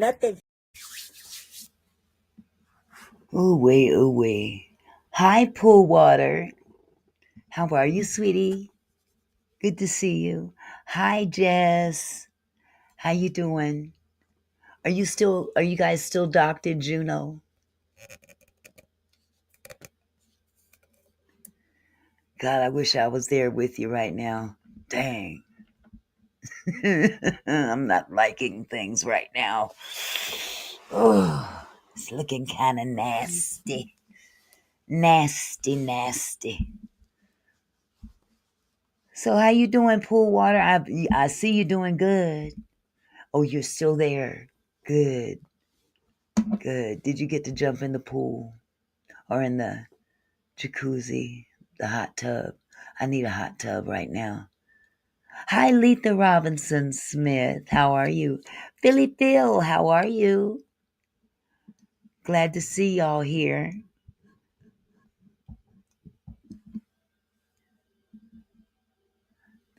nothing. Ooh wee. Hi, Pool Water. How are you, sweetie? Good to see you. Hi, Jess. How you doing? Are you guys still Dr. Juno? God, I wish I was there with you right now. Dang. I'm not liking things right now. Oh, it's looking kind of nasty. Nasty, nasty. So how you doing, Pool Water? I see you doing good. Oh, you're still there. Good, good. Did you get to jump in the pool or in the jacuzzi, the hot tub? I need a hot tub right now. Hi, Letha Robinson Smith. How are you? Philly Phil, how are you? Glad to see y'all here.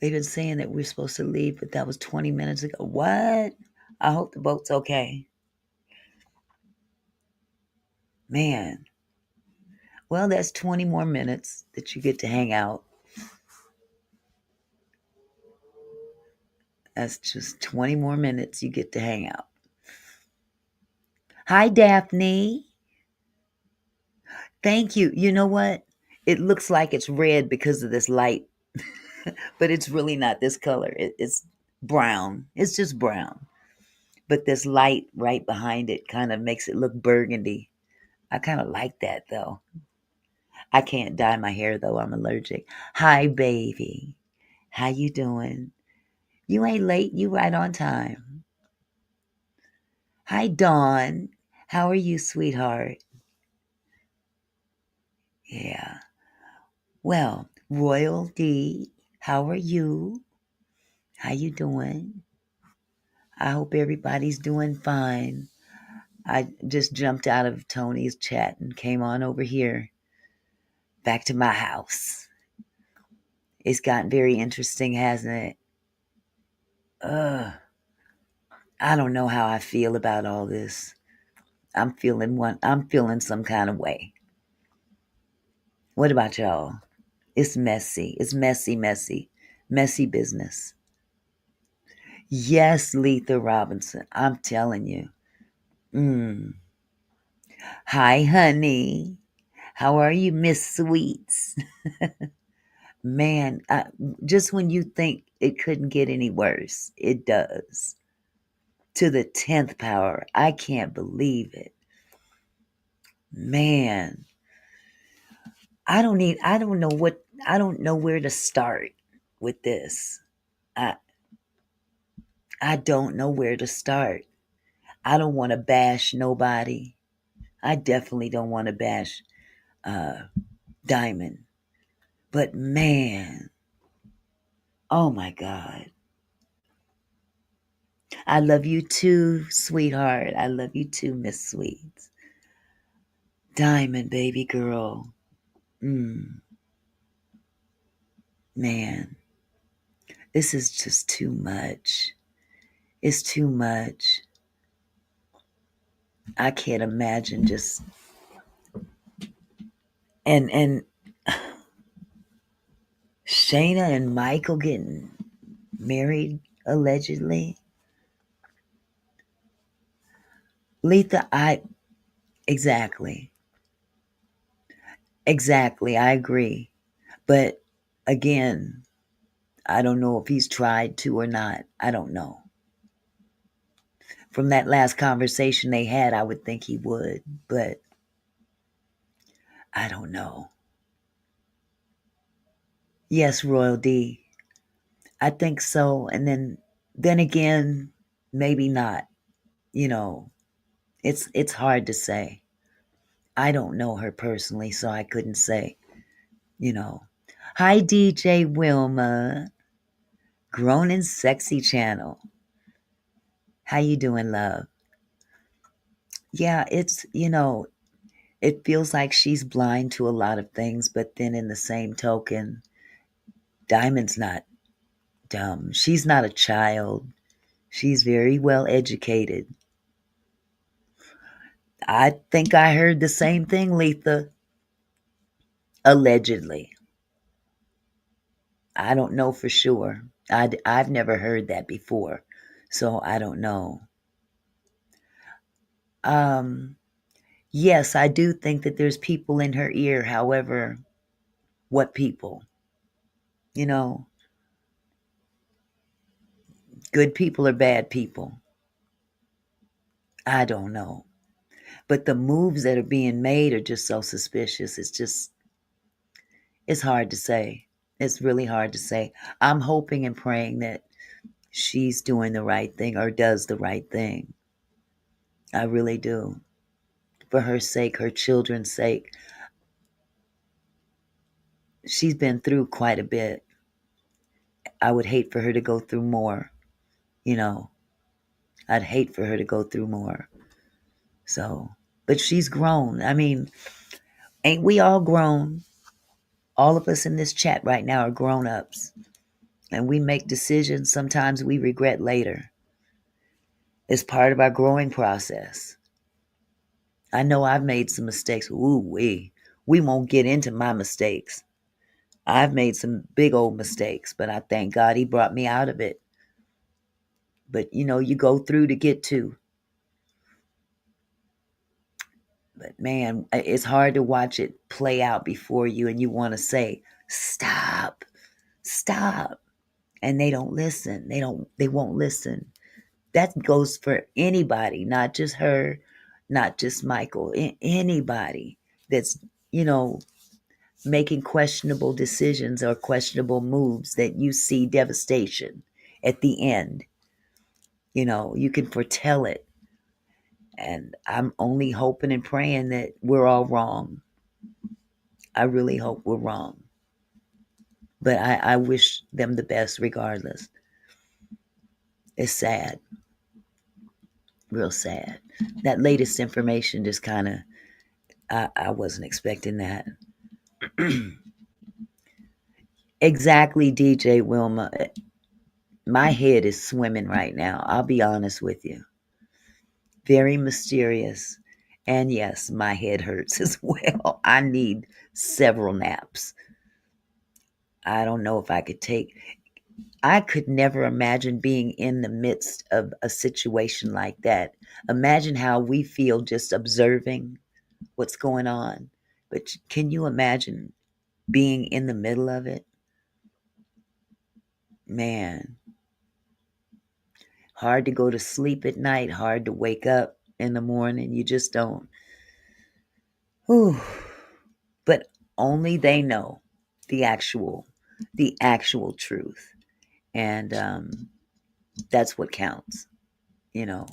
They've been saying that we're supposed to leave, but that was 20 minutes ago. What? I hope the boat's okay. Man. Well, that's 20 more minutes that you get to hang out. That's just 20 more minutes you get to hang out. Hi, Daphne. Thank you. You know what? It looks like it's red because of this light, but it's really not this color. It's brown. It's just brown. But this light right behind it kind of makes it look burgundy. I kind of like that though. I can't dye my hair though. I'm allergic. Hi, baby. How you doing? You ain't late. You right on time. Hi, Dawn. How are you, sweetheart? Yeah. Well, Royal D, how are you? How you doing? I hope everybody's doing fine. I just jumped out of Tony's chat and came on over here, back to my house. It's gotten very interesting, hasn't it? Ugh. I don't know how I feel about all this. I'm feeling some kind of way. What about y'all? It's messy. It's messy, messy. Messy business. Yes, Letha Robinson. I'm telling you. Mm. Hi, honey. How are you, Miss Sweets? Man, just when you think it couldn't get any worse, it does. To the 10th power. I can't believe it. Man, I don't know where to start with this. I I don't know where to start. I don't want to bash nobody. I definitely don't want to bash uh, Diamond. But man, oh my God. I love you too, sweetheart. I love you too, Miss Sweets. Diamond, baby girl. Mm, man, this is just too much. It's too much. I can't imagine just and Shayna and Michael getting married allegedly. Letha, I exactly. Exactly, I agree. But again, I don't know if he's tried to or not. I don't know. From that last conversation they had, I would think he would, but I don't know. Yes, Royal D. I think so. And then again, maybe not. You know, it's hard to say. I don't know her personally, so I couldn't say, you know. Hi DJ Wilma, Grown and Sexy channel. How you doing, love? Yeah, it feels like she's blind to a lot of things, but then in the same token, Diamond's not dumb. She's not a child. She's very well educated. I think I heard the same thing, Letha. Allegedly. I don't know for sure. I've never heard that before, so I don't know. Um, yes, I do think that there's people in her ear. However, what people? You know, good people or bad people? I don't know. But the moves that are being made are just so suspicious. It's hard to say. It's really hard to say. I'm hoping and praying that she's doing the right thing or does the right thing. I really do. For her sake, her children's sake. She's been through quite a bit. I would hate for her to go through more, you know. I'd hate for her to go through more. So, but she's grown. I mean, ain't we all grown? All of us in this chat right now are grown ups. And we make decisions sometimes we regret later. It's part of our growing process. I know I've made some mistakes. Ooh, we won't get into my mistakes. I've made some big old mistakes, but I thank God He brought me out of it. But you go through to get to. But man, it's hard to watch it play out before you, and you want to say, "Stop, stop," and they don't listen. They won't listen. That goes for anybody, not just her, not just Michael. Anybody that's you know making questionable decisions or questionable moves that you see devastation at the end. You can foretell it. And I'm only hoping and praying that we're all wrong. I really hope we're wrong. But I wish them the best regardless. It's sad. Real sad. That latest information just kind of, I wasn't expecting that. Exactly, DJ Wilma. My head is swimming right now. I'll be honest with you. Very mysterious. And yes, my head hurts as well. I need several naps. I don't know if I could never imagine being in the midst of a situation like that. Imagine how we feel just observing what's going on. But can you imagine being in the middle of it? Man, hard to go to sleep at night, hard to wake up in the morning. You just don't. Whew. But only they know the actual truth. And that's what counts. You know,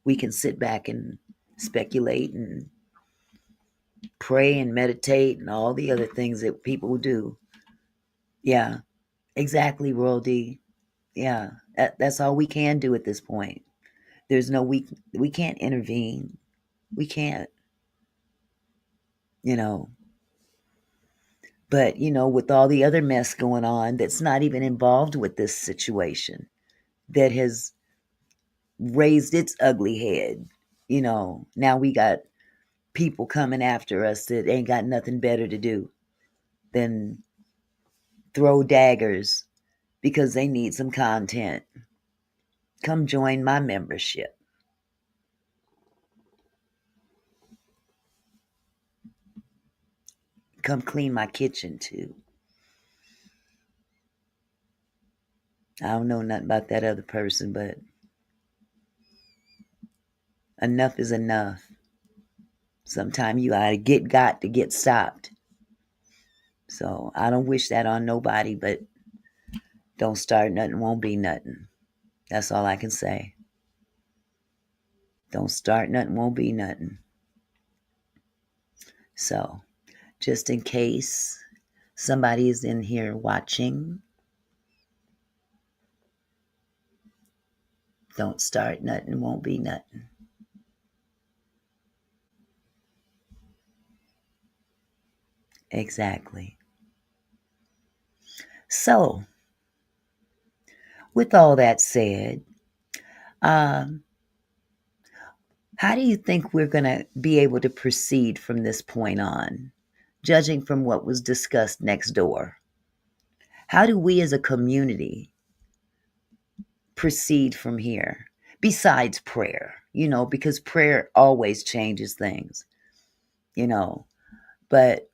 we can sit back and speculate and pray and meditate and all the other things that people do. Yeah, exactly, Royal D. Yeah, that's all we can do at this point. There's no we can't intervene. We can't, you know. But with all the other mess going on that's not even involved with this situation, that has raised its ugly head. Now we got people coming after us that ain't got nothing better to do than throw daggers because they need some content. Come join my membership. Come clean my kitchen too. I don't know nothing about that other person, but enough is enough. Sometimes you got to get stopped. So I don't wish that on nobody, but don't start nothing, won't be nothing. That's all I can say. Don't start nothing, won't be nothing. So, just in case somebody is in here watching, don't start nothing, won't be nothing. Exactly. So, with all that said, um, How do you think we're going to be able to proceed from this point on, judging from what was discussed next door? How do we as a community proceed from here? Besides prayer, because prayer always changes things, you know. But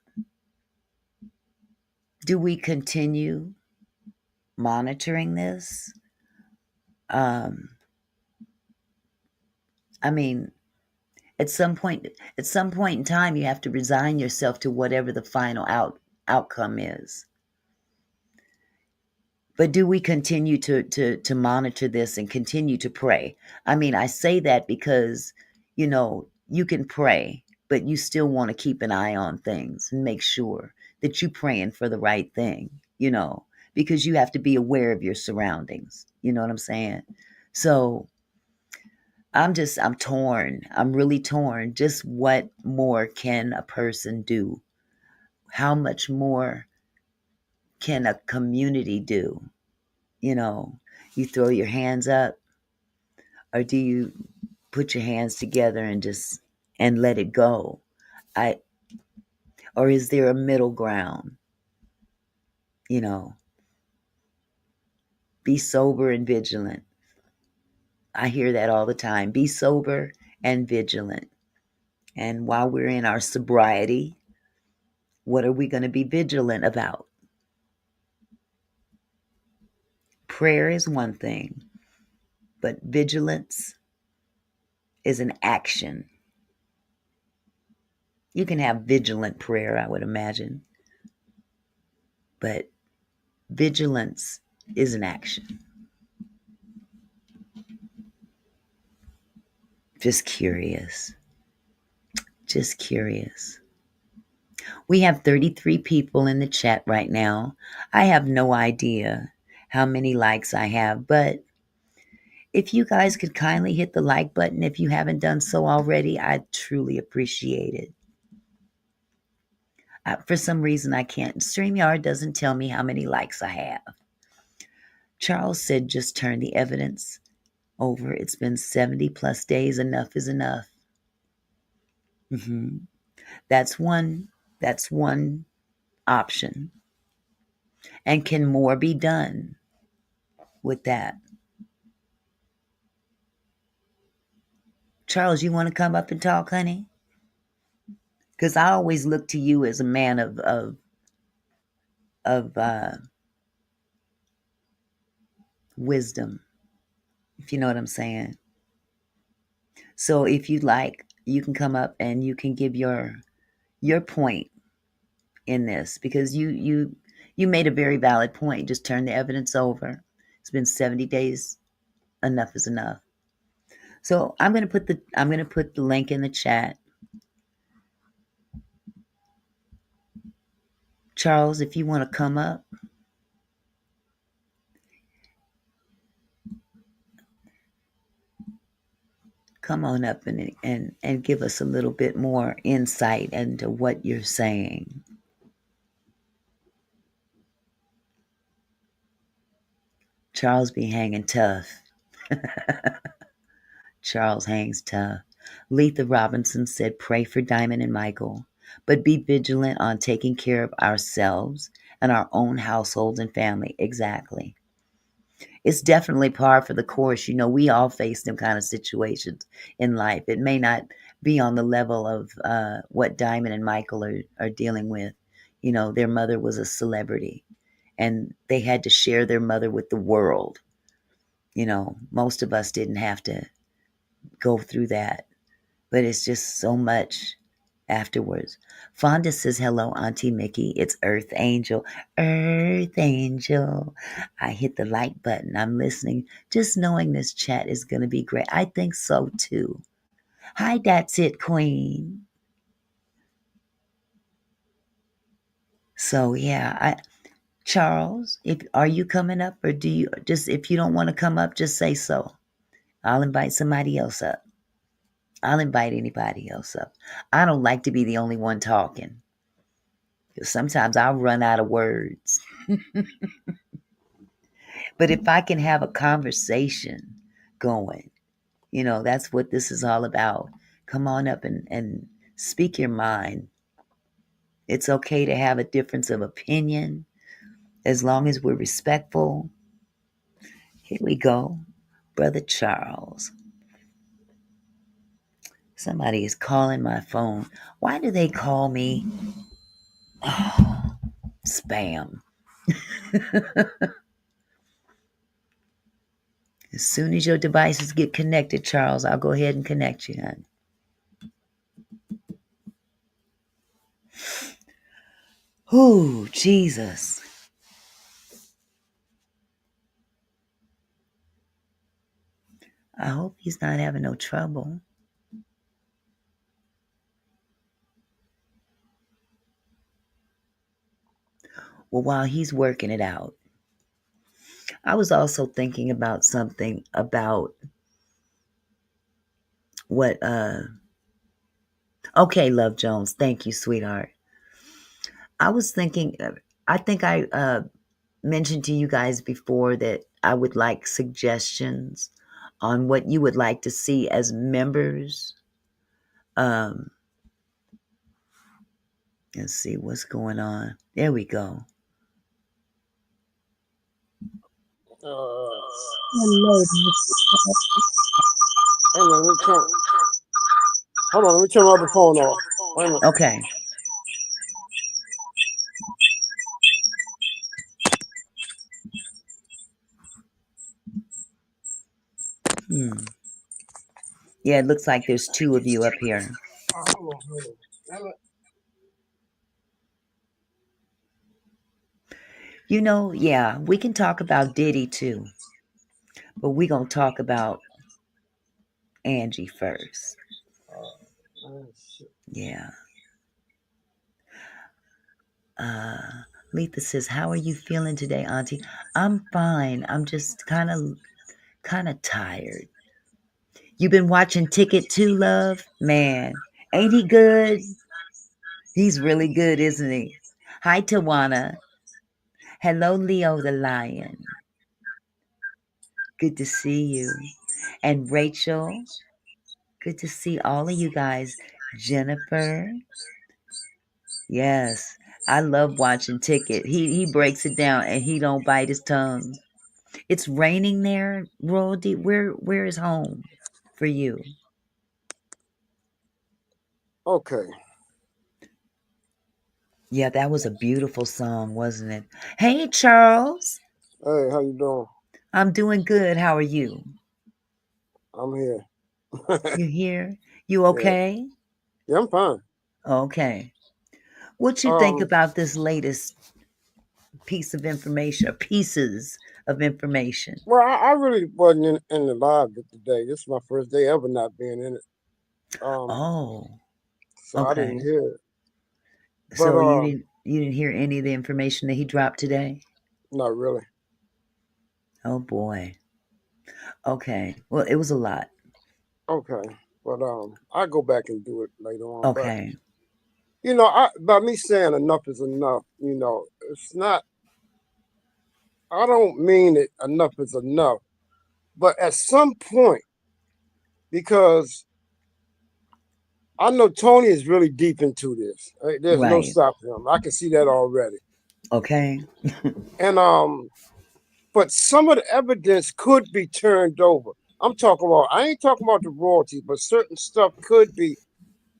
do we continue monitoring this? Um, I mean, at some point in time, you have to resign yourself to whatever the final outcome is. But do we continue to monitor this and continue to pray? I mean, I say that because, you can pray, but you still want to keep an eye on things and make sure that you're praying for the right thing, because you have to be aware of your surroundings. You know what I'm saying? So I'm torn. I'm really torn. Just what more can a person do? How much more can a community do? You throw your hands up, or do you put your hands together and let it go? I or is there a middle ground? You know, be sober and vigilant. I hear that all the time. Be sober and vigilant. And while we're in our sobriety, what are we going to be vigilant about? Prayer is one thing, but vigilance is an action. You can have vigilant prayer, I would imagine, but vigilance is an action. Just curious. Just curious. We have 33 people in the chat right now. I have no idea how many likes I have, but if you guys could kindly hit the like button if you haven't done so already, I'd truly appreciate it. For some reason, I can't. StreamYard doesn't tell me how many likes I have. Charles said just turn the evidence over. It's been 70 plus days. Enough is enough. Mm-hmm. That's one option. And can more be done with that? Charles, you want to come up and talk, honey? Because I always look to you as a man of wisdom, if you know what I'm saying. So if you'd like, you can come up and you can give your point in this, because you made a very valid point. Just turn the evidence over. It's been 70 days. Enough is enough. So I'm going to put the link in the chat. Charles, if you want to come up, come on up and give us a little bit more insight into what you're saying. Charles be hanging tough. Charles hangs tough. Letha Robinson said, pray for Diamond and Michael, but be vigilant on taking care of ourselves and our own households and family. Exactly. It's definitely par for the course. We all face them kind of situations in life. It may not be on the level of what Diamond and Michael are dealing with. Their mother was a celebrity, and they had to share their mother with the world. Most of us didn't have to go through that, but it's just so much afterwards. Fonda says, hello, Auntie Mickey. It's Earth Angel. Earth Angel. I hit the like button. I'm listening. Just knowing this chat is going to be great. I think so too. Hi, that's it, Queen. So yeah, Charles, are you coming up, or do you just, if you don't want to come up, just say so. I'll invite somebody else up. I'll invite anybody else up. I don't like to be the only one talking, because sometimes I'll run out of words. But if I can have a conversation going, You know, that's what this is all about. Come on up and speak your mind. It's okay to have a difference of opinion as long as we're respectful. Here we go. Brother Charles. Somebody is calling my phone. Why do they call me? Oh, spam. As soon as your devices get connected, Charles, I'll go ahead and connect you, hon. Ooh, Jesus. I hope he's not having no trouble. Well, while he's working it out, I was also thinking about something about what okay, Love Jones, thank you, sweetheart. I was thinking I think I mentioned to you guys before that I would like suggestions on what you would like to see as members. Um let's see what's going on. There we go. Hello, Hang on, hold on, let me turn my other phone off. Wait a minute. Okay. Hmm. Yeah, it looks like there's two of you up here. Hold on. You know, yeah, we can talk about Diddy too, but we gonna talk about Angie first. Shit. Yeah. Letha says, "How are you feeling today, Auntie?" I'm fine. I'm just kind of tired. You been watching Ticket to Love? Man, ain't he good? He's really good, isn't he? Hi, Tawana. Hello, Leo the Lion. Good to see you. And Rachel, good to see all of you guys. Jennifer, yes, I love watching Ticket. He breaks it down and he don't bite his tongue. It's raining there, Royalty. Where is home for you? Okay. Yeah, that was a beautiful song, wasn't it? Hey, Charles. Hey, how you doing? I'm doing good. How are you? I'm here. You here? You Yeah. okay? Yeah, I'm fine. Okay. What you think Um, about this latest piece of information or pieces of information? well, I really wasn't in the live today. This is my first day ever not being in it. Um, Oh, so I didn't okay. hear it. But So you didn't hear any of the information that he dropped today? not really. Oh boy. Okay. Well, it was a lot. Okay. But I go back and do it later on. But Okay. I by me saying enough is enough, it's not. I don't mean it. Enough is enough. But at some point, because I know Tony is really deep into this. Right? There's no Right. stopping him. I can see that already. Okay. And but some of the evidence could be turned over. I'm talking about. I ain't talking about the royalties, but certain stuff could be.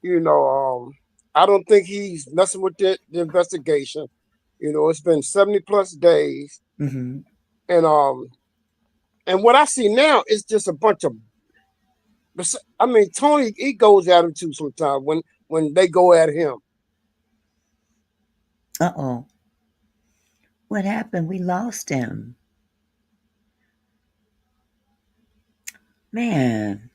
You know, I don't think he's messing with the investigation. It's been 70+ days, Mhm. and what I see now is just a bunch of. I mean, Tony, he goes at him too sometimes when they go at him. Uh-oh. What happened? We lost him. Man.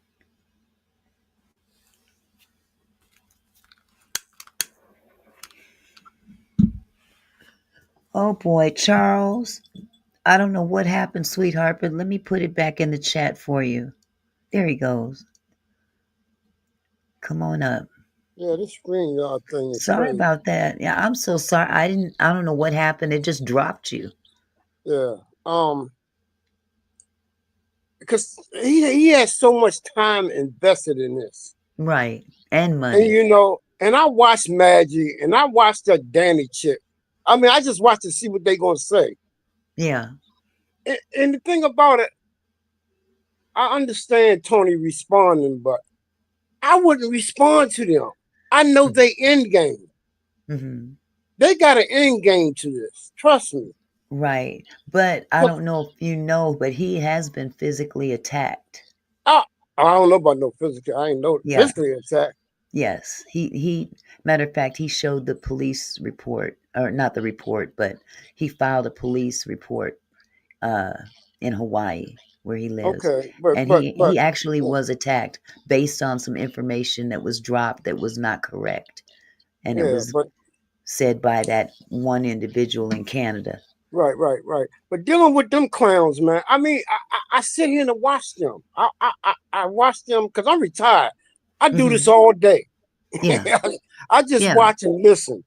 Oh boy, Charles. I don't know what happened, sweetheart, but let me put it back in the chat for you. There he goes. Come on up. Yeah, this screen yard thing is Sorry crazy. about that. Yeah, I'm so sorry. I don't know what happened. It just dropped you. Yeah. because he has so much time invested in this. Right. And And money. and I watched Maggie and I watched that Danny chick. I mean, I just watched to see what they gonna say. Yeah. And the thing about it, I understand Tony responding, but I wouldn't respond to them. I know they end game. Mm-hmm. They got an end game to this. Trust me. Right. But I But don't know if you know, but he has been physically attacked. I, I don't know about no physical. I ain't know Yeah. physically attack. Yes. He matter of fact, he showed the police report, or not the report, but he filed a police report uh in Hawaii where he lives. Okay, And he actually was attacked based on some information that was dropped that was not correct. And it yeah, was but said by that one individual in Canada. right. But dealing with them clowns, man. I mean, I sit here and watch them. I watch them because I'm retired. I do this Mm-hmm. all day. Yeah. I just Yeah. watch and listen.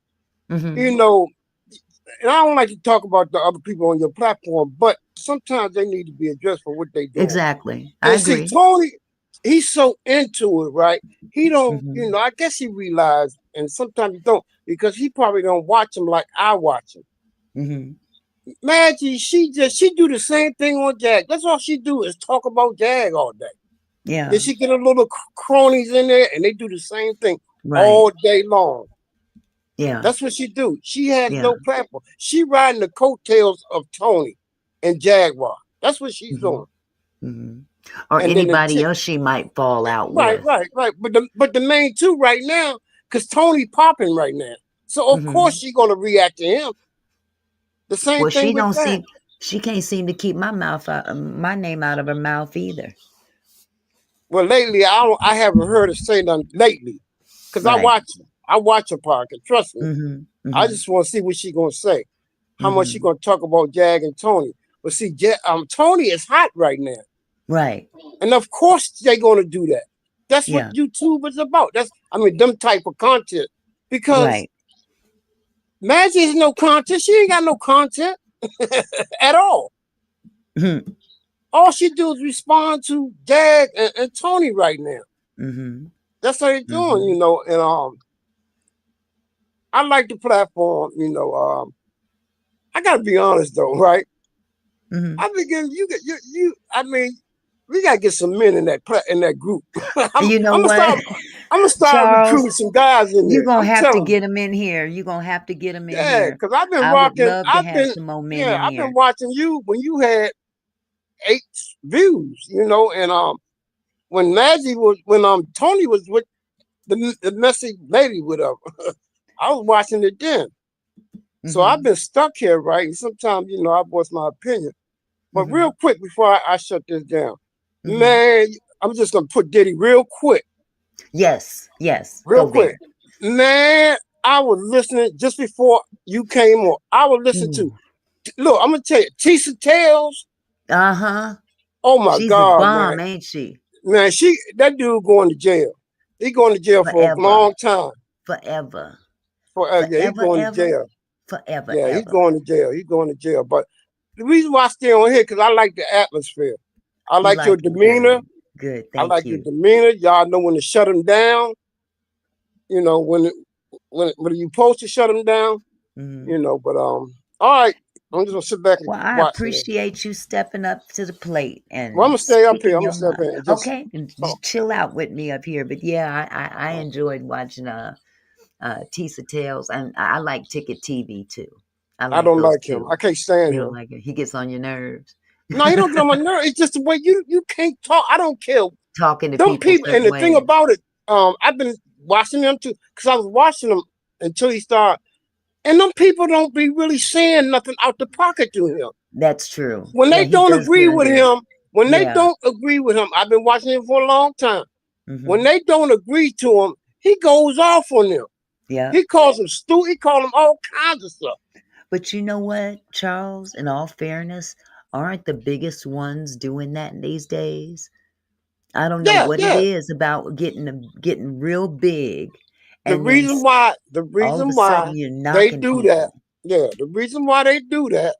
Mm-hmm. You know, and I don't like to talk about the other people on your platform, but sometimes they need to be addressed for what they doing. Exactly. I And see, agree. Tony, he's so into it, right? He don't, Mm-hmm. I guess he realized, and sometimes he don't, because he probably don't watch him like I watch him. Mm-hmm. Maggie, she do the same thing on Jag. That's all she do is talk about Jag all day. Yeah. Then she get a little cronies in there, and they do the same thing Right. all day long. Yeah. That's what she do. She has Yeah. no platform. She riding the coattails of Tony and Jaguar. That's what she's Mm-hmm. doing. Mm-hmm. Or And then anybody else she might fall out with. right. But the main two right now, because Tony popping right now. So of course Mm-hmm. she gonna react to him. The same Well, thing she with don't that. seem she can't seem to keep my my name out of her mouth either. Well, lately I haven't heard her say nothing lately. Because Right. I watch her podcast. Trust me. Mm-hmm. I Mm-hmm. just want to see what she gonna say. How much she Mm-hmm. gonna talk about Jag and Tony. But see, Tony is hot right now. Right. And of course they're gonna do that. That's what Yeah. YouTube is about. Them type of content. Because Right. Maggie has no content. She ain't got no content at all. Mm-hmm. All she do is respond to Jag and Tony right now. Mm-hmm. That's how they're doing, Mm-hmm. and I like the platform, I gotta be honest though, right? Mm-hmm. I begin you I mean, we gotta get some men in that group. I'm, You know I'm gonna what, start I'm gonna start Charles? recruiting some guys in You're there. gonna I'm have to telling you. get them in here. You're gonna have to get them in Yeah, here. because I've been I would rocking, love to have some more men in I've been here. watching you when you had 8 views, and when Tony was with the messy lady with her, I was watching it then. So I've Mm-hmm. been stuck here, right? And sometimes, I voice my opinion. But Mm-hmm. real quick before I shut this down, Mm-hmm. man, I'm just gonna put Diddy real quick. Yes. Real Go quick. there. Man, I was listening just before you came on. I was listening to, Ooh. look, I'm gonna tell you, Tisha Tales. Uh-huh. Oh my She's a God, man. bomb, ain't she? Man, that dude going to jail. He going to jail for a Forever. long time. Forever. Yeah, he Forever, going to ever. jail. Forever, Yeah, he's ever. going to jail. He's going to jail. But the reason why I stay on here, because I like the atmosphere. I You like your like it demeanor. good. Good. I Thank like your you. demeanor. Y'all know when to shut him down. When you supposed to shut him down. Mm-hmm. But all right. I'm just gonna sit back and Well, I watch it. appreciate you stepping up to the plate Well, I'm and gonna stay up here. speaking I'm gonna your stay up mind. here and just Okay, and talk. just chill out with me up here. But yeah, I enjoyed watching Tisa Tales, and I like Ticket TV too. I I like don't those like him. two. I can't stand You don't him. like it? He gets on your nerves. No, he don't get on my nerve. It's just the way you can't talk. I don't care. Talking to Them people people, and certain the thing ways. about it, I've been watching them too, because I was watching them until he started. And them people don't be really saying nothing out the pocket to him. That's true. When Yeah, they he don't does agree good with here. him, Yeah. I've been watching him for a long time. When Mm-hmm. they don't agree to him, he goes off on them. Yeah. He calls them stupid. He calls them all kinds of stuff. But you know what, Charles? In all fairness, aren't the biggest ones doing that these days? I don't know what it Yeah. is about getting real big, The and then reason why all of a they sudden you're do knocking that, people. the reason why they do that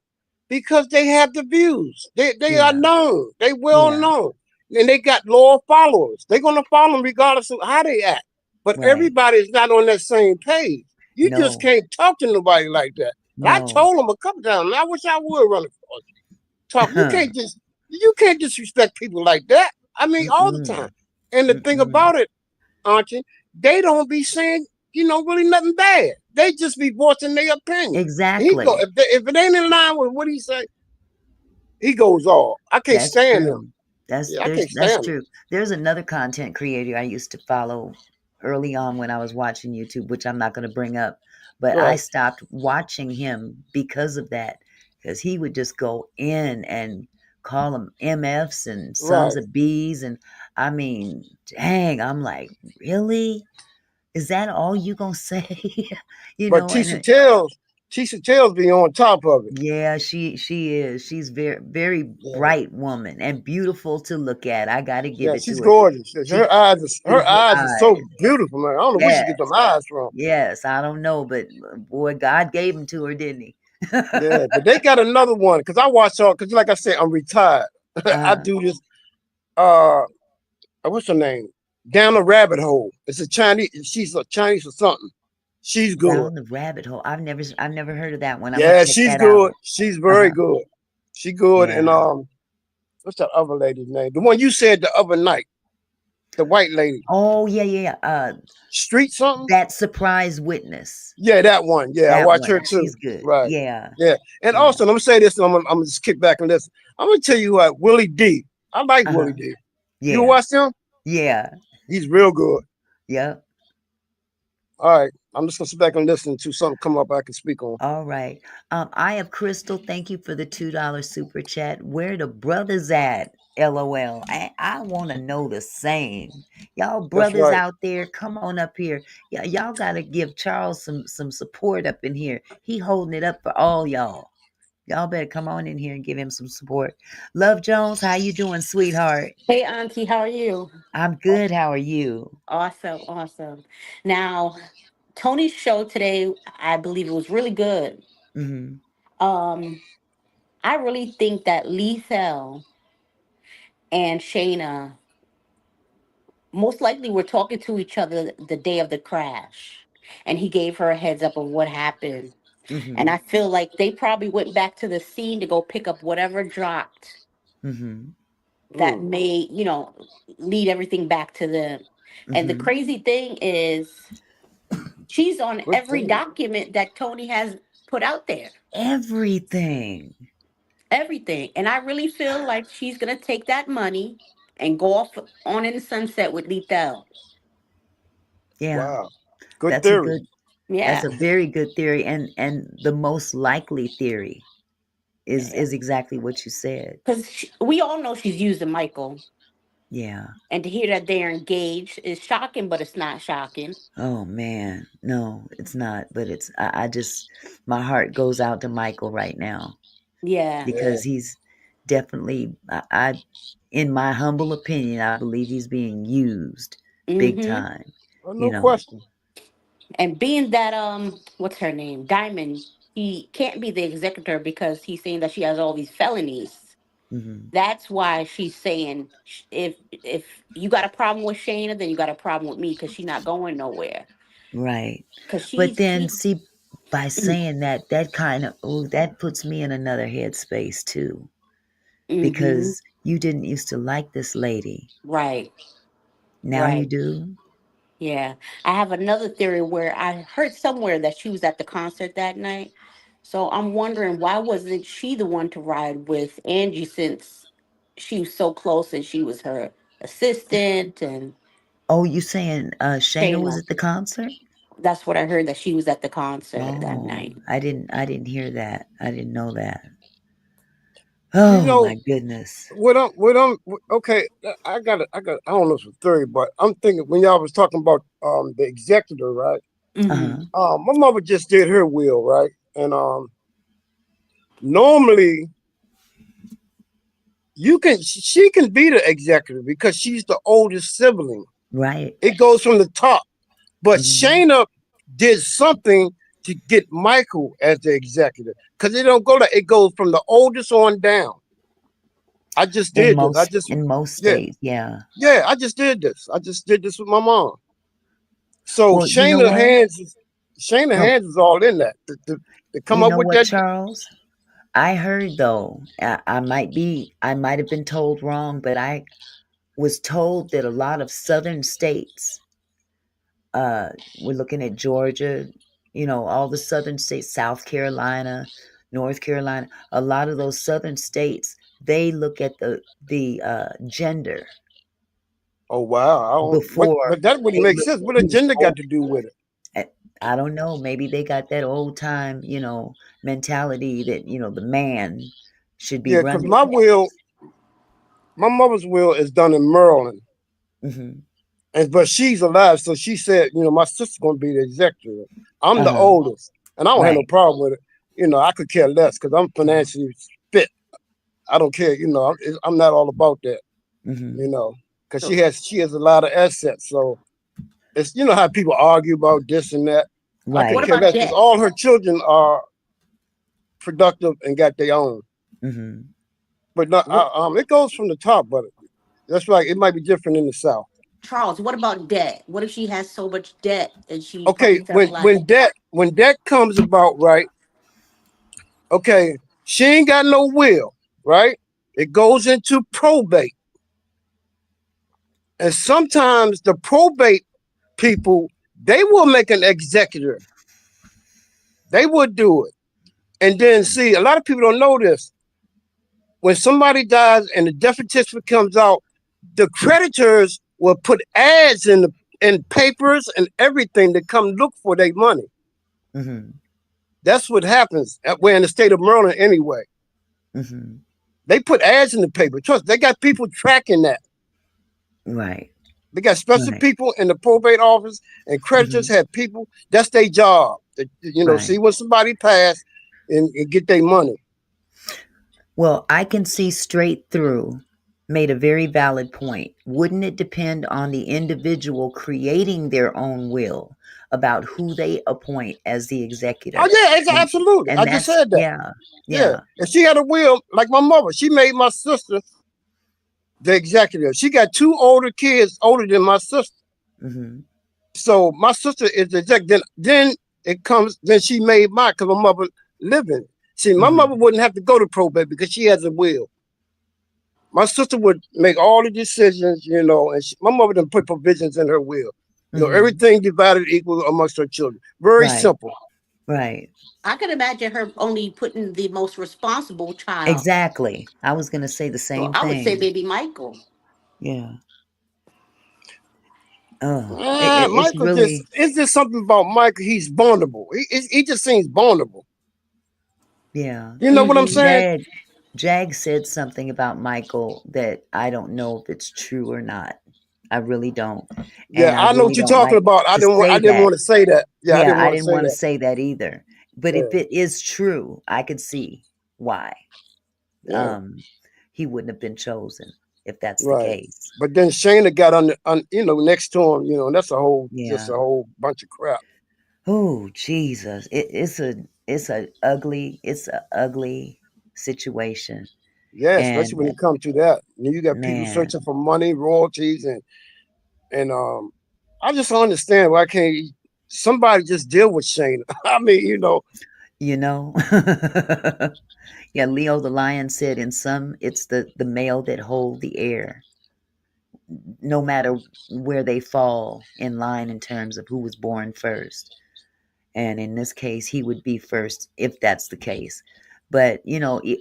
because they have the views. They Yeah. are known. They well Yeah. known. And they got loyal followers. They're gonna follow them regardless of how they act. But Right. everybody is not on that same page. You just No. can't talk to nobody like that. And I No. told them a couple times, and I wish I would run across you. Talk. You can't disrespect people like that. I mean, all the time. Mm-mm. And the thing Mm-mm. about it, Auntie, they don't be saying, really nothing bad. They just be voicing their opinion. He Exactly. go if it ain't in line with what he say, he goes off. I can't That's stand him. true. That's Yeah, I can't that's stand him. true. There's another content creator I used to follow early on when I was watching YouTube, which I'm not going to bring up, but I Right. stopped watching him because of that, because he would just go in and call them MFs and sons Right. of B's, and I mean, dang, I'm like, really? Is that all you gonna say? But And Tisha Tells be on top of it. yeah, she is. She's very Yeah. bright woman and beautiful to look at. I got to give Yeah, it she's to her. gorgeous. She Her eyes are beautiful so eyes. beautiful, man. I don't know where she Yes, get them eyes from. yes. I don't know, but boy, God gave them to her, didn't he? Yeah, but they got another one because I watch all because like I said, I'm retired. I uh, do this what's her name? Down the rabbit hole. It's a Chinese, she's a Chinese or something. She's good. down the rabbit hole. I've never heard of that one. I'm gonna Yeah, check she's that good. out. She's very Uh-huh. good. She good. And Yeah. what's that other lady's name? The one you said the other night. The white lady. Oh yeah. Street something? That surprise witness. Yeah, that one. Yeah, I That watch her one. too. She's good. Right. Yeah. Yeah. And Yeah. also, let me say this, and I'm gonna just kick back and listen. I'm gonna tell you what, Willie D. I like Uh-huh. Willie D. You Yeah. watch him? Yeah. He's real good. Yep. All right. I'm just gonna sit back and listen to something come up I can speak on. All right. I have Crystal. Thank you for the $2 super chat. Where the brothers at? LOL. I want to know the same. Y'all That's brothers right. out there, come on up here. Y'all got to give Charles some support up in here. He holding it up for all y'all. Y'all better come on in here and give him some support. Love Jones, how you doing, sweetheart? Hey, Auntie, how are you? I'm good. How are you? Awesome. Now, Tony's show today, I believe it was really good. Mm-hmm. Um, I really think that Lethal and Shayna most likely were talking to each other the day of the crash, and he gave her a heads up of what happened. And Mm-hmm. I feel like they probably went back to the scene to go pick up whatever dropped Mm-hmm. that may, lead everything back to them. And the Mm-hmm. crazy thing is, she's on Good every thing. document that Tony has put out there. Everything. Everything. And I really feel like she's gonna take that money and go off on in the sunset with Lethal. Yeah. Wow. Good That's a theory. good That's Yeah. a very good theory, and the most likely theory is exactly what you said. Because we all know she's using Michael. Yeah. And to hear that they're engaged is shocking, but it's not shocking. Oh man, no, it's not. But I just my heart goes out to Michael right now Yeah. because he's definitely I in my humble opinion, I believe he's being used big Mm-hmm. time. Well, You no know. question. And being that what's her name? Diamond, he can't be the executor because he's saying that she has all these felonies. Hmm. That's why she's saying if you got a problem with Shayna, then you got a problem with me because she's not going nowhere. Right. Because But then she see, by saying that, that puts me in another headspace too. mm-hmm. Because you didn't used to like this lady. Right, Now you right. do? Yeah. I have another theory where I heard somewhere that she was at the concert that night. So I'm wondering why wasn't she the one to ride with Angie since she was so close and she was her assistant and Oh, you saying Shayna was Shayna. at the concert? That's what I heard, that she was at the concert that Oh, night. I didn't hear that. I didn't know that. You Oh know my goodness. okay, I don't know if it's a theory, but I'm thinking when y'all was talking about the executor, right? Mm-hmm. Uh-huh. My mother just did her will, right? And normally she can be the executor because she's the oldest sibling. Right. It goes from the top. But Mhm. Shayna did something to get Michael as the executive because it don't go it goes from the oldest on down. I just did this. In most yeah, states, yeah. yeah, I just did this. I just did this with my mom. So Well, you know Shayna what? Hands is all in that to come You up know with what, that. Charles? I heard though, I might have been told wrong, but I was told that a lot of southern states, we're looking at Georgia, all the southern states, South Carolina, North Carolina, a lot of those southern states, they look at the gender Oh wow! before But that wouldn't they make look sense. at What who's agenda got older. to do with it? I don't know. Maybe they got that old time, mentality that the man should be Yeah, because running my mother's will is done in Maryland, things. Hmm. but she's alive, so she said, my sister's going to be the executive. I'm the Uh-huh. oldest, and I don't have no Right. problem with it. I could care less because I'm financially fit. I don't care. I'm not all about that. Hmm. Because So she has a lot of assets, so it's how people argue about this and that. I could what Right. care about less because debt? all her children are productive and got their own. Hmm. But not, What it goes from the top, but that's right. It might be different in the South. Charles, what about debt? What if she has so much debt and she Okay, probably has a lot of when that comes about, right? Okay, she ain't got no will, right? It goes into probate, and sometimes the probate people they will make an executor. They would do it, and then see a lot of people don't know this. When somebody dies and the death certificate comes out, the creditors will put ads in papers and everything to come look for their money. Hmm. That's what happens. We're in the state of Maryland anyway. Hmm. They put ads in the paper. Trust, they got people tracking that. Right. They got special Right. people in the probate office, and creditors Hmm. have people. That's their job. See Right. when somebody passed and get their money. Well, I can see straight through made a very valid point. Wouldn't it depend on the individual creating their own will about who they appoint as the Oh executor? yeah, And absolutely. I just that's said that. yeah. Yeah, Yeah. if she had a will, like my mother, she made my sister the executive. She got two older kids, older than my sister. Hmm. So my sister is the executive. Then it comes. Then she made mine because my mother living. See, my Hmm. mother wouldn't have to go to probate because she has a will. My sister would make all the decisions, and my mother didn't put provisions in her will. Hmm. Everything divided equal amongst her children. Very Right. simple. Right. I could imagine her only putting the most responsible child. Exactly. I was going to say the So same I would say thing. baby Michael. Yeah. Oh, it's Michael really, it's just something about Michael. He's vulnerable. He just seems vulnerable. yeah. You know what I'm Hmm. saying? Jag said something about Michael that I don't know if it's true or not. I really don't. Yeah, And I I know really what you're don't talking like about. to I say didn't that. want to say that. Yeah, I Yeah, didn't I want to didn't say want to that. say that either. But if Yeah, it is true, I could see why yeah, um he wouldn't have been chosen if that's the right. case. But then Shayna got next to him. And that's just Yeah. a whole bunch of crap. Oh, Jesus. It's a ugly situation. Yeah, especially And when it comes to that. You got people man, searching for money, royalties, and I just don't understand why can't somebody just deal with Shayna. I mean, you know. Yeah, Leo the lion said in some it's the male that hold the air, no matter where they fall in line in terms of who was born first. And in this case, he would be first if that's the case. But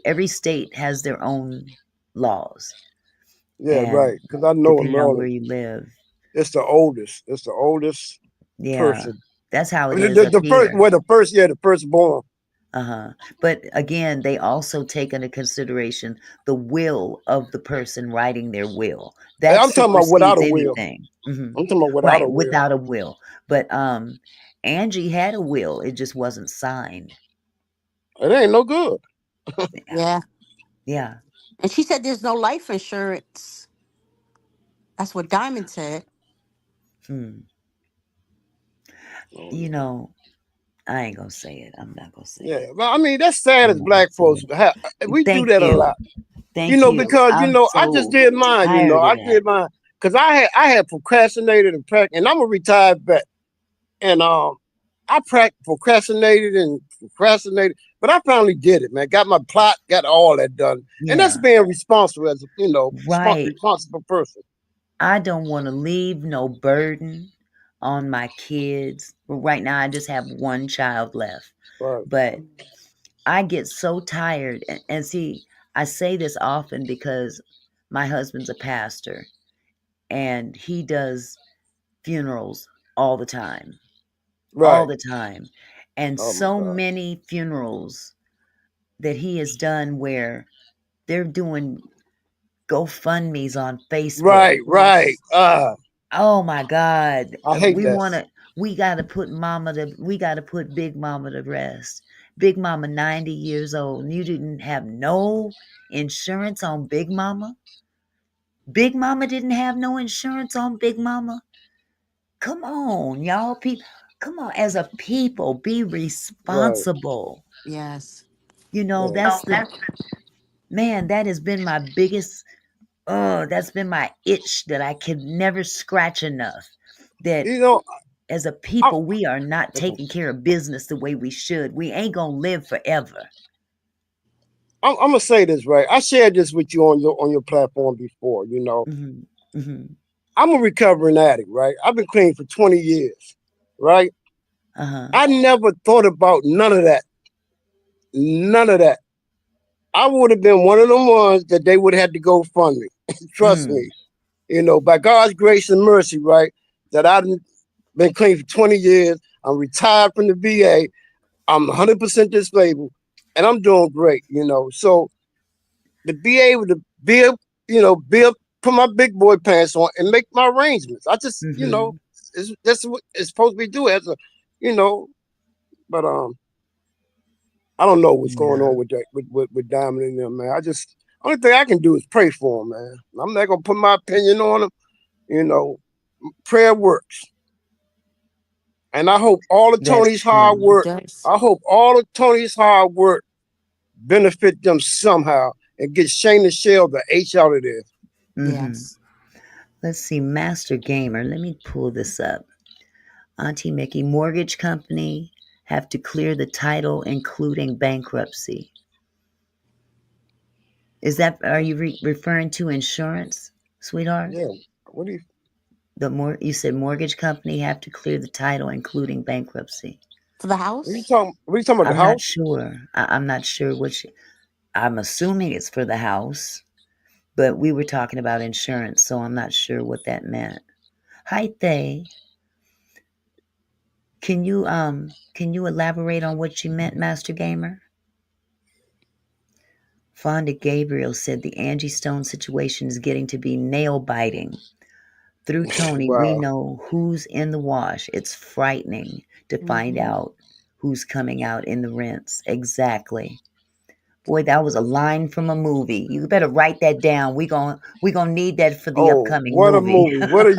every state has their own laws, yeah, and right. Because I know in depending on where Maryland, you live, it's the oldest. It's the oldest yeah, person. that's how I it mean, is up the first, here. well, the first born. Uh-huh. But again, they also take into consideration the will of the person writing their will. And That I'm talking about without supersedes a will. anything. Hmm. I'm talking about without a Right, will. without a will. But Angie had a will. It just wasn't signed. It ain't no good. Yeah. Yeah. And she said there's no life insurance. That's what Diamond said. Hmm. Oh, You no. know, I ain't gonna say it. I'm not gonna say Yeah, it. but I mean that's sad I'm as not gonna black say folks. it. We do Thank that a you. lot, Thank you. because I'm I just so did mine. tired of I that. did mine because I had procrastinated and I'm a retired vet, and I procrastinated and procrastinated, but I finally did it, man. Got my plot, got all that done, and that's Yeah. being responsible as a Right. responsible person. I don't want to leave no burden on my kids. Right now, I just have one child left, Right, but I get so tired. And see, I say this often because my husband's a pastor and he does funerals all the time, all right. the time. And Oh my so God. many funerals that he has done where they're doing GoFundMe's on Facebook. Right, right. Yes. Oh my God. I hate that. We gotta put Big Mama to rest. Big Mama 90 years old. And you didn't have no insurance on Big Mama? Big Mama didn't have no insurance on Big Mama? Come on, y'all people. Come on, as a people, be Right. responsible. Yes. Yeah. That's the man, that has been my biggest that's been my itch that I could never scratch enough. That You know, as a I, people, we are not taking care of business the way we should. We ain't gonna live forever. I'm gonna say this right. I shared this with you on your platform before. Mm-hmm. Mm-hmm. I'm a recovering addict, right? I've been clean for 20 years, right? Uh-huh. I never thought about none of that. None of that. I would have been one of them ones that they would have had to go fund me. Trust Mm. me. By God's grace and mercy, right? That I've been clean for 20 years. I'm retired from the VA. I'm 100% disabled, and I'm doing great. So to be able to put my big boy pants on and make my arrangements. I just, Mm-hmm. that's what it's supposed to be do as a, you know, but I don't know what's going Yeah. on with that with Diamond and them, man. Only thing I can do is pray for them, man. I'm not gonna put my opinion on them. You know, prayer works, and I hope all of That's Tony's hard true. It work. does. I hope all of Tony's hard work benefit them somehow and get Shane and Shell the H out of this. Mm-hmm. Yes. Let's see, Master Gamer. Let me pull this up. Auntie Mickey, mortgage company have to clear the title, including bankruptcy. Are you referring to insurance, sweetheart? Yeah. What do you You said mortgage company have to clear the title, including bankruptcy. For the house? What are you talking about? The I'm not house? sure. I'm not sure I'm assuming it's for the house, but we were talking about insurance, so I'm not sure what that meant. Hi, Thay. Can you elaborate on what you meant, Master Gamer? Fonda Gabriel said the Angie Stone situation is getting to be nail biting. Through Tony, we Wow. know who's in the wash. It's frightening to find Mm-hmm. out who's coming out in the rinse. Exactly. Boy, that was a line from a movie. You better write that down. We gonna need that for the Oh, upcoming what a movie. movie! What a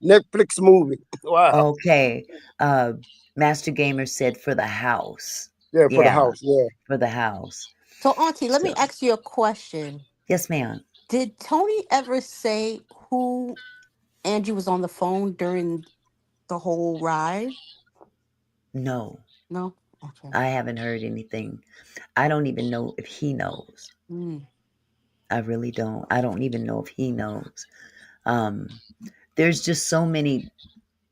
Netflix movie! Wow. Okay. Uh Master Gamer said for the house. Yeah, for the Yeah, house. Yeah. for the house. So, Auntie, let me So ask you a question. yes, ma'am. Did Tony ever say who Angie was on the phone during the whole ride? No, No? Okay. I haven't heard anything. I don't even know if he knows. Mm. I really don't. I don't even know if he knows. Um, there's just so many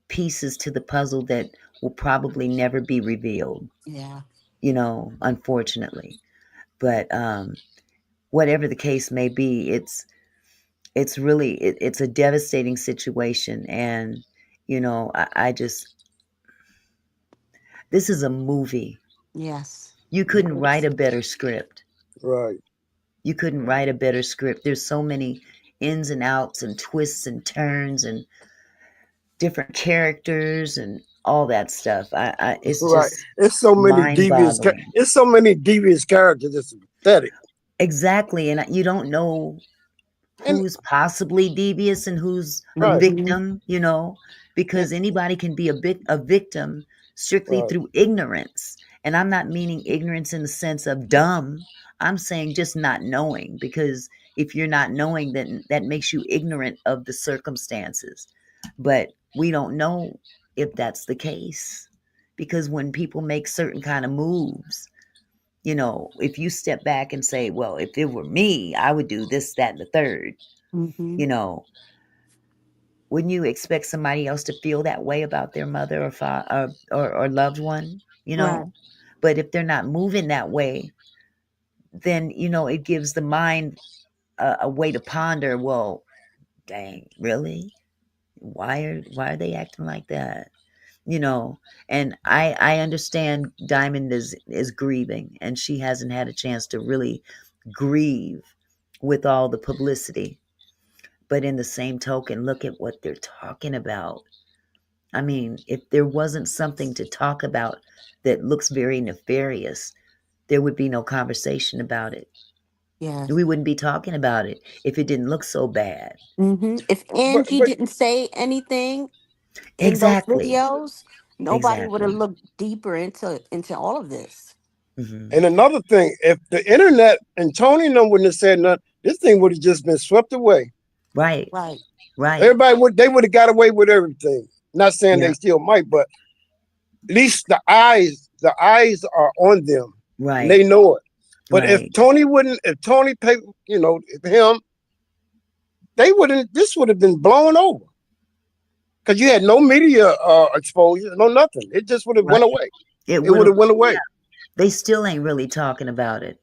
pieces to the puzzle that will probably never be revealed, Yeah. unfortunately. But whatever the case may be, it's really it's a devastating situation, and I just this is a movie. Yes. You It couldn't write is. a better script. Right. You couldn't write a better script. There's so many ins and outs and twists and turns and different characters and all that stuff. It's Right. just It's so many mind devious. boggling. It's so many devious characters. It's pathetic. Exactly, and you don't know And who's possibly devious and who's a right. Mm-hmm. victim. And, Because anybody can be a victim strictly Right. through ignorance. And I'm not meaning ignorance in the sense of dumb. I'm saying just not knowing, because if you're not knowing, then that makes you ignorant of the circumstances. But we don't know if that's the case, because when people make certain kind of moves, if you step back and say, well, if it were me, I would do this, that, and the third, Mm-hmm. you know, wouldn't you expect somebody else to feel that way about their mother or father or loved one? Right. But if they're not moving that way, then it gives the mind a way to ponder. Well, dang, really? Why are they acting like that? And I understand Diamond is grieving, and she hasn't had a chance to really grieve with all the publicity. But in the same token, look at what they're talking about. I mean, if there wasn't something to talk about that looks very nefarious, there would be no conversation about it. Yes. We wouldn't be talking about it if it didn't look so bad. Mm-hmm. If But Angie but didn't say anything in those Exactly. videos, nobody would have Exactly. looked deeper into all of this. Hmm. and another thing, if the internet and Tony and them wouldn't have said nothing, this thing would have just been swept away. Right. Right. Right. Everybody would have got away with everything. Not saying they Yeah. still might, but at least the eyes are on them and Right. they know it. But if Right. Tony paid, if him, they wouldn't. This would have been blown over because you had no media exposure, no nothing. It just would have Right. went away. It It would would have. have went away. They still ain't really talking about it.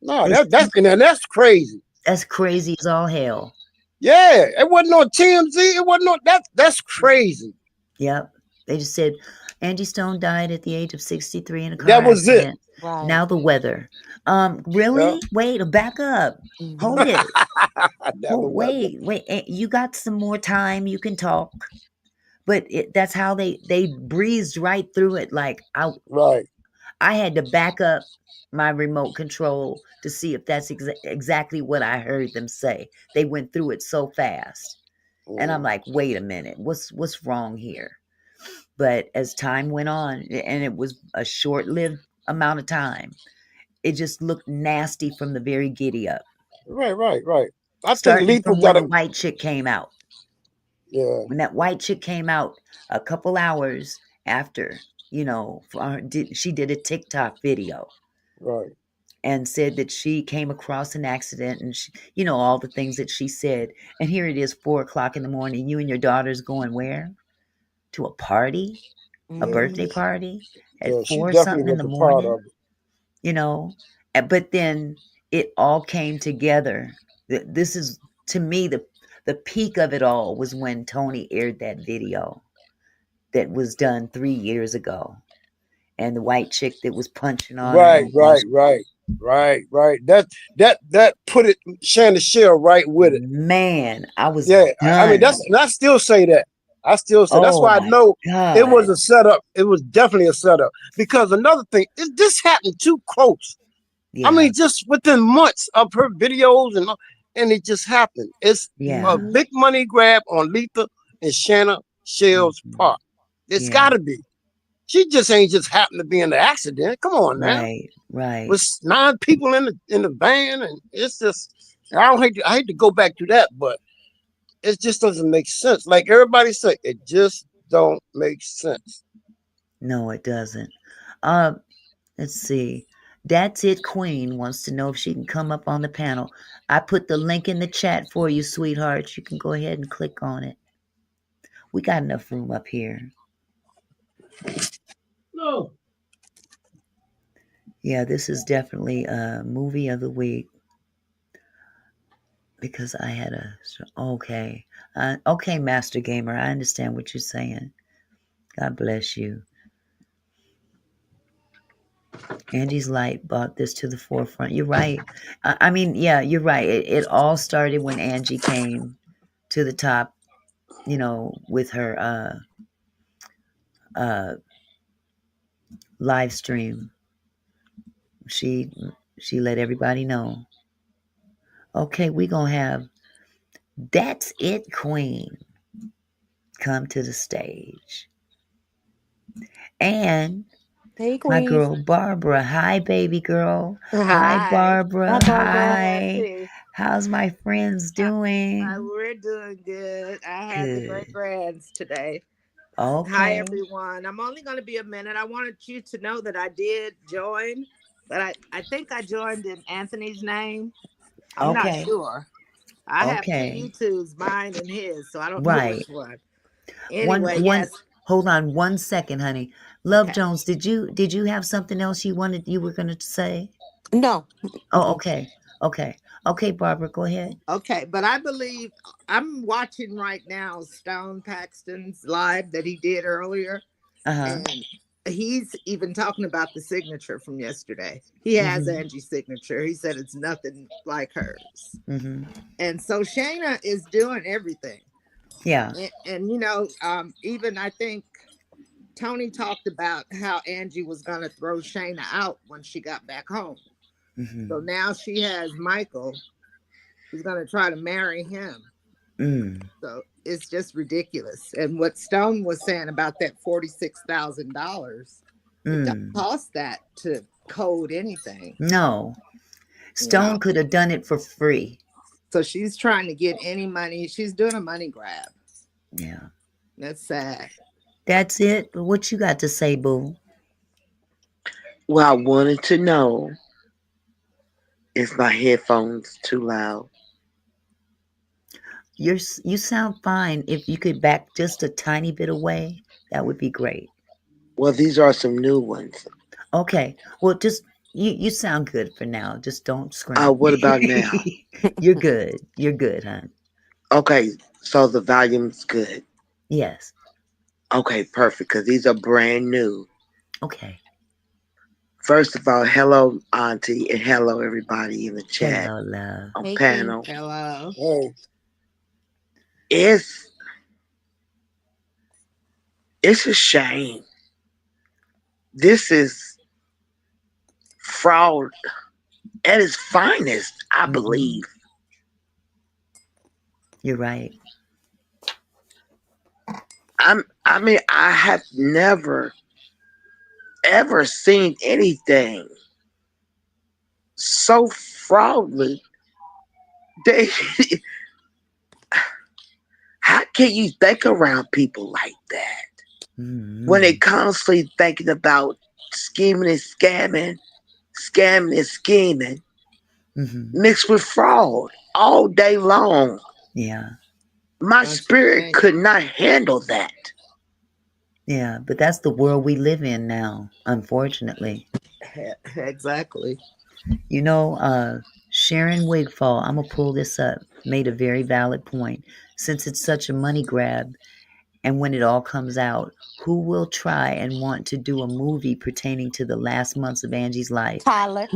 No, They that still, that's and then that's crazy. that's crazy as all hell. Yeah, it wasn't on TMZ. It wasn't on that's crazy. Yep. They just said Angie Stone died at the age of 63 in a car That was it. accident. Right. Now the weather. Yeah, Really? Wait, back up. Mm-hmm. Hold it. that Oh, was weather. wait. You got some more time. You can talk. But that's how they breezed right through it. Like Right. I had to back up my remote control to see if that's exactly what I heard them say. They went through it so fast. And I'm Mm. like, wait a minute, what's wrong here? But as time went on, and it was a short-lived amount of time, it just looked nasty from the very giddy up. Right. I think Starting Lethal from when got the it. white chick came out. Yeah, When that white chick came out a couple hours after, she did a TikTok video right. and said that she came across an accident, and all the things that she said. And here it is, 4 o'clock in the morning. You and your daughter's going where? To a party, a Yeah, Mm-hmm. birthday party at yeah. She four definitely something in was the a part morning. of it. But then it all came together. This is, to me, the peak of it all was when Tony aired that video that was done 3 years ago, and the white chick that was punching on her Right, and right, right, right. That put it Shannon Shell right with it. man, I was Yeah, I mean done. and I still say that. I still say that's Oh why I my know it god. was a setup. It was definitely a setup because another thing, this happened too close. I Yeah. mean, just within months of her videos and it just happened. It's a Yeah. Mm-hmm. big money grab on Letha and Shanna Shell's Mhm. part. It's got Yeah. to be. She just ain't just happened to be in the accident. Come on now, Right. Right. with 9 people in the van, and it's just I hate to go back to that, but it just doesn't make sense. Like everybody say, it just don't make sense. No, it doesn't. Uh, let's see. That's it. Queen wants to know if she can come up on the panel. I put the link in the chat for you, sweetheart. You can go ahead and click on it. We got enough room up here. No. Yeah, this is definitely a movie of the week because I had okay. Okay, Master Gamer, I understand what you're saying. God bless you. Angie's Light brought this to the forefront. You're right. I mean, yeah, you're right. It all started when Angie came to the top, with her uh, live stream. She she let everybody know. Okay, we gonna have That's It Queen come to the stage. And Hey, my Queen. girl Barbara. Hi, baby girl. Hi, Hi. Hi, Barbara. Barbara. Hi. Happy. How's my friends doing? We're doing good. I had the great Good. grands today. Hi, Okay. everyone. I'm only going to be a minute. I wanted you to know that I did join, but I think I joined in Anthony's name. I'm not Okay. sure. I have two Okay. YouTubes, mine and his, so I don't know Right. which one. One Anyway, one yes. hold on 1 second, honey. Love Okay. Jones, did you have something else you were gonna say? No. Oh, Mm-mm. okay. Okay. Okay, Barbara, go ahead. Okay, but I believe I'm watching right now Stone Paxton's live that he did earlier. Uh-huh. And he's even talking about the signature from yesterday. He has Mm-hmm. Angie's signature. He said it's nothing like hers. Mm-hmm. And so Shayna is doing everything. Yeah. And even I think Tony talked about how Angie was going to throw Shayna out when she got back home. So Mm-hmm. now she has Michael who's going to try to marry him. Mm. So it's just ridiculous. And what Stone was saying about that $46,000, it doesn't Mm. cost that to code anything, No. you know. Stone could have done it for free. So she's trying to get any money. She's doing a money grab. Yeah. That's sad. That's it. But what you got to say, boo? Well, I wanted to know is my headphones too loud? You sound fine. If you could back just a tiny bit away, that would be great. Well, these are some new ones. Okay. Well, just you sound good for now. Just don't scream. What about now? You're good. You're good, hon. Okay, so the volume's good. Yes. Okay, perfect, because these are brand new. Okay. First of all, hello, Auntie, and hello, everybody in the chat Hello, love. on Hey, Queen. panel. Hello. Hey, It's it's a shame. This is fraud at its finest, I Mm-hmm. believe. You're right. I mean, I have never ever seen anything so fraudulent. They, how can you think around people like that when they Mm-hmm. constantly thinking about scheming and scamming and scheming, Mm-hmm. mixed with fraud all day long? Yeah. My Don't you spirit think? could not handle that. Yeah. But that's the world we live in now, unfortunately. Exactly. You know, Sharon Wigfall, I'm going to pull this up, made a very valid point. Since it's such a money grab, and when it all comes out, who will try and want to do a movie pertaining to the last months of Angie's life? Tyler.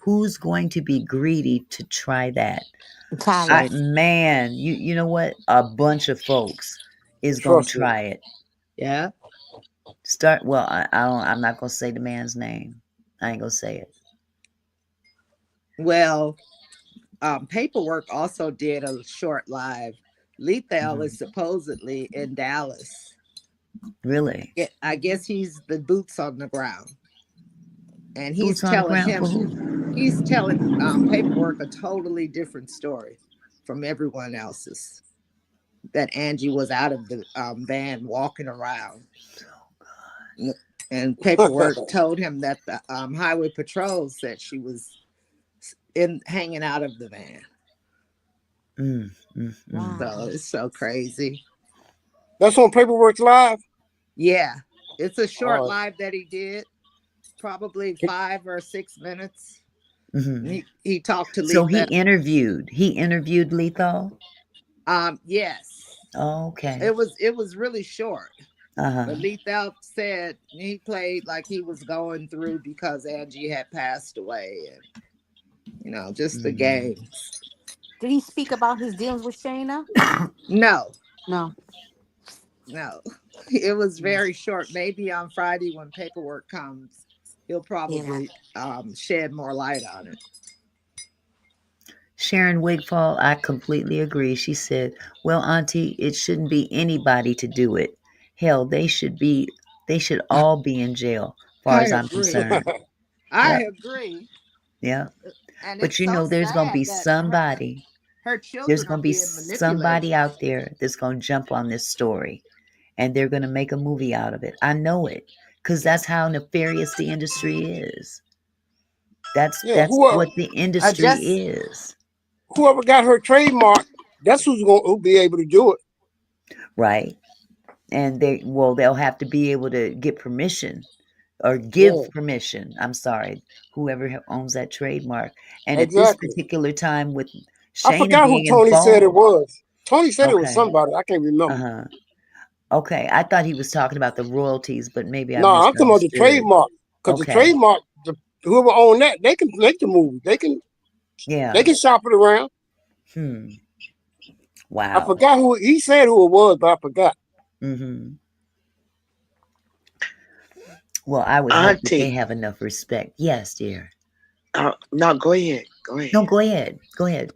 Who's going to be greedy to try that? Tyler. Shame. Man, you know what? A bunch of folks is gonna trust me. try it. Yeah. Start well, I don't I'm not gonna say the man's name. I ain't gonna say it. Well, Paperwork also did a short live. Lethal is Mhm. supposedly in Dallas. Really? Yeah, I guess he's the boots on the ground. And Boots on the ground for who? he's telling Paperwork a totally different story from everyone else's. That Angie was out of the van walking around, and Paperwork told him that the highway patrol said she was in hanging out of the van. Mm, mm, mm. Wow. So it's so crazy. That's on Paperwork Live. Yeah, it's a short All right. live that he did, probably 5 or 6 minutes. Hmm. He talked to So Letha. he interviewed Lethal? Yes, Okay. it was really short. Uh-huh. But Lethal said he played like he was going through because Angie had passed away, and just the Mm. games. Did he speak about his dealings with Shayna? No, No. no, it was Mm. very short. Maybe on Friday when Paperwork comes, he'll Yeah. probably shed more light on it. Sharon Wigfall, I completely agree. She said, well, Auntie, it shouldn't be anybody to do it. Hell, they should be They should all be in jail, as far I as I'm agree. concerned. I Yep, agree. yep. And But it's you so know, there's gonna be sad that somebody. her There's children are gonna be being manipulated. somebody out there that's gonna jump on this story, and they're gonna make a movie out of it. I know it, because that's how nefarious the industry is. That's Yeah, that's what the I industry just is, whoever got her trademark, that's who'll be able to do it. right? And they'll have to be able to get permission or give Yeah, permission. I'm sorry, whoever owns that trademark. And at this exactly. particular time, with I Shayna forgot who being Tony said it involved, was. Tony said it was okay, somebody. I can't remember. uh-huh, okay. I thought he was talking about the royalties, but maybe I No, I'm talking about the misunderstood. trademark. Because the Okay, trademark, whoever own that, they can make the movie. They yeah. can shop it around. Hmm. I Wow. forgot who he said who it was, but I forgot. Mm-hmm. Well, I would hope that they Auntie, have enough respect. Yes, dear. no, go ahead. Go ahead. No, go ahead. Go ahead.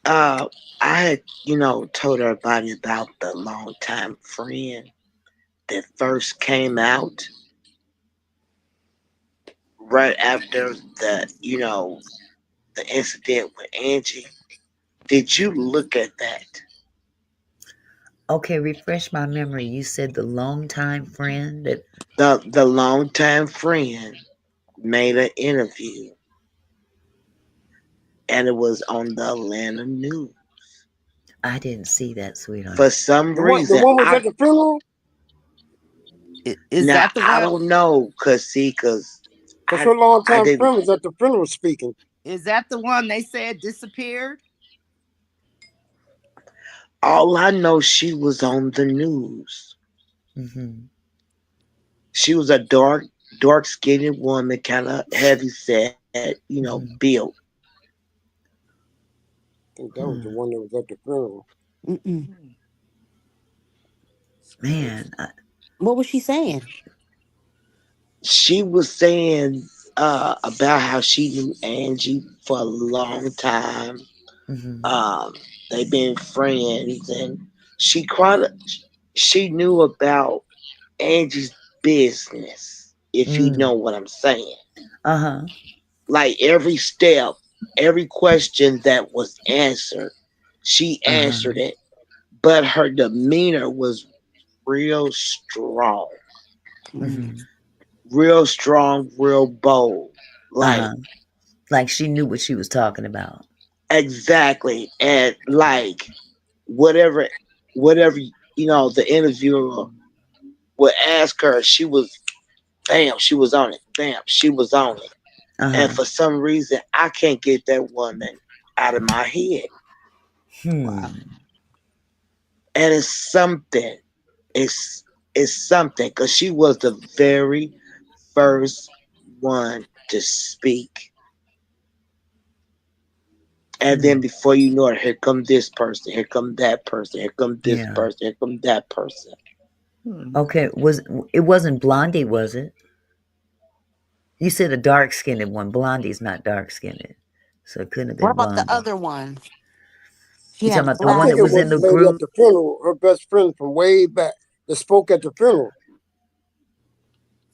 I had, told everybody about the longtime friend that first came out right after the incident with Angie. Did you look at that? Okay, refresh my memory. You said the longtime friend that The longtime friend made an interview, and it was on the Atlanta news. I didn't see that, For sweetheart. some The reason, one was at the funeral. is now that the I one? don't know, cause Because I her I longtime didn't. friend was at the funeral speaking. Is that the one they said disappeared? All I know, she was on the news. Mm-hmm. She was a dark skinned woman, kind of heavy set, Mm-hmm. built. I think that was the Hmm. one that was at the funeral. Mm-mm. It's Man, crazy. What was she saying? She was saying about how she knew Angie for a long time. mm-hmm. Um, they've been friends, and she quite she knew about Angie's business. If you Mm. know what I'm saying, Uh-huh. like every step, every question that was answered, she Uh-huh. answered it. But her demeanor was real strong, Mm. Mm-hmm. real bold. Like Uh-huh. Like she knew what she was talking about. exactly, and like whatever, whatever the interviewer would ask her, she was bam, she was on it. Bam, she was on it. And Uh-huh. for some reason, I can't get that woman out of my head. Wow. Hmm. And it's something. It's it's something because she was the very first one to speak. And then Hmm. before you know it, here come this person, here come that person, here come this Yeah. person, here come that person. Hmm. Okay. It wasn't Blondie, was it? You said a dark skinned one. Blondie's not dark skinned. So it couldn't have What been about the Blondie. other one? She You talking had about the I one black. think that it was was in the the lady at group? the funeral, her best friend from way back that spoke at the funeral.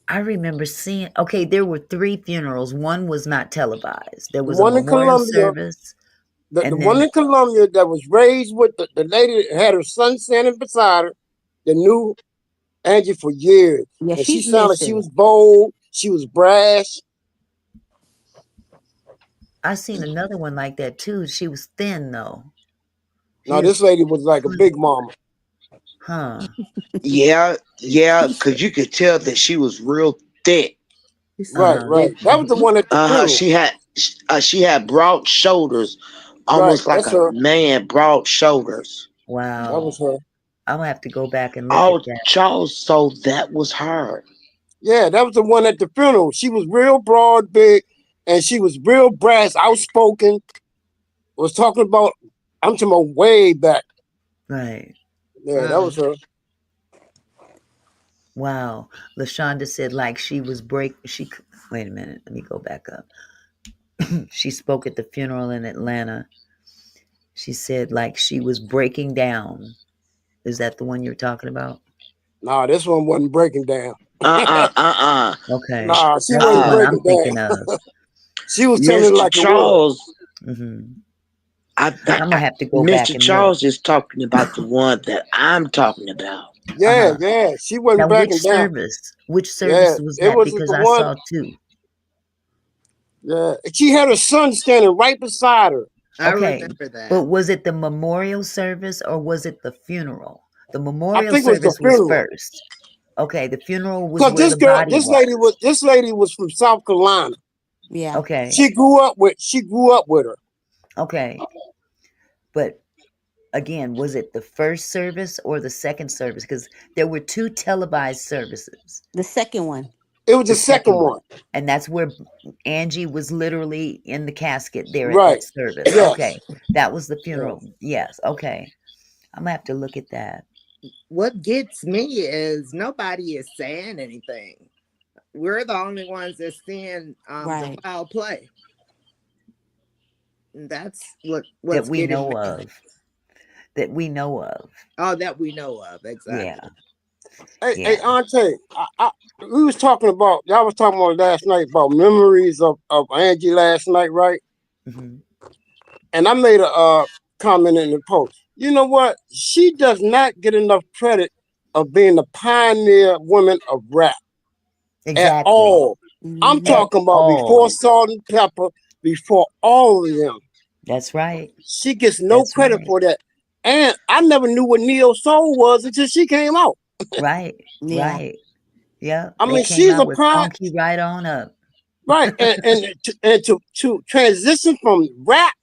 I remember seeing, okay, there were 3 funerals. One was not televised. There The was a one in memorial Columbia, service, the and one then in Columbia that was raised with the lady that had her son standing beside her, that knew Angie for years. Yeah, And she she's sounded she missing. was bold, she was brash. I seen another one like that too. She was thin though. She Now just this lady was like a was, big mama. huh? Yeah, because you could tell that she was real thick. Uh Right, huh. right. That was the one at the funeral. She had broad shoulders, Right, almost like that's a her. man, broad shoulders. That was Wow. her. I'm gonna have to go back and look at Oh, that. Charles, so that was her. Yeah, that was the one at the funeral. She was real broad, big, and she was real brash, outspoken. Was talking about, I'm talking about way back. Right. Yeah, that Wow. was her. Wow. LaShonda said like she was wait a minute. Let me go back up. She spoke at the funeral in Atlanta. She said like she was breaking down. Is that the one you're talking about? Nah, this one wasn't breaking down. Okay. Nah, she That's the wasn't one I'm breaking thinking down. of. She was telling it Mr. like it was. Charles, hmm I, I'm gonna have to go back Mr. and look. Charles is talking about the one that I'm talking about. Yeah, Uh-huh. yeah. She Now, wasn't backing down. which Yeah, service was it that? wasn't Because the I one. saw two. Yeah, she had her son standing right beside her. I Okay, remember that. but was it the memorial service or was it the funeral? The I memorial think it was the service was funeral. first. Okay, the funeral was Cause where the body this was. lady was from South Carolina. Yeah. Okay, She grew up with her. okay. But again, was it the first service or the second service? Because there were two televised services. The second one. It was The the second second one. one. And that's where Angie was literally in the casket there at Right. that service. Yes. Okay. That was the Yes. funeral. Yes. Okay. I'm gonna have to look at that. What gets me is nobody is saying anything. We're the only ones that's seeing the Right. foul play. And that's That what's we getting know me. of. That we know of. Oh, that we know of, exactly. Yeah. Hey, Yeah. Auntie, we was talking about y'all was talking about last night about memories of Angie last night, right? hmm And I made a comment in the post. You know what? She does not get enough credit of being the pioneer woman of rap at Exactly. all. I'm Mhm. talking about before Salt and Pepper, before all of them. That's right. She gets no That's credit right. for that. And I never knew what Neo Soul was until she came out. Right. Yeah. Right. Yeah. I They mean, came she's out a with prime, Funky Right On Up. right? And to transition from rap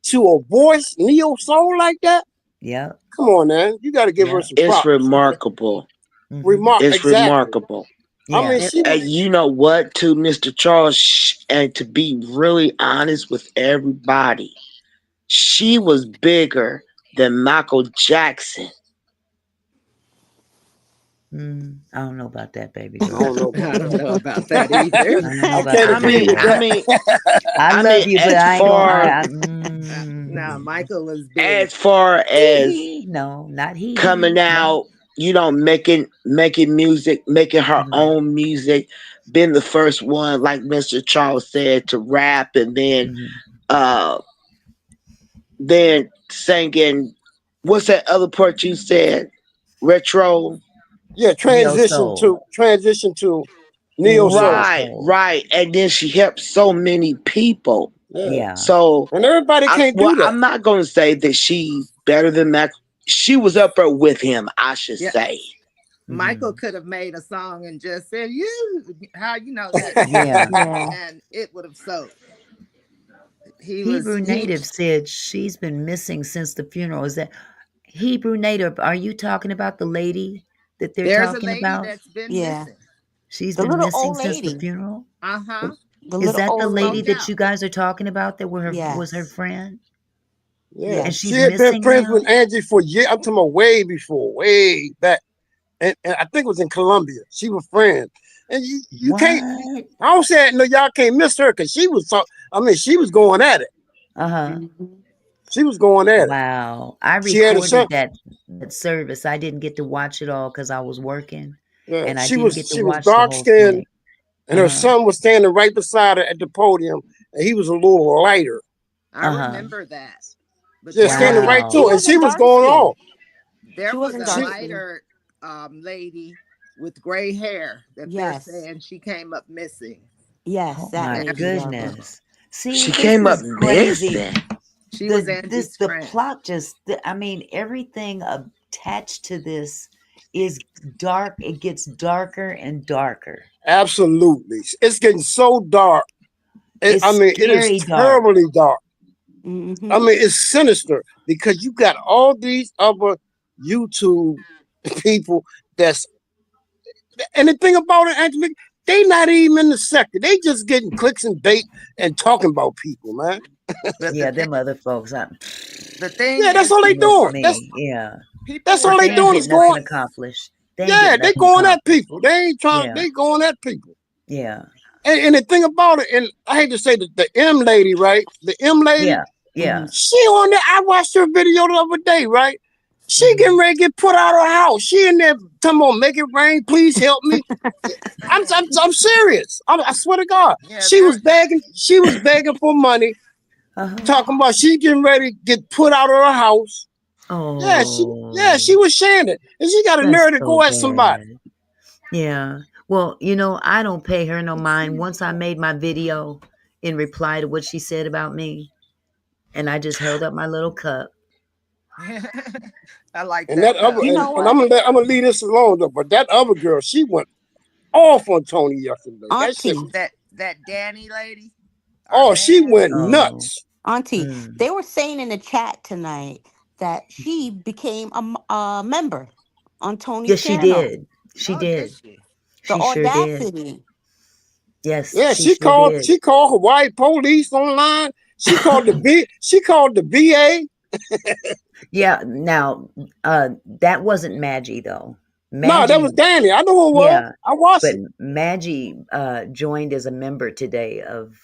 to a voice Neo Soul like that. Yeah. Come on, man. You got to give her Yeah. some It's props. remarkable. hmm It's Exactly. remarkable. I Yeah. mean, she And was. you know what, to Mr. Charles, and to be really honest with everybody, she was bigger than Michael Jackson. I don't know about that, baby I girl. don't know I about don't that. know about that I either. don't know I about can't that, agree baby with girl. I that. mean, I love you, but as I ain't far gonna. No, Michael is big. as far as No, not he. coming No. out, making music, making her Mhm. own music, been the first one, like Mr. Charles said, to rap, and Mhm. then singing. What's that other part you said? Retro. Yeah, Neo Soul. transition to Neo Neo Soul. Soul. Right, and then she helped so many people. Yeah. Yeah. So And everybody can't do that. I'm not going to say that she's better than Mac. She was up there with him, I should Yeah. say. Michael Mhm. could have made a song and just said, how you know that? Yeah. Yeah. And it would have sold. Hebrew Native said she's been missing since the funeral. Is that Hebrew Native? Are you talking about the lady that they're There's a talking lady about? that's been Yeah. missing. She's The been little missing old since the lady. funeral. Uh-huh. The Is little that the old lady lady. that you guys are talking about that was her Yes. friend? Yeah. And Yes. she's She had been missing friends now? with Angie for years. I'm talking about way before, way back. And I think it was in Colombia. She was friends. And you can't, What? I don't say no, y'all can't miss her because she was going at it. Uh-huh. Mhm. She was going at it. Wow. I She had a son. recorded that service. I didn't get to watch it all because I was working. Yeah, And I she didn't get to was watch the dark whole skinned, thing. and her Uh-huh. son was standing right beside her at the podium, and he was a little lighter. I Uh-huh. remember that. But Yeah, there standing was right Wow. to her, and she wasn't was dark going skinned. on. there She was wasn't a dark skinned. lighter lady with gray hair that Yes. they're saying she came up missing. Yes, Oh that my lady. goodness. See, She this came up is crazy. missing. She was Angie's The friend. plot I mean, everything attached to this is dark. It gets darker and darker. Absolutely, it's getting so dark. It's It is scary dark. terribly dark. Mhm. I mean, it's sinister because you got all these other YouTube people and the thing about it, Angelique, they not even in the sector. They just getting clicks and bait and talking about people, man. But Yeah, the them other folks. thing Yeah, that's is, all they people doing. were, Yeah. people That's were all But they they ain't doing is getting nothing going. accomplished. They ain't Yeah, getting they nothing going at accomplished. people. They ain't trying. Yeah. They going at people. Yeah. And the thing about it, and I hate to say that the M lady, right? The M lady, Yeah. Yeah. Mhm. she on there. I watched her video the other day, right? She getting ready to get put out of her house. She in there talking about make it rain, please help me. I'm serious. I swear to God. Yeah, She was begging. She was begging for money, Uh-huh. talking about she getting ready to get put out of her house. Yeah, she Oh, was sharing it, and she got a that's nerve to go so at somebody. bad. Yeah. Well, I don't pay her no mind. Once I made my video in reply to what she said about me, and I just held up my little cup. I like And that that other, cup. You know and I'm what, gonna leave this alone though. But that other girl, she went off on Tony yesterday. That shit Auntie? was, That Danny lady, oh, she Arban. went Oh. nuts. Auntie, Mm. they were saying in the chat tonight that she became a member on Tony's Yes, she channel. did. She Oh, did did. she? The She sure did. audacity. Yes, Yeah, she sure did. she called Hawaii police online. She called she called the VA. Yeah. Now, that wasn't Maggie though. No, that was Maggie, Danny. I know who it was. yeah, I watched but it. Maggie joined as a member today of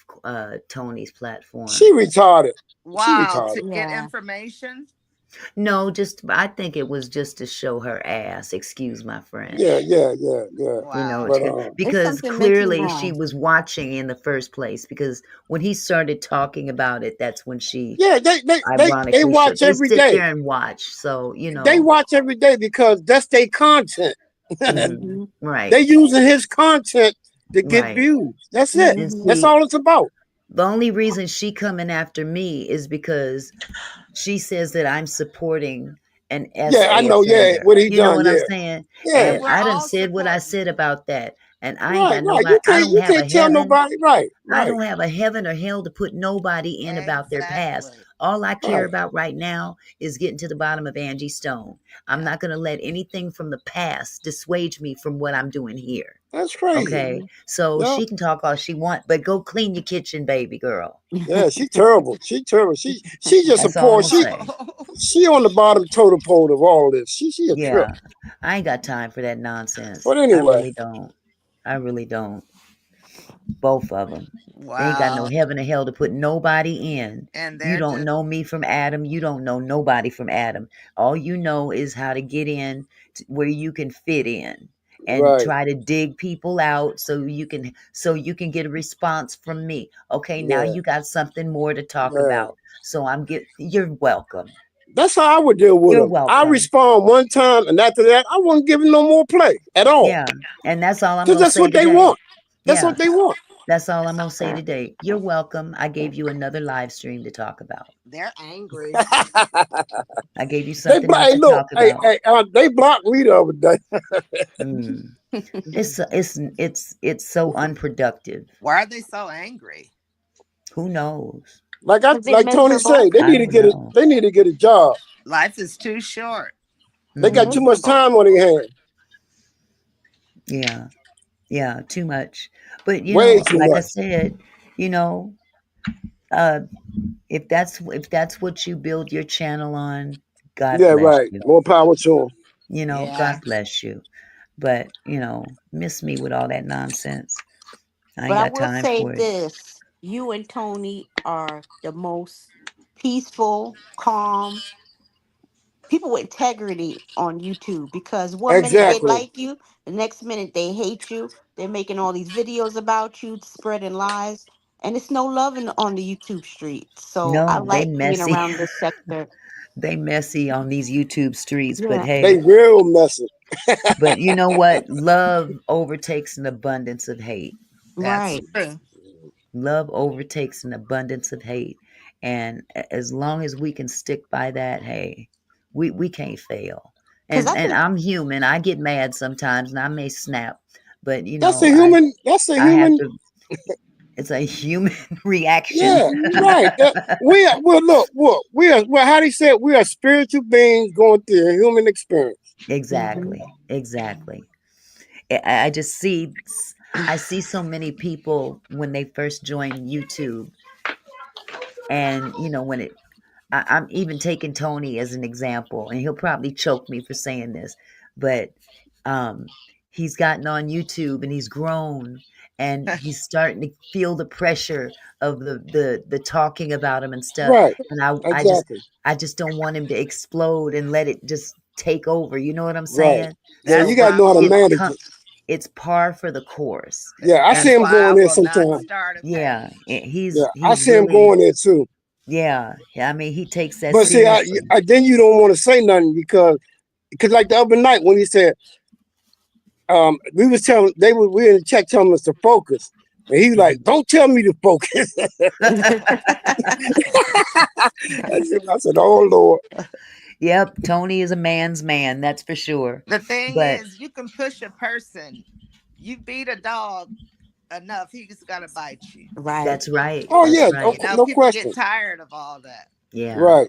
Tony's platform. She retarded. She Wow, to retarded. get Yeah. information. No, I think it was just to show her ass. Excuse my French. Yeah. Wow. But It's Because something mentally clearly she wrong. was watching in the first place. Because when he started talking about it, that's when she yeah, they ironically watch they every sit day. there and watch. So They watch every day because that's their content. Mm-hmm. right, They using his content to get right. views. That's it. And Mm-hmm. That's see, all it's about. the only reason she coming after me is because she says that I'm supporting an Yeah, I SA know. Yeah, offender. what he You know done. what I'm Yeah, saying? yeah. And And we're I done all said what I supporting. said about that. And I ain't Right, got right. nobody. I don't You have a can't tell heaven. nobody. Right, I right, don't have a heaven or hell to put nobody in about their past. Exactly. All I care right. about right now is getting to the bottom of Angie Stone. I'm Yeah. not going to let anything from the past dissuade me from what I'm doing here. That's crazy. Okay. So Yeah, she can talk all she wants, but go clean your kitchen, baby girl. yeah. She terrible. She terrible. She just a That's all I'm poor. going to say. She on the bottom totem pole of all this. She a trip. Yeah. I ain't got time for that nonsense. But I anyway, really don't. I really don't. Both of them. They ain't got no Wow. heaven or hell to put nobody in. And You they're don't just know me from Adam. You don't know nobody from Adam. All you know is how to get in where you can fit in and right. try to dig people out so you can get a response from me. Okay, now Yeah, you got something more to talk yeah. about. So you're welcome. That's how I would deal with You're them. I welcome. respond one time, and after that, I wouldn't give them no more play at all. Yeah. And that's all I'm Cause going to that's say what they today. want. That's Yeah. what they want. That's all I'm going to say today. You're welcome. I gave you another live stream to talk about. they're angry. I gave you They something else hey, to look, talk about. they blocked me the other day. Mm. It's so unproductive. Why are they so angry? Who knows? Because they're Like Tony miserable. said, they I need to don't get it. know. They need to get a job. Life is too short. They They're got Hmm. too much miserable. time on their hands. Yeah, yeah, too much. But Way too like I much. said, you know, uh, if that's what you build your channel on, God Yeah, bless right. you. More power to Yeah. God bless you. But miss me with all that nonsense. I But ain't I got will time say for it. this: you and Tony are the most peaceful, calm people with integrity on YouTube. Because them. one minute they Exactly. like you, the next minute they hate you. They're making all these videos about you, spreading lies, and it's no love on the YouTube street. So I No, they like being messy. around this sector. They messy on these YouTube streets, but Yeah. They hey, real messy. but you know what? Love overtakes an abundance of hate. That's Right. true. Love overtakes an abundance of hate. And as long as we can stick by that, hey, we can't fail. Because I And think I'm human. I get mad sometimes and I may snap, but That's a human. That's a I have human. to it's a human reaction. Yeah, right. We're look. We're how they said we are spiritual beings going through a human experience. Mhm. Exactly. Exactly. I just I see so many people when they first join YouTube, and when I'm even taking Tony as an example, and he'll probably choke me for saying this, but um, he's gotten on YouTube and he's grown, and he's starting to feel the pressure of the talking about him and stuff. Right. And Exactly. I just don't want him to explode and let it just take over. You know what I'm Right. saying? Yeah, That's you So gotta why I know how to won't. manage it. it's par for the course. Yeah, I see And That's him why I going there will not sometimes. start a yeah, page. Yeah, I he's see him really, going there too. yeah. I mean, he takes that But see, seriously. then you don't want to say nothing because like the other night when he said, we was telling we in the chat telling us to focus, and he was like, "Don't tell me to focus." I said, "Oh Lord." Yep, Tony is a man's man, that's for sure. The thing But is, you can push a person. You beat a dog enough, he's gonna bite you. Right. that's right. Oh That's yeah, right. no People get question. tired of all that. Yeah. Right.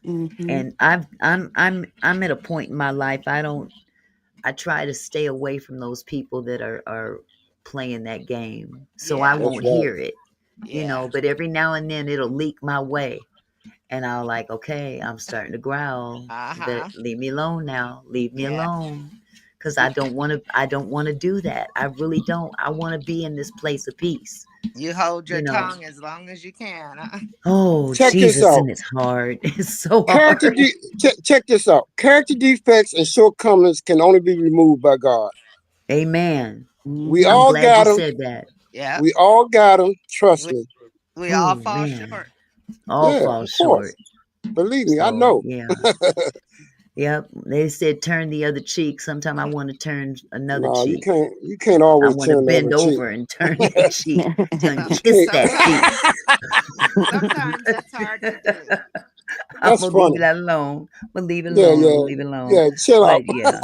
Mm-hmm. And I'm at a point in my life I try to stay away from those people that are playing that game. So I Yeah, That's won't right. hear it, yeah. but every now and then it'll leak my way. And I'll like, okay, I'm starting to growl. Uh You better huh. leave me alone now. Leave me Yeah. alone. Cause I don't want to do that. I really don't. I want to be in this place of peace. You hold your You know. tongue as long as you can. Oh Check this Jesus, out. and it's hard. It's so Character hard. check this out. Character defects and shortcomings can only be removed by God. Amen. We Mm-hmm. I'm all glad you got them. said that. Yep. We all got them. Trust We, me. we all Oh fall man, short. all Yeah, fall of course. short. Believe me, I So know. yeah, yep. They said turn the other cheek. Sometimes I want to turn another No, you cheek. can't. You can't I always want to turn the other bend cheek. over and turn that cheek and You kiss can't. that cheek. Sometimes, sometimes that's hard to do. I'm That's gonna leave funny. it alone. I'm gonna leave it Yeah, alone. I'm gonna yeah, leave it alone. yeah. Chill out. But yeah,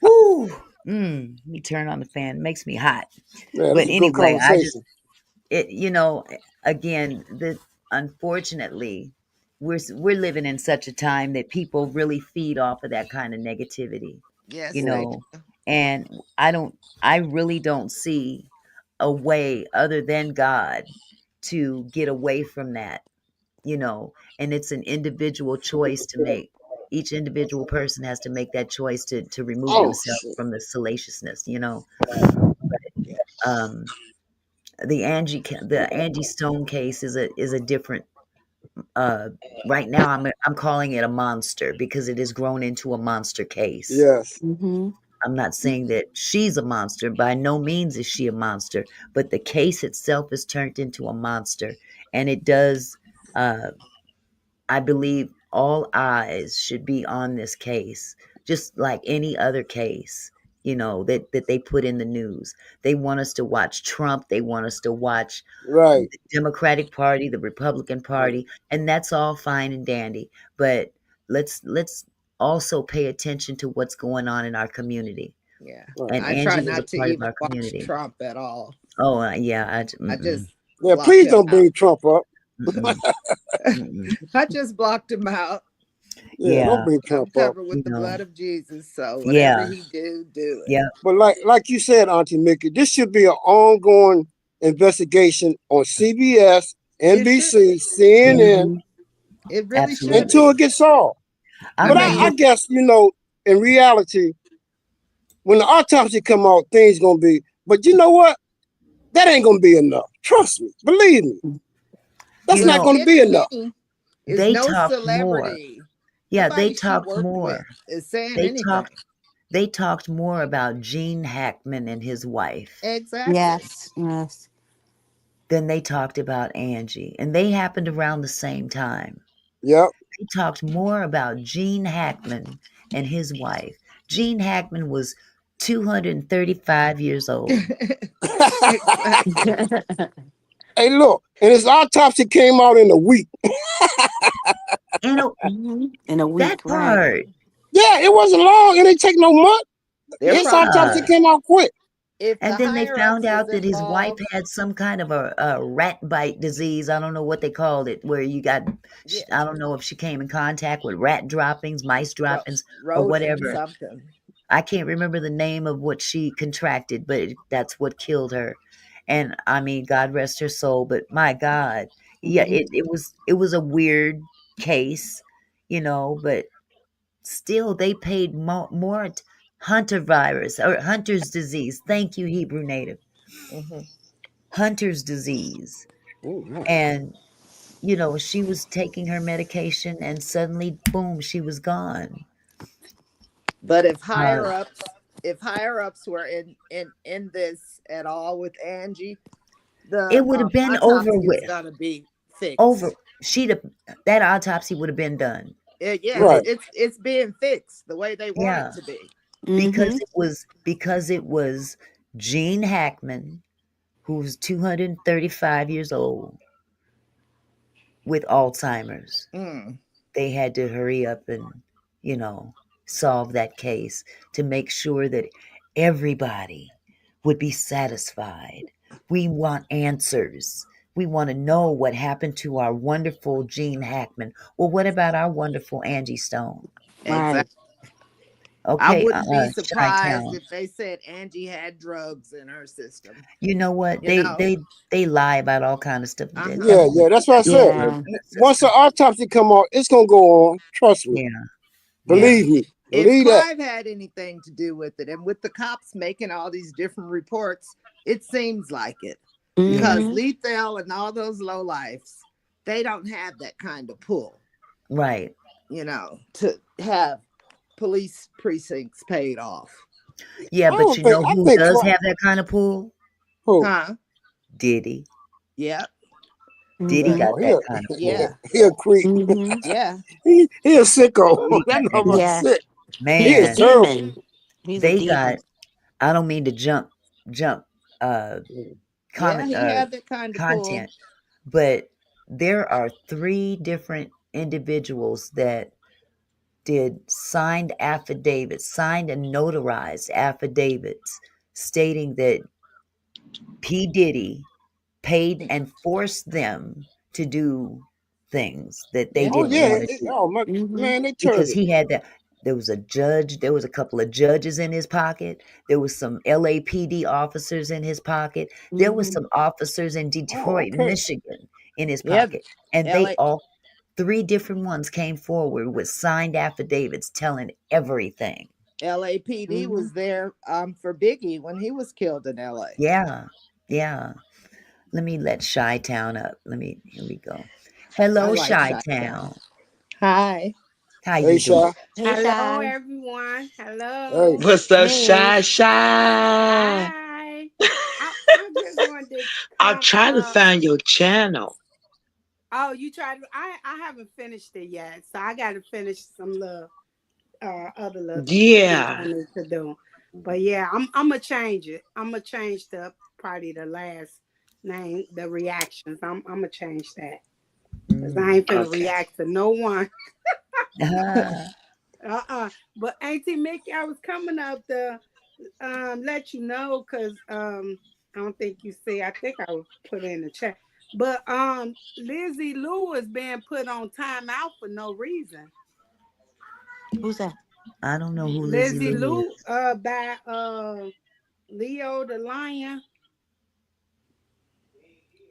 whoo. Let me turn on the fan. It makes me hot. Yeah, this But is a good anyway, conversation. it again, unfortunately, we're living in such a time that people really feed off of that kind of negativity, you Yes, they Mm. know, do. and I really don't see a way other than God to get away from that, and it's an individual choice to make. Each individual person has to make that choice to remove Oh themselves shit. from the salaciousness. Yeah. Um, the Angie Stone case is a different. Uh, right now, I'm calling it a monster because it has grown into a monster case. Yes. Mm-hmm. I'm not saying that she's a monster. By no means is she a monster, but the case itself is turned into a monster, and it does. Uh, I believe all eyes should be on this case, just like any other case, that they put in the news. They want us to watch Trump. They want us to watch Right. the Democratic Party, the Republican Party, and that's all fine and dandy. But let's also pay attention to what's going on in our community. Yeah. Right. And I try Angie was a not to part of even our watch community. Trump at all. Oh, yeah. I just Yeah. block Please him don't out. bring Trump up. Mm-mm, mm-mm. I just blocked him out. Yeah. Don't Yeah, bring I'm Trump up. covered with the blood of Jesus. So whatever yeah, he do it. yeah, But like you said, Auntie Mickey, this should be an ongoing investigation on CBS, It should NBC, be. CNN Mm-hmm. It really should absolutely. until it be. gets solved. I But Mm-hmm. I remember. guess in reality, when the autopsy come out, things gonna be. But you know what? That ain't gonna be enough. Trust me. Believe me. That's You What not know, gonna be gets enough. me is they no talked more. celebrity, Yeah, they nobody she talked worked with more. is saying They anything. talked they talked more about Gene Hackman and his wife Exactly. Yes. Yes. than they talked about Angie. And they happened around the same time. Yep. They talked more about Gene Hackman and his wife. Gene Hackman was 235 years old. Exactly. Hey, look, and his autopsy came out in a week. And Mm-hmm. In a that week, right? part, Yeah, it wasn't long. It didn't take no month. They're His probably autopsy yeah. came out quick. if And the then they higher found ups is out that his wife involved, had some kind of a rat bite disease. I don't know what they called it, where you got, yeah, I don't know if she came in contact with rat droppings, mice droppings, or rodent whatever. something. I can't remember the name of what she contracted, but that's what killed her. And I mean, God rest her soul, but my God, yeah, Mm-hmm. it was a weird case, but still they paid more hunter virus or hunter's disease. Thank you, Hebrew native. Hmm. Hunter's disease. Oh, no. And, she was taking her medication and suddenly, boom, she was gone. But if Uh, higher ups were in this at all with Angie, the it would have been over autopsy is with. gonna be Over. fixed. That autopsy would have been done. Yes, Right. it's being fixed the way they want it Yeah. to be. Because Mm-hmm. it was Gene Hackman, who's 235 years old with Alzheimer's. Mm. They had to hurry up and, solve that case to make sure that everybody would be satisfied. We want answers. We want to know what happened to our wonderful Gene Hackman. Well, what about our wonderful Angie Stone? Right. Exactly. I Okay, wouldn't be surprised Chi-Town. if they said Angie had drugs in her system. You know what? You know? They lie about all kind of stuff. Uh-huh. Yeah, yeah, that's what I said. Yeah. Once the autopsy come out, it's gonna go on. Trust me. Yeah. Believe me. If Believe that. Clive had anything to do with it, and with the cops making all these different reports, it seems like it. Because Mhm. Lethal and all those lowlifes, they don't have that kind of pull, Right. to have police precincts paid off. Yeah, I but don't you think. know I who think. does have that kind of pull? Who? Huh? Diddy. Yep. Diddy Mhm. got Oh, that kind of pull. Yeah. he a creep. Mhm. Yeah. He a sicko. Diddy That got that number Yeah. sick. He He's a is Man, terrible. demon. He's a they demon. got I don't mean to jump Yeah, comment he had that kind of pull. content, but there are 3 different individuals that did signed and notarized affidavits stating that P. Diddy paid and forced them to do things that they Yeah. Oh didn't yeah. want to do. Oh my Mhm. man, they Because turned it. he had that. There was a judge. There was a couple of judges in his pocket. There was some LAPD officers in his pocket. There was Mhm. some officers in Oh, Detroit, okay. Michigan, in his Yeah. pocket, and LA, they all 3 different ones came forward with signed affidavits telling everything. LAPD was there for Biggie when he was killed in LA. Yeah, yeah. Let me let Chi-Town up. Here we go. I Hello, like Chi-Town. Chi-Town. Hi. How Hey, you doing? Sha. Hey, Hello, Shy. everyone. Hey. Hello. What's up, Hey. Shy? Hi. I just wanted to I'm come trying to up. find your channel. Oh, you tried. I haven't finished it yet, so I got to finish some little other little things I Yeah. need to do. But yeah, I'm gonna change it. I'm gonna change probably the last name, the reactions. I'm gonna change that because I ain't finna Okay. react to no one. Ah, But Auntie Mickey, I was coming up to let you know because I don't think you see. I think I would put it in the chat. But Lizzie Lou is being put on timeout for no reason. Who's that? I don't know who Lizzie Lizzie Lou Lou is. by Leo the Lion.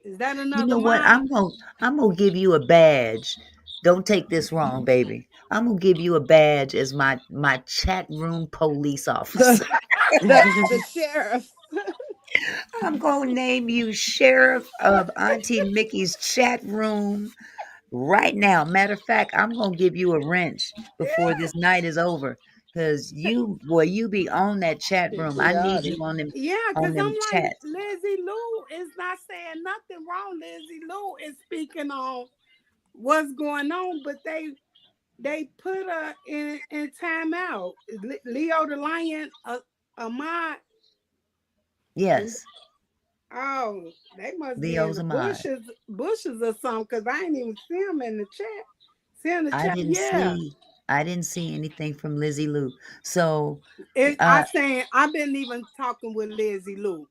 Is that You another know what? mom? I'm gonna give you a badge. Don't take this wrong, baby. I'm gonna give you a badge as my chat room police officer. The sheriff. I'm gonna name you sheriff of Auntie Mickey's chat room right now. Matter of fact, I'm gonna give you a wrench before this night is over. Cause you be on that chat room. I need you Patriotic. Yeah, on because I'm them like, chats. Lizzie Lou is not saying nothing wrong. Lizzie Lou is speaking on what's going on, but they put her in timeout. Leo the Lion, Ahmad. Yes, Oh, they must be in Leo's the a mod. bushes or something, because I ain't even see them in the chat. See in the I chat, didn't yeah. see I didn't see anything from Lizzie Lou. So I uh saying I've been even talking with Lizzie Lou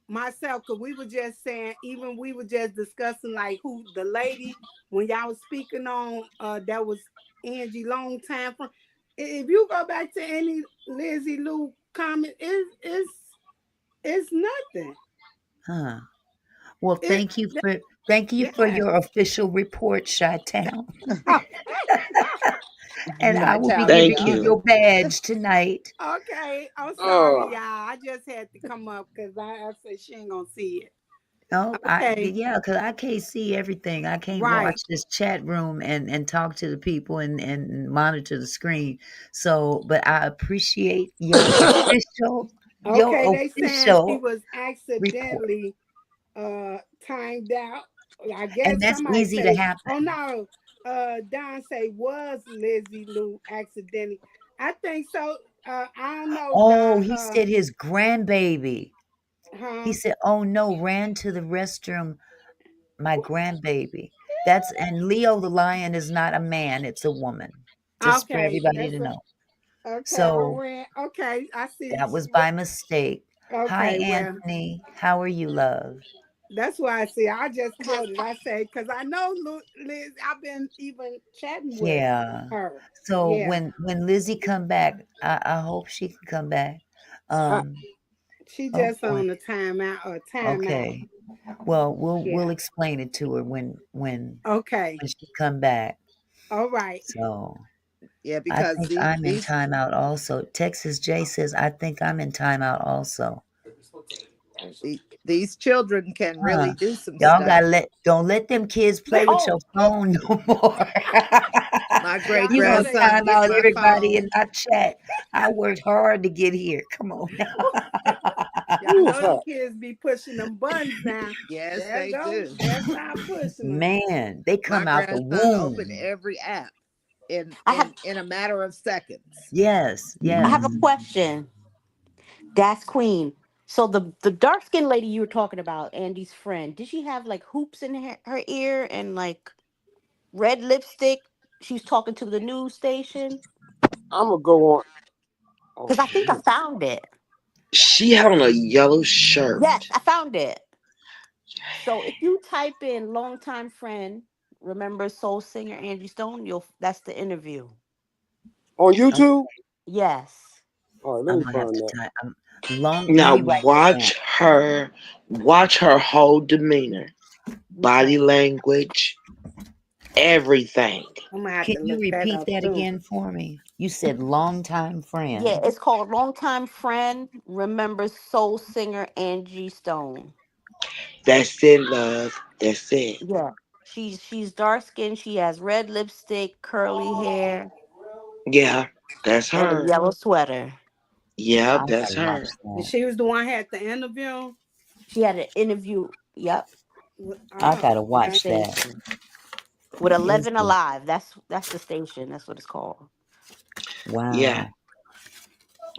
myself, because we were just saying, even we were just discussing like who the lady when y'all was speaking on that was Angie long time from. If you go back to any Lizzie Lou comment, it's nothing. huh. Well, It thank you for yeah. your official report, Chi-Town. And I will be Natalia giving Thank you Dunham. you. your badge tonight. Okay, I'm sorry, Uh, y'all. I just had to come up because I said she ain't gonna see it. Oh, Okay, yeah, because I can't see everything. I can't right. watch this chat room and talk to the people and monitor the screen. So, but I appreciate your Okay, they saying she official was report. accidentally timed out. I guess And that's somebody easy to say, oh happen. no, Don say was Lizzie Lou accidentally. I think so. I don't know, Oh, Don. he said his grandbaby. He Huh? said, "Oh no, ran to the restroom, my grandbaby." And Leo the lion is not a man, it's a woman. Just for Okay, everybody that's to know. okay. I So ran. Okay, I see. that was by mistake. Hi, Okay, well, Anthony. How are you, love? that's why I see. I just called it. I say because I know Liz. I've been even chatting with Yeah. her. So Yeah, when Lizzie come back, I hope she can come back. I, Um, she oh just boy. on a timeout or timeout. Okay. Well, we'll Yeah. explain it to her Okay. when she come back. All right. So Yeah, I because think I'm in timeout also. Texas J says I think I'm in timeout also. these children can Huh. really do some Y'all stuff. don't let them kids play with Oh, your phone no more. My great Y'all You know gonna they grandson time get out my everybody phone. in our chat. I worked hard to get here. Come on now. y'all ooh, know them kids be pushing them buttons now. Yes, There they go. do. There start pushing them. Man, they My come out the grandson opened womb. every app in I have a matter of seconds. Yes, I have a yes. question. That's Queen. So the dark skinned lady you were talking about, Andy's friend, did she have like hoops in her ear and like red lipstick? She was talking to the news station I'm gonna go on. Oh because I think I shit! found it. She had on a yellow shirt. Yes, I found it. So if you type in longtime friend, remember soul singer Angie Stone, that's the interview. On Okay, YouTube. Yes. All right, let I'm me gonna have find to that. type. Let Now me write that down. watch her whole demeanor, body Okay. language, everything. I'm gonna have Can to you look that repeat up that too. again for me? You said longtime Yeah, friend. it's called Longtime Friend, remember soul singer Angie Stone. That's it, love. That's it. Yeah. She's dark skinned, she has red lipstick, curly hair, Yeah, that's and a her. yellow sweater. Yeah, I that's gotta watch her. And that. she was the one had the interview. She had an interview, yep, I Oh, gotta with the watch that. station. With Is 11 it? Alive. That's the station. That's what it's called. Yeah. Wow.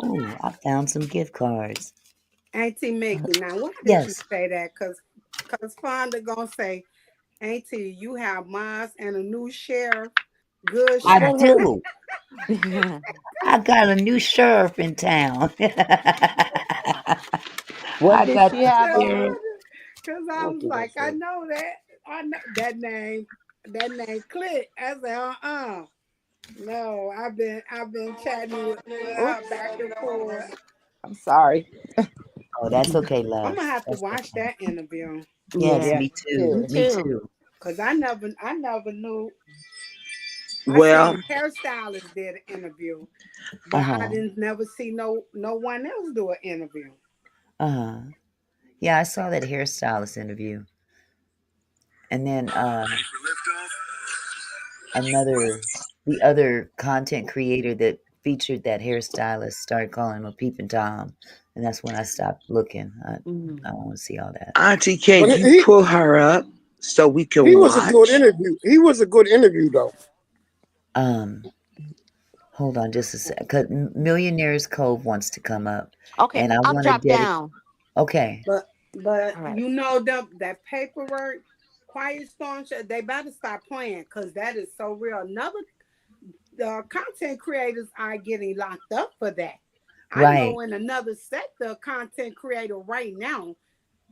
Oh, I found some gift cards. Auntie Mickey. Now, why did you Yes, say that? Cause Fonda gonna say, Auntie, you have Mars and a new sheriff. Good I sheriff. do. I got a new sheriff in town. What I did got she the I have just sheriff. on? wanted, cause I I don't was think like, that's I it. know that. I know that name. That name click. I said, no. I've been chatting with her Oops. back and forth. I'm sorry. Oh, that's okay, I'm love. gonna have to That's watch okay. that interview Yes, Yeah. Yeah, me too. Me too. Me too. too. because I never knew. I seen Well, the hairstylist did an interview, but I Uh-huh. didn't never see no one else do an interview. Uh-huh. Yeah, I saw that hairstylist interview. And then the other content creator that featured that hairstylist started calling him a peeping Tom. And that's when I stopped looking. Mhm. I don't want to see all that. Auntie, can But you pull her up so we he can was a good watch? interview. He was a good interview though. Um, Hold on just a sec. 'Cause Millionaires Cove wants to come up, Okay, and I I'll want to drop dedicate. down. Okay. But All right. you know that paperwork, Quiet Storm, they better stop playing because that is so real. Another content creators are getting locked up for that. I Right. know in another sector, a content creator right now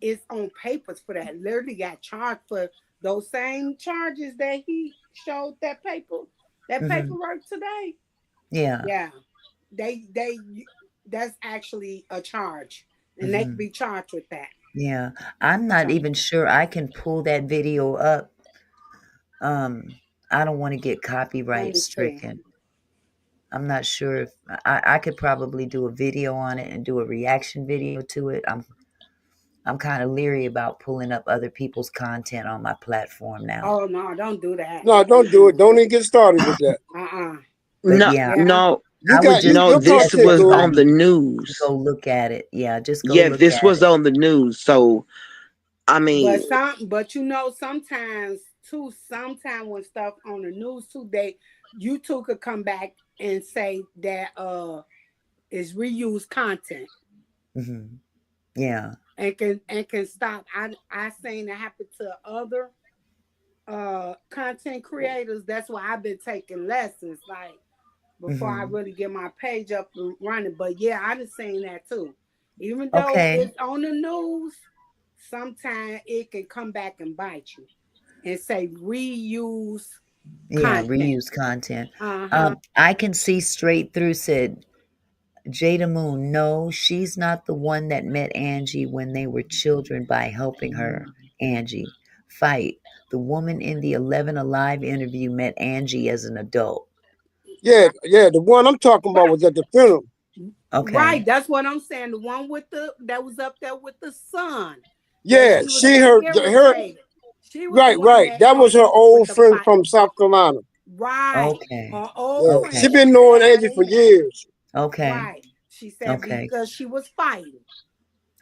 is on papers for that. Literally got charged for those same charges that he showed that Hmm. paperwork today. Yeah. Yeah, they that's actually a charge, and they can Hmm. be charged with that. Yeah. I'm not So, even sure I can pull that video up. Um, I don't want to get let copyright me see. stricken. I'm not sure if I could probably do a video on it and do a reaction video to it. I'm kind of leery about pulling up other people's content on my platform now. Oh no, don't do that. No, don't do it. Don't even get started with that. But No, yeah, Yeah. no, You I would got just no. your This content was good. on the everybody news. go look at it. Yeah, just go Yeah, look this at was it. on the news. So I mean, But you know, sometimes when stuff on the news too, YouTube could come back and say that is reused content Hmm. Yeah. and can stop. I seen it happen to other content creators. That's why I've been taking lessons like before I Hmm. really get my page up and running. But yeah, I done seen that too. Even though Okay. it's on the news, sometimes it can come back and bite you and say reuse Yeah, content. reuse content. Uh-huh. I can see straight through, said Jada Moon. No, she's not the one that met Angie when they were children by helping her, Angie, fight. The woman in the 11 Alive interview met Angie as an adult. Yeah, the one I'm talking about was at the funeral. Okay. Right, that's what I'm saying. The one with that was up there with the son. Yeah, She was she her irritated. She was the right, one right. that That was her with old the friend fight. from South Carolina. Right. Okay. Her old Yeah, friend. she Okay. been knowing Angie for years. Okay. Right. She said Okay. because she was fighting.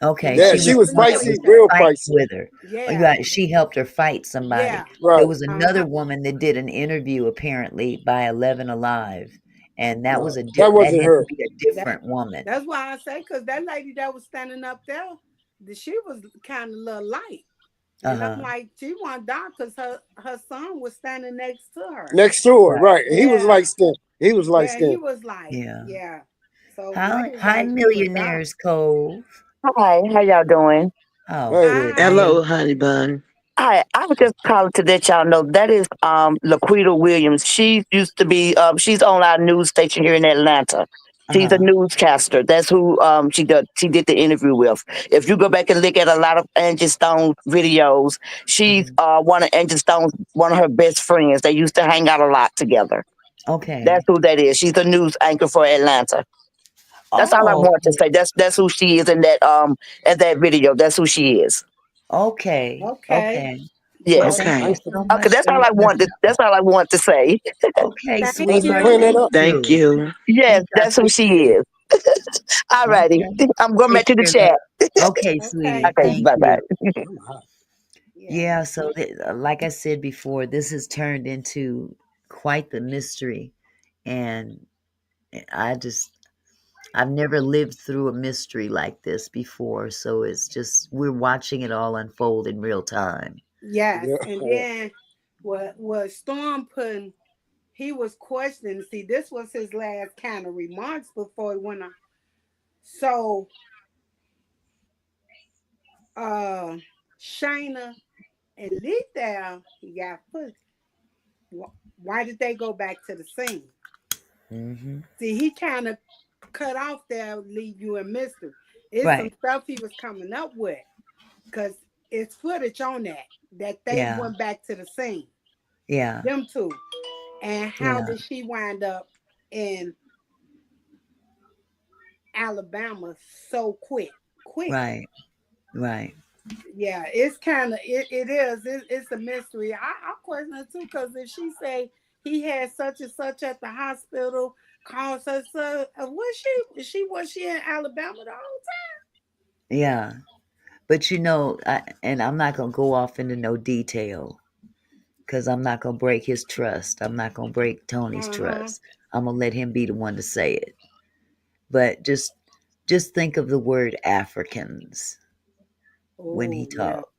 Okay. Yeah, She she was was the one that feisty, was real fighting feisty. with her. Yeah. She helped her fight somebody. Yeah. There Right, was another woman that did an interview apparently by 11 Alive, and that was right. that That wasn't had to her. be a different woman. That's why I say because that lady that was standing up there, she was kind of a little light. And I'm Uh-huh. like, she wasn't down because her son was standing next to her. Next to her, Right. right. He was Yeah. light skinned. He was light Yeah, he skinned. was like, Yeah. yeah. So Hi, ladies hi, like she was dark. Millionaires Cove. Hi, how y'all doing? Oh, Hey, good. Hi. hello, honey bun. Hi, I was just calling to let y'all know that is Laquita Williams. She used to be she's on our news station here in Atlanta. She's a Uh-huh. newscaster. That's who she did the interview with. If you go back and look at a lot of Angie Stone videos, she's Mhm. one of Angie Stone's one of her best friends. They used to hang out a lot together. Okay. That's who that is. She's a news anchor for Atlanta. That's all I Oh, want to say. That's who she is in that video. That's who she is. okay. Okay. Okay. Well, Yes. thank Okay, you thanks for so Okay, much that's for all I letting us wanted. know. That's all I want to say. Okay, Thank thanks for sweetheart. clearing that you. up. Thank thank you. you. Yes, Thank God that's for who she is. Alrighty, Okay. I'm going Take back to the care, chat. love. Okay, Okay. sweetie. Okay, Thank bye you. bye. I'm hot. Yeah. Yeah, so like I said before, this has turned into quite the mystery. And I've never lived through a mystery like this before. So we're watching it all unfold in real time. Yes. Yeah. And then what Storm putting, he was questioning. See, this was his last kind of remarks before he went on. So Shayna and Lethal, he got put. Why did they go back to the scene? Mm-hmm. See, he kind of cut off there, leave you in mystery. It's some Right. stuff he was coming up with because it's footage on that they Yeah. went back to the scene. Yeah. Them two. And how Yeah. did she wind up in Alabama so quickly? Right. Right. Yeah, it's kind of it's a mystery. I question it too because if she say he had such and such at the hospital, calls her so was she in Alabama the whole Yeah. But and I'm not going to go off into no detail because I'm not going to break his trust. I'm not going to break Tony's time? trust. I'm going to let him be the one to say it. But just think of the word Africans when he Oh yeah. talks.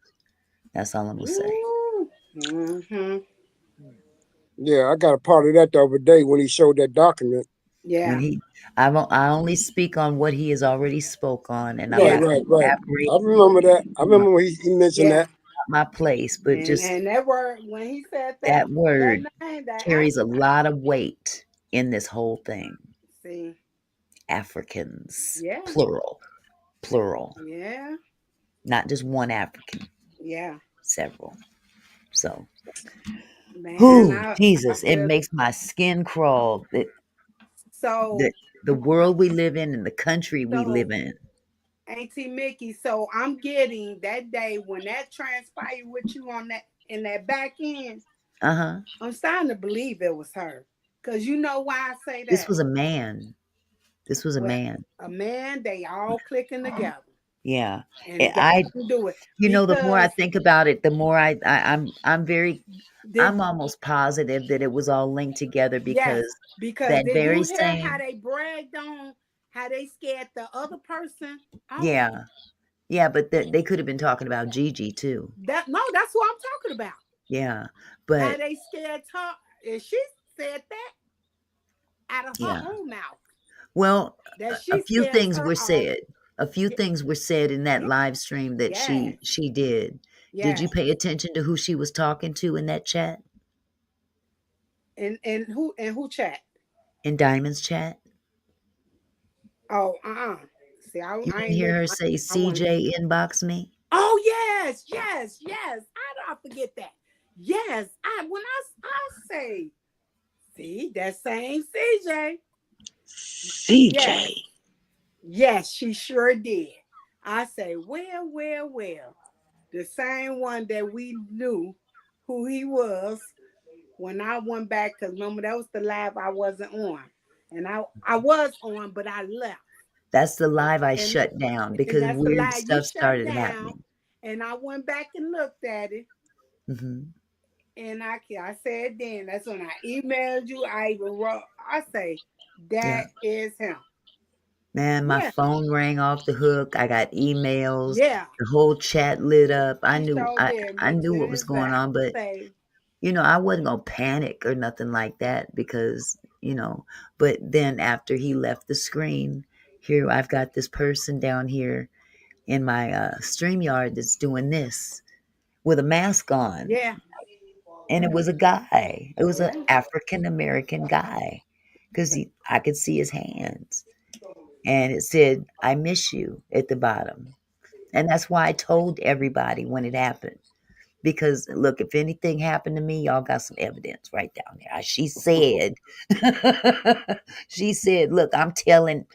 That's all I'm going to say. Mm-hmm. Yeah, I got a part of that the other day when he showed that document. Yeah. I only speak on what he has already spoke on, and I'm Right, not Yeah. going right, to right. elaborate I remember that. I on remember when he mentioned Yeah. that. my place, but just And that word when he said that that word name, that carries a African. lot of weight in this whole thing. See. Africans, Yeah. plural, Yeah. not just one African, Yeah. several. So, Man, whoo, I Jesus, it feel makes my skin crawl. So the world we live in and the country we so live in. Auntie Mickey, so I'm getting that day when that transpired with you on that in that back end. Uh-huh. I'm starting to believe it was her. Cause you know why I say This that? was a man. This was a Well, man. a man, they all clicking together. Yeah. And And it got to do it. the more I Because think about it, the more I'm very did I'm almost positive that it was all linked together yes, because because that did very you hear how same they bragged on how they scared the other person off? yeah. Yeah, but they could have been talking about Gigi too. That's what I'm talking about. Yeah. How But they scared her, and she said that out of her yeah. own mouth. Well, That a she few scared things her were off. said. A few Yeah, things were said in that yeah, live stream that yes, she did. Did you yes. pay attention to who she was talking to in that chat? And who chat? In Diamond's chat? Oh, See, You I didn't ain't hear look. her say I want to. CJ inbox me? Oh yes, yes, yes. I don't forget that. Yes, I say, see that same CJ. Yes, CJ. yes, she sure did. I say, well. The same one that we knew who he was when I went back, because remember that was the live I wasn't on. And I was on, but I left. That's the live I And shut down and because that's the weird live you stuff shut started down. happening. And I went back and looked at it. Hmm. And I said then, that's when I emailed you. I even wrote, I say, Yeah. that is him. Man, my Yeah, phone rang off the hook. I got emails. yeah. The whole chat lit up. He showed there I me to knew what was this going day. on, but Say, I wasn't gonna panic or nothing like that because, but then after he left the screen, here I've got this person down here in my StreamYard that's doing this with a mask on. yeah, And it was a guy. It was an yeah, African American guy because I could see his hands. And it said, I miss you at the bottom. And that's why I told everybody when it happened. Because look, if anything happened to me, y'all got some evidence right down there. She said, she said, look, I'm telling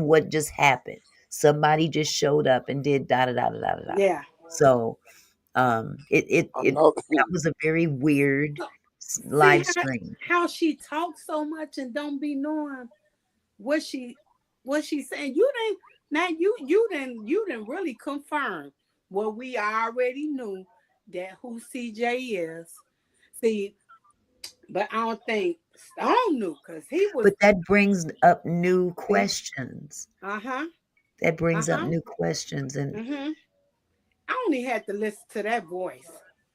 what just happened. Somebody just showed up and did da da da da da da. yeah. So I it know. that was a very weird See live stream. how she talks so much and don't be knowing what she saying. You didn't now you didn't really confirm what we already knew, that who CJ is. See, but I don't think Stone knew, because he was But that brings up new he, questions. uh-huh. That brings up Uh-huh. new questions. And Mm-hmm. I only had to listen to that voice,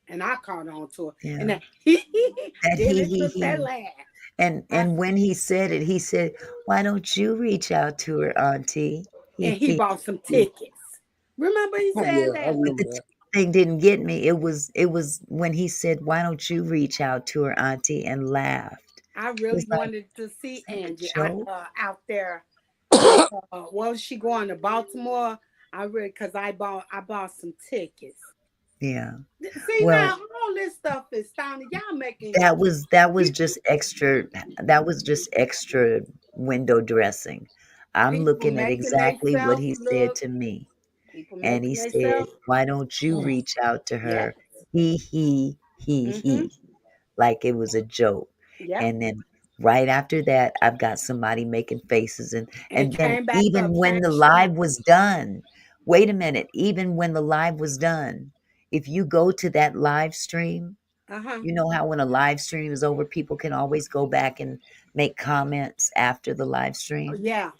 and I caught on to it. And yeah, then that then it took that he. laugh. I, And when he said it, he said, "Why don't you reach out to her, Auntie?" and he He. bought some tickets. Remember he said Yeah, I that? But the remember that. thing didn't get me. It was when he said, "Why don't you reach out to her, Auntie?" and laughed. I It was really like, wanted to is see that a Angie joke? out there at what was she going to Baltimore? I really, because I bought some tickets. Yeah. See now, Well, all this stuff is starting. Y'all making that was people just extra. That was just extra window dressing. I'm people looking at making exactly what themselves he said look. to me. People And he making said, themselves. "Why don't you reach out to Yeah. her?" He, Mm-hmm. like it was a joke. Yep. And then right after that, I've got somebody making faces. And, And and then came back even up, when the changed your mind. live was done, wait a minute, even when the live was done, if you go to that live stream, Uh-huh. you know how when a live stream is over, people can always go back and make comments after the live Oh, stream. yeah.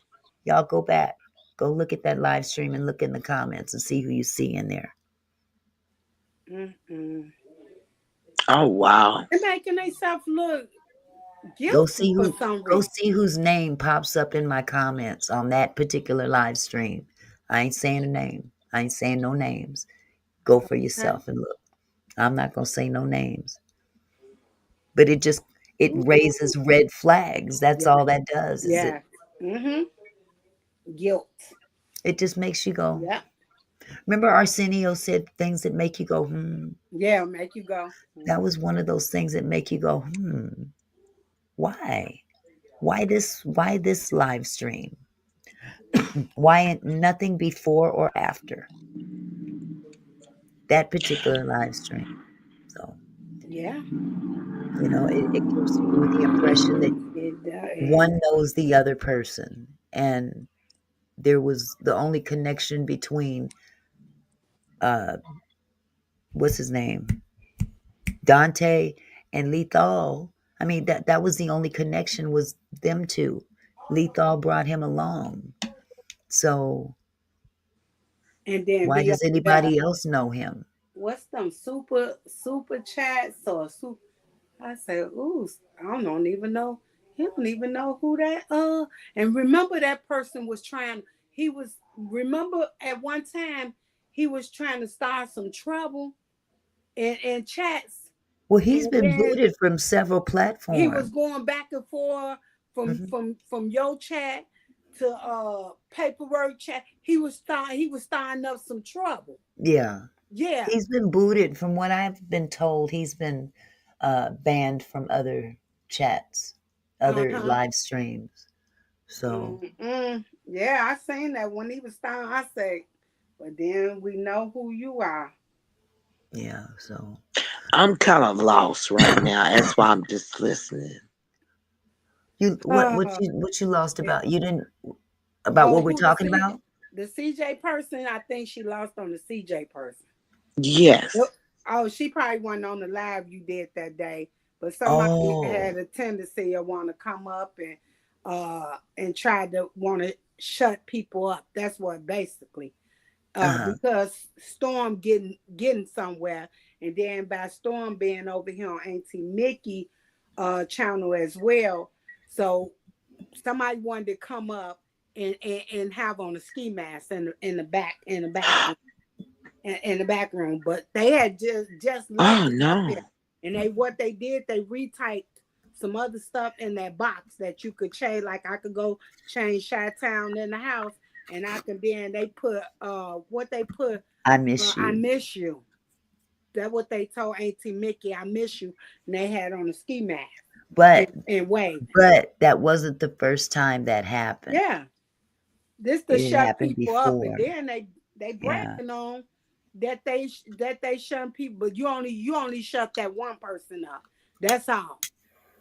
Y'all go back. Go look at that live stream and look in the comments and see who you see in there. Mm-mm. Oh wow. They're making themselves look Go guilty see for who some go reason. see whose name pops up in my comments on that particular live stream. I ain't saying a name. I ain't saying no names. Go for Okay. yourself and look. I'm not gonna say no names. But it Ooh. raises red flags. That's Yeah. all that does. Is it Yeah. Mm-hmm. Guilt. it just makes you go. Yeah. Remember Arsenio said things that make you go, hmm. Yeah. Make you go. That was one of those things that make you go, hmm, why? Why this live stream? Why nothing before or after that particular live stream? So, Yeah. it gives you the impression that It one knows the other person, and there was the only connection between uh what's his name, Dante and Lethal. I mean, that was the only connection, was them two. Lethal brought him along. So and then why be does up there. anybody else know him? What's them super chats or super? I said, ooh, don't even know. He don't even know who that. And remember that person was trying. He was remember at one time he was trying to start some trouble in chats, Well, he's and been then booted from several he was platforms. going back and forth from Mhm. from your chat to paperwork chat. He was starting up some trouble. Yeah. Yeah. He's been booted. From what I've been told, he's been banned from other chats, other Uh-huh. live streams. So, Yeah, I seen that when he was starting. I say, but then we know who you are. yeah. So, I'm kind of lost right now. That's why I'm just listening. you what Uh, what you lost it- about? You didn't about oh, what we're who the talking about? CJ person? I think she lost on the CJ person. Yep. Yes. Oh, she probably wasn't on the live you did that day, but somebody Oh, had a tendency of want to come up and try to want to shut people up. That's what basically. uh-huh, Because Storm getting somewhere, and then by Storm being over here on Auntie Mickey channel as well. So somebody wanted to come up and have on a ski mask in the back room, but they had just left Oh it up there, no. and what they did, they retyped some other stuff in that box that you could change. Like I could go change Chi-Town in the house, and I can then they put what they put. I miss I you. miss you. That's what they told Auntie Mickey. I miss you, and they had on a ski mask But and waved. that wasn't the first time that happened. Yeah, this to It had shut happened people up, and before. then they Yeah. bragging on that they shut people, but you only shut that one person up. That's all.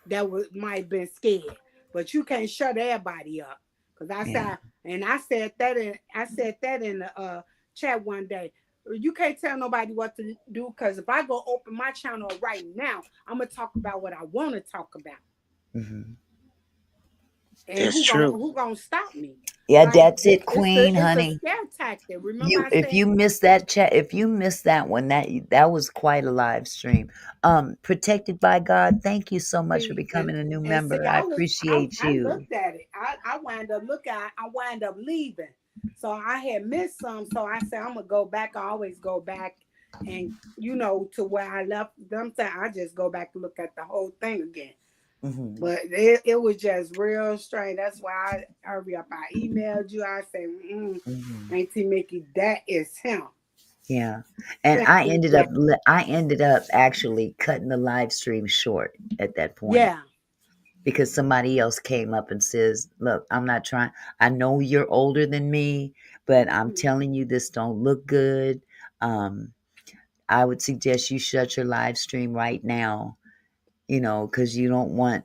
That was might have been scared, but you can't shut everybody up. Cause I Yeah. said, and I said that in the chat one day. You can't tell nobody what to do, because if I go open my channel right now, I'm gonna talk about what I want to talk about, Mhm. and That's who gonna true. who gonna stop me? Yeah, Like that's it, Queen, it's a honey. scare tactic. Remember You I if said, you missed that chat, if you missed that one, that was quite a live stream. Protected by God, thank you so much for see, becoming a new and see, member. I appreciate I you. looked at it. I wound up I wound up leaving. So I had missed some. So I said I'm gonna go back. I always go back, and to where I left them. So I just go back and look at the whole thing again. Hmm. But it was just real strange. That's why I hurry up. I emailed you. I said, Hmm. Auntie Mickey, that is him. Yeah, and Thank you, Jack. I ended up actually cutting the live stream short at that point, Yeah. because somebody else came up and says, "Look, I'm not trying. I know you're older than me, but I'm Mhm. telling you, this don't look good. Um, I would suggest you shut your live stream right now, because you don't want."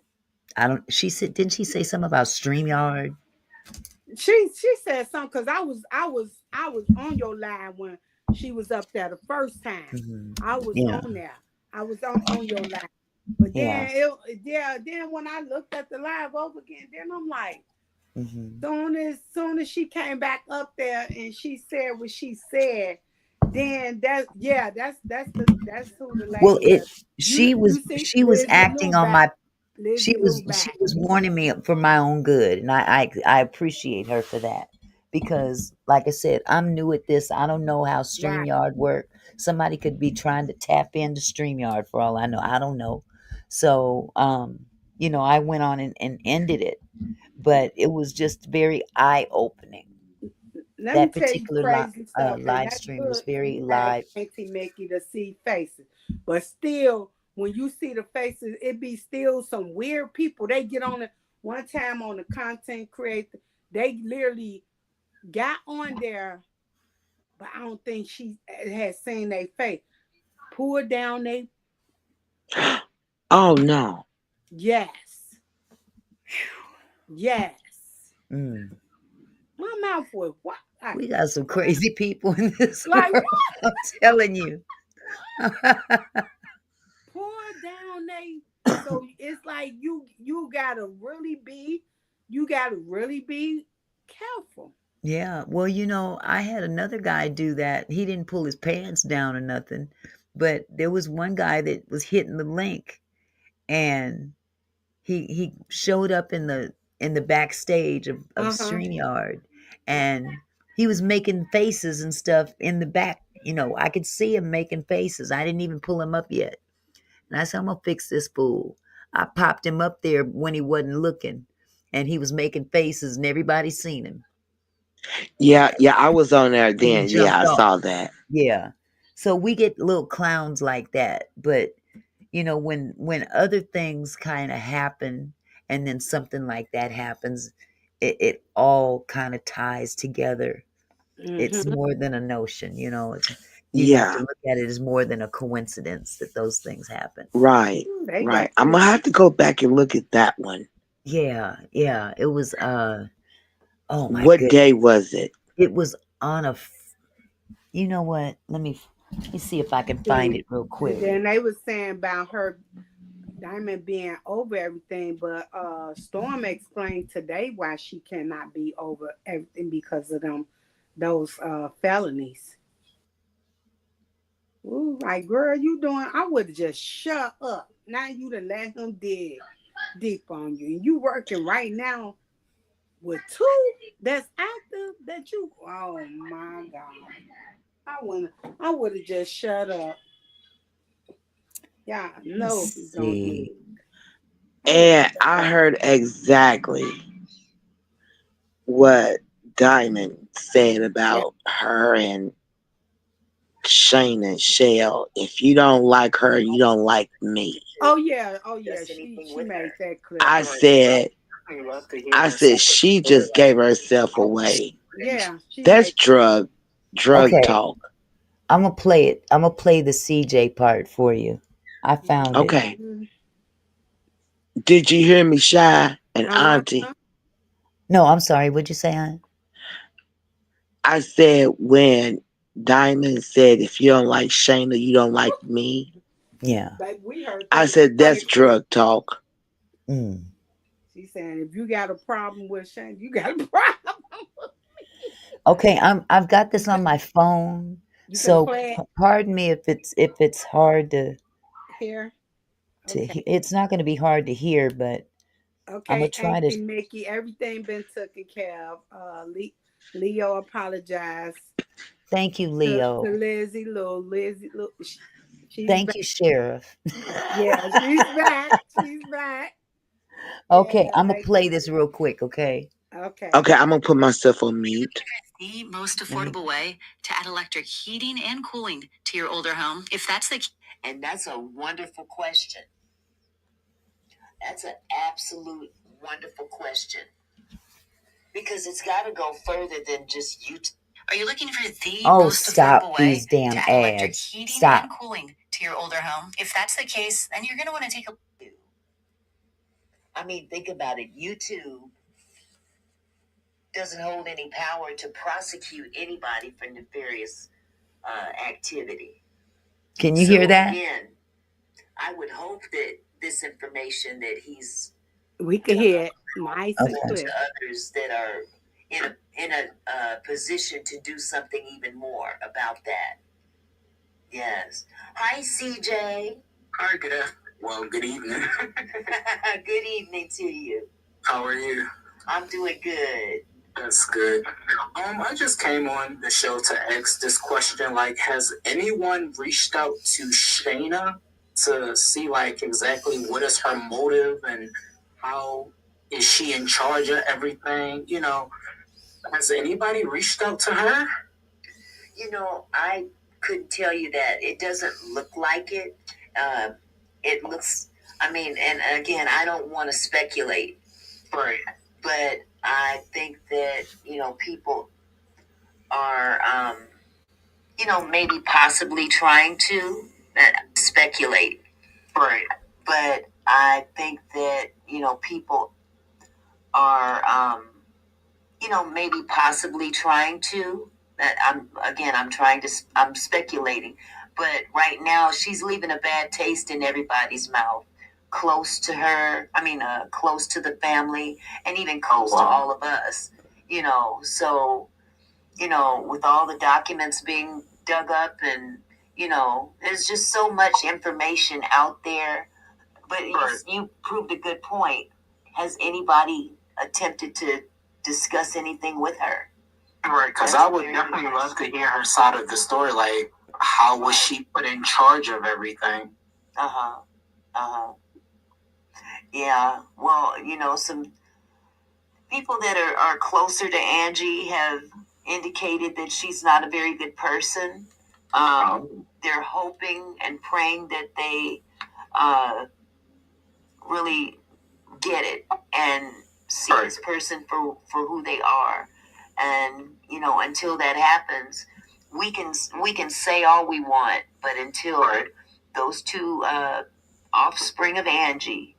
I don't. She said, didn't she say something about Streamyard? She said something, because I was on your line when she was up there the first time. Hmm. I was Yeah, on there. I was on your line. But yeah. then then when I looked at the live over again, then I'm like, Hmm. soon as she came back up there and she said what she said, then that's who the Well, lady is. You you see she was Lizzie Lou acting on back. my Lizzie Lou she back. was warning me for my own good, and I appreciate her for that, because like I said, I'm new at this. I don't know how Right. StreamYard work. Somebody could be trying to tap into StreamYard for all I know. I don't know. So, I went on and ended it, but it was just very eye opening. Let me That tell you particular crazy stuff, and live that's stream was good. You very had live. Auntie Mickey to see faces, but still, when you see the faces, it be still some weird people. They get on it one time on the content creator, they literally got on there, but I don't think she had seen their face. Pulled down they Oh no. yes. Yes. Mm. My mouth was what? We got some crazy people in this Like world. I'm telling you. pour down they so it's like you gotta really be careful. Yeah. Well, I had another guy do that. He didn't pull his pants down or nothing, but there was one guy that was hitting the link, and he showed up in the backstage of Uh-huh. StreamYard, and he was making faces and stuff in the back. I could see him making faces. I didn't even pull him up yet. And I said, I'm gonna fix this fool. I popped him up there when he wasn't looking, and he was making faces, and everybody seen him. Yeah, I was on there And he then. Yeah, jumped I off. saw that. Yeah. So we get little clowns like that, but when other things kind of happen, and then something like that happens, it all kind of ties together. It's Mm-hmm. more than a notion. You have to Yeah, look at it as more than a coincidence that those things happen. right, They right. got I'm you. gonna have to go back and look at that one. Yeah, yeah. It was oh my What goodness. day was it? It was on you know what? Let me see if I can find See, it real and quick. then they was saying about her Diamond being over everything, but Storm explained today why she cannot be over everything because of those felonies. Ooh, like girl, you doing? I would have just shut up. Now you done let him dig deep on you, and you working right now with two that's active that you. Oh my god, I would have just shut up. Yeah, no, Let's he don't do see. it. I would have And shut I up. heard exactly what Diamond said Yeah. about her and Shane and Shell. If you don't like her, you don't like me. Oh yeah. Oh yeah. She made that clear. I said, she just gave herself away. Yeah, she That's made. drug Okay, talk. I'm gonna play it. I'm gonna play the CJ part for you. I found it. Okay. Did you hear me, Shy and Uh Auntie? huh. No, I'm sorry. What'd you say, hon? I said when Diamond said, if you don't like Shayna, you don't like me. Yeah. Like we heard I that said loud and that's clear. drug talk. Mm. She's saying if you got a problem with Shane, you got a problem. Okay, I've got this on my phone, You can so play it pardon me if it's hard here. to Okay. hear. It's not going to be hard to hear, but I'm gonna Okay, try to. Auntie Mickey, everything been taken care of. Leo apologized Thank you, to Leo. Lizzie Lou. Lizzie Lou, she's Thank back. you, Sheriff. Yeah, she's back. She's back. Okay, Yeah, I'm gonna like play this real quick. Okay. okay. Okay, I'm gonna put myself on mute. The most affordable way to add electric heating and cooling to your older home, if that's the. And that's a wonderful question. That's an absolute wonderful question, because it's got to go further than just you. Are you looking for the most affordable way damn to add electric ads. Heating Stop. And cooling to your older home? If that's the case, then you're going to want to take a. I mean, think about it. YouTube doesn't hold any power to prosecute anybody for nefarious activity. Can you hear that? Again, I would hope that this information that he's We can hear it nice and Okay. to clear. others that are in a position to do something even more about that. Yes. Hi, CJ. Hi, good evening. Good evening to you. How are you? I'm doing good. That's good. I just came on the show to ask this question. Like, has anyone reached out to Shayna to see, like, exactly what is her motive and how is she in charge of everything? Has anybody reached out to her? I couldn't tell you that. It doesn't look like it. It looks, I mean, and again, I don't want to speculate, Right. But I think that, people are, maybe possibly trying to speculate. Right. But I think that, people are, maybe possibly trying to. I'm speculating. But right now, she's leaving a bad taste in everybody's mouth. Close to her, close to the family, and even close to all of us. So, with all the documents being dug up, and, there's just so much information out there. But right. You proved a good point. Has anybody attempted to discuss anything with her? Right, because I would definitely love to hear her side of the story. Like, how was she put in charge of everything? Uh huh. Uh huh. Yeah. Well, some people that are closer to Angie have indicated that she's not a very good person. They're hoping and praying that they really get it and see right. this person for who they are. And until that happens, we can say all we want, but until right. those two offspring of Angie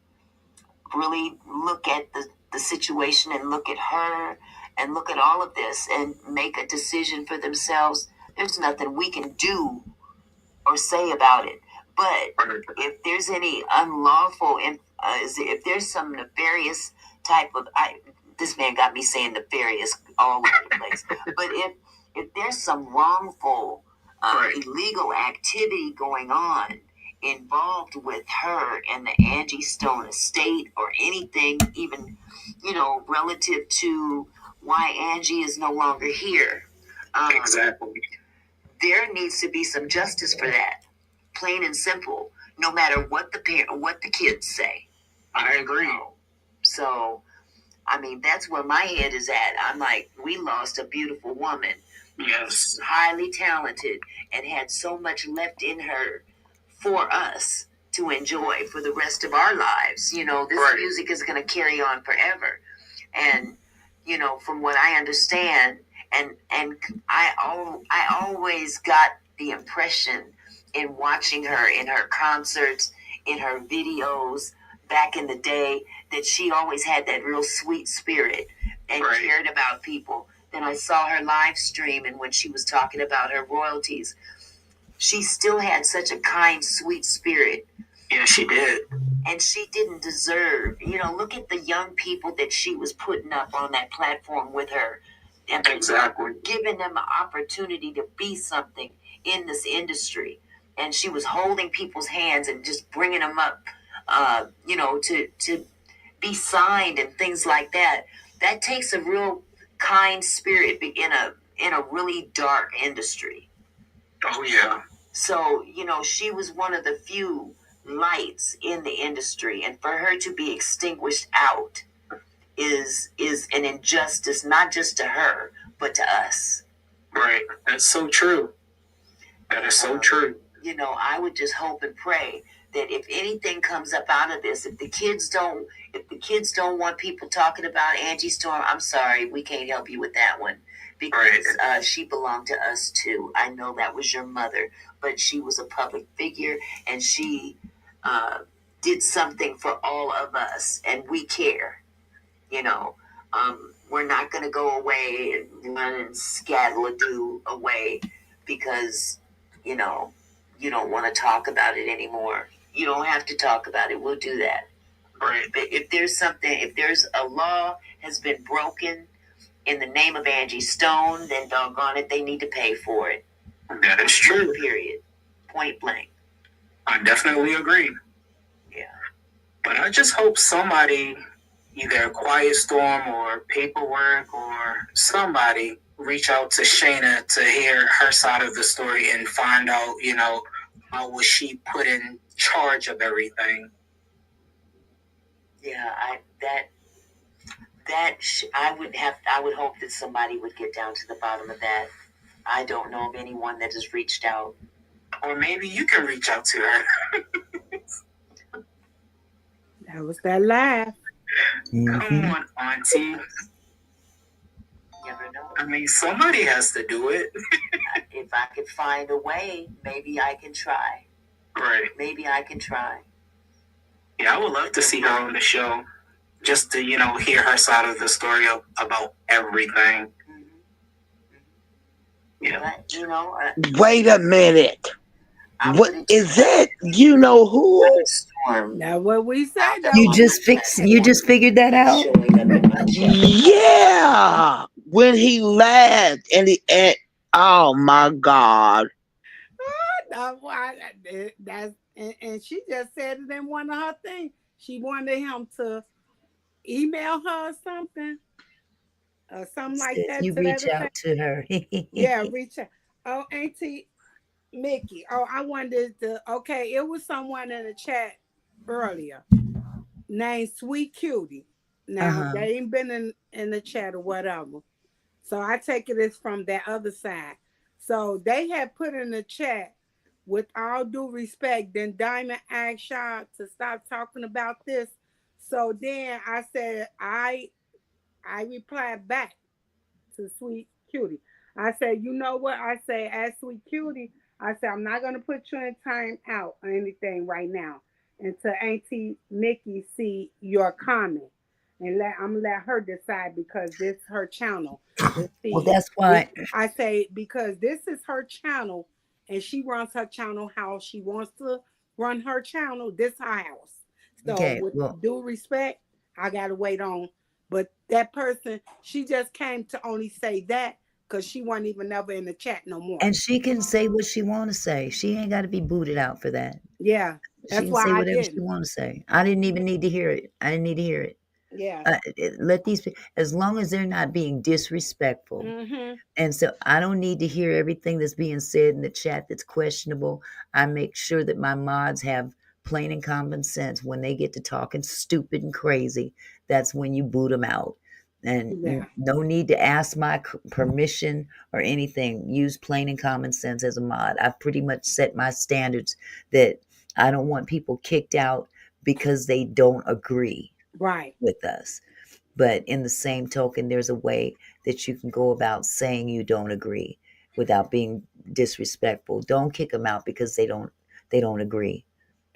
really look at the situation and look at her and look at all of this and make a decision for themselves, there's nothing we can do or say about it. But if there's any unlawful, if there's some nefarious type of, this man got me saying nefarious all over the place. But if there's some wrongful, illegal activity going on involved with her and the Angie Stone estate, or anything, even relative to why Angie is no longer here, exactly, there needs to be some justice for that. Plain and simple. No matter what the kids say. I agree. So, that's where my head is at. I'm like, we lost a beautiful woman. Yes. Highly talented, and had so much left in her for us to enjoy for the rest of our lives. This right. music is going to carry on forever. And, from what I understand, and I always got the impression in watching her in her concerts, in her videos back in the day, that she always had that real sweet spirit and right. cared about people. Then I saw her live stream, and when she was talking about her royalties, she still had such a kind, sweet spirit. Yeah, she did. And she didn't deserve, look at the young people that she was putting up on that platform with her. And exactly. Giving them an opportunity to be something in this industry. And she was holding people's hands and just bringing them up, to be signed and things like that. That takes a real kind spirit in a really dark industry. Oh, yeah. So, she was one of the few lights in the industry, and for her to be extinguished out is an injustice, not just to her, but to us. Right. That's so true. That is so true. I would just hope and pray that if anything comes up out of this, if the kids don't want people talking about Angie Storm, I'm sorry, we can't help you with that one. Because right. She belonged to us too. I know that was your mother, but she was a public figure, and she did something for all of us, and we care. We're not going to go away and run and scaddle-a-doo away because, you don't want to talk about it anymore. You don't have to talk about it. We'll do that. Right. But if there's a law has been broken in the name of Angie Stone, then doggone it, they need to pay for it. That is true. Period. Point blank. I definitely agree. Yeah. But I just hope somebody, either a Quiet Storm or Paperwork or somebody, reach out to Shayna to hear her side of the story and find out, how was she put in charge of everything. Yeah, I would hope that somebody would get down to the bottom of that. I don't know of anyone that has reached out. Or maybe you can reach out to her. That was that laugh. Come on, Auntie. Never know. I mean, somebody has to do it. If I could find a way, maybe I can try. Right. Maybe I can try. Yeah, I would love to see her on the show, just to hear her side of the story about everything. Yeah. But, Wait a minute. What is that? You know who? That's what we said. You just figured that out? Yeah. When he laughed and oh my God. And she just said it in one of her things. She wanted him to email her or something like that. You reach out to her. Yeah, reach out. Oh, Auntie Mickey. Oh, I wanted to. Okay, it was someone in the chat earlier named Sweet Cutie. Now they ain't been in the chat or whatever, so I take it as from that other side. So they had put in the chat, with all due respect, then Diamond asked y'all to stop talking about this. So then I said I replied back to Sweet Cutie. I said, you know what? I say, as Sweet Cutie, I said, I'm not going to put you in time out or anything right now until Auntie Mickey see your comment. And I'm going to let her decide, because this is her channel. Well, that's why I say, because this is her channel and she runs her channel how she wants to run her channel. This is her house. So with due respect, I got to wait on. But that person, she just came to only say that because she wasn't even ever in the chat no more. And she can say what she want to say. She ain't got to be booted out for that. Yeah, that's she can say whatever she want to say. I didn't even need to hear it. I didn't need to hear it. Yeah. Let these people, as long as they're not being disrespectful. And so I don't need to hear everything that's being said in the chat that's questionable. I make sure that my mods have plain and common sense. When they get to talking stupid and crazy, that's when you boot them out. And no need to ask my permission or anything. Use plain and common sense as a mod. I've pretty much set my standards that I don't want people kicked out because they don't agree with us. But in the same token, there's a way that you can go about saying you don't agree without being disrespectful. Don't kick them out because they don't agree.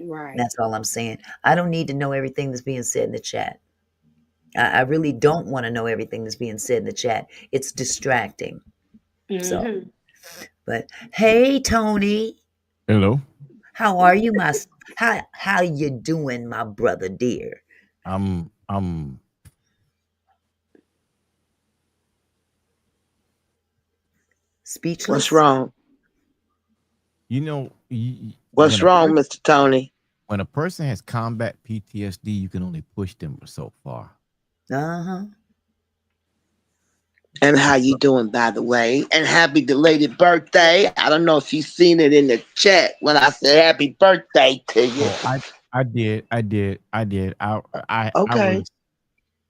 Right. That's all I'm saying. I don't need to know everything that's being said in the chat. I really don't want to know everything that's being said in the chat. It's distracting. So, but hey, Tony. Hello. How are you, how you doing, my brother dear? I'm speechless. What's wrong? What's wrong, Mr. Tony? When a person has combat PTSD, you can only push them so far. And how you doing, by the way? And happy belated birthday. I don't know if you've seen it in the chat when I said happy birthday to you. Oh, I did. Okay.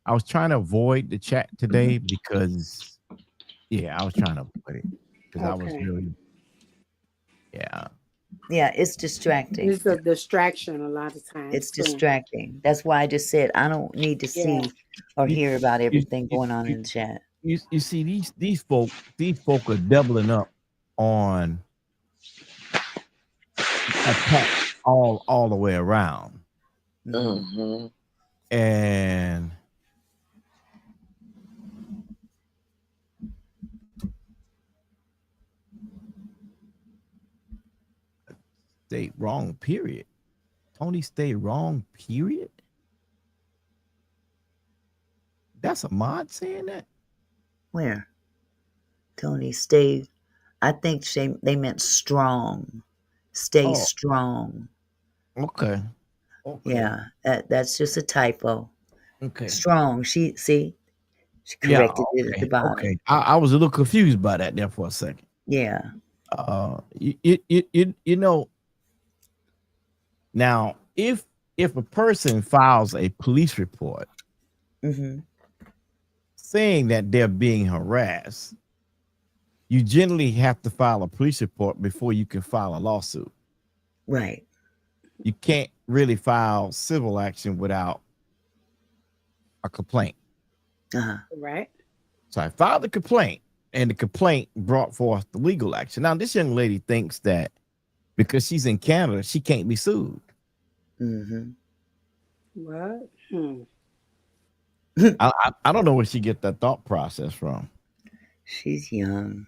I was trying to avoid the chat today because I was trying to avoid it because I was really it's distracting. It's a distraction a lot of times. It's distracting. That's why I just said I don't need to see or hear about everything going on in the chat. You see, these folk are doubling up on attack all the way around. And stay wrong, period. Tony stay wrong, period. That's a mod saying that? Where? Tony, stay. I think they meant strong. Stay strong. Okay. Yeah, that's just a typo. Okay. Strong. She corrected it at the bottom. Okay. I was a little confused by that there for a second. Yeah. You know. Now, if a person files a police report saying that they're being harassed, you generally have to file a police report before you can file a lawsuit. Right. You can't really file civil action without a complaint. Uh-huh. Right. So I filed the complaint, and the complaint brought forth the legal action. Now, this young lady thinks that because she's in Canada, she can't be sued. Mm-hmm. What? I don't know where she get that thought process from. She's young.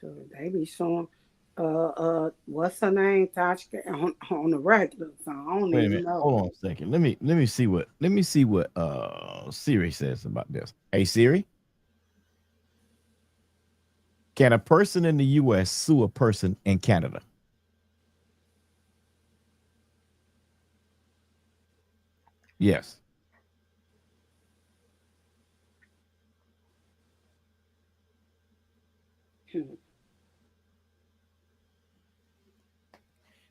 So they be showing what's her name, Tashka, on the regular, so I don't Wait a even minute. know. Hold on a second. Let me see what Siri says about this. Hey Siri, can a person in the U.S. sue a person in Canada? Yes.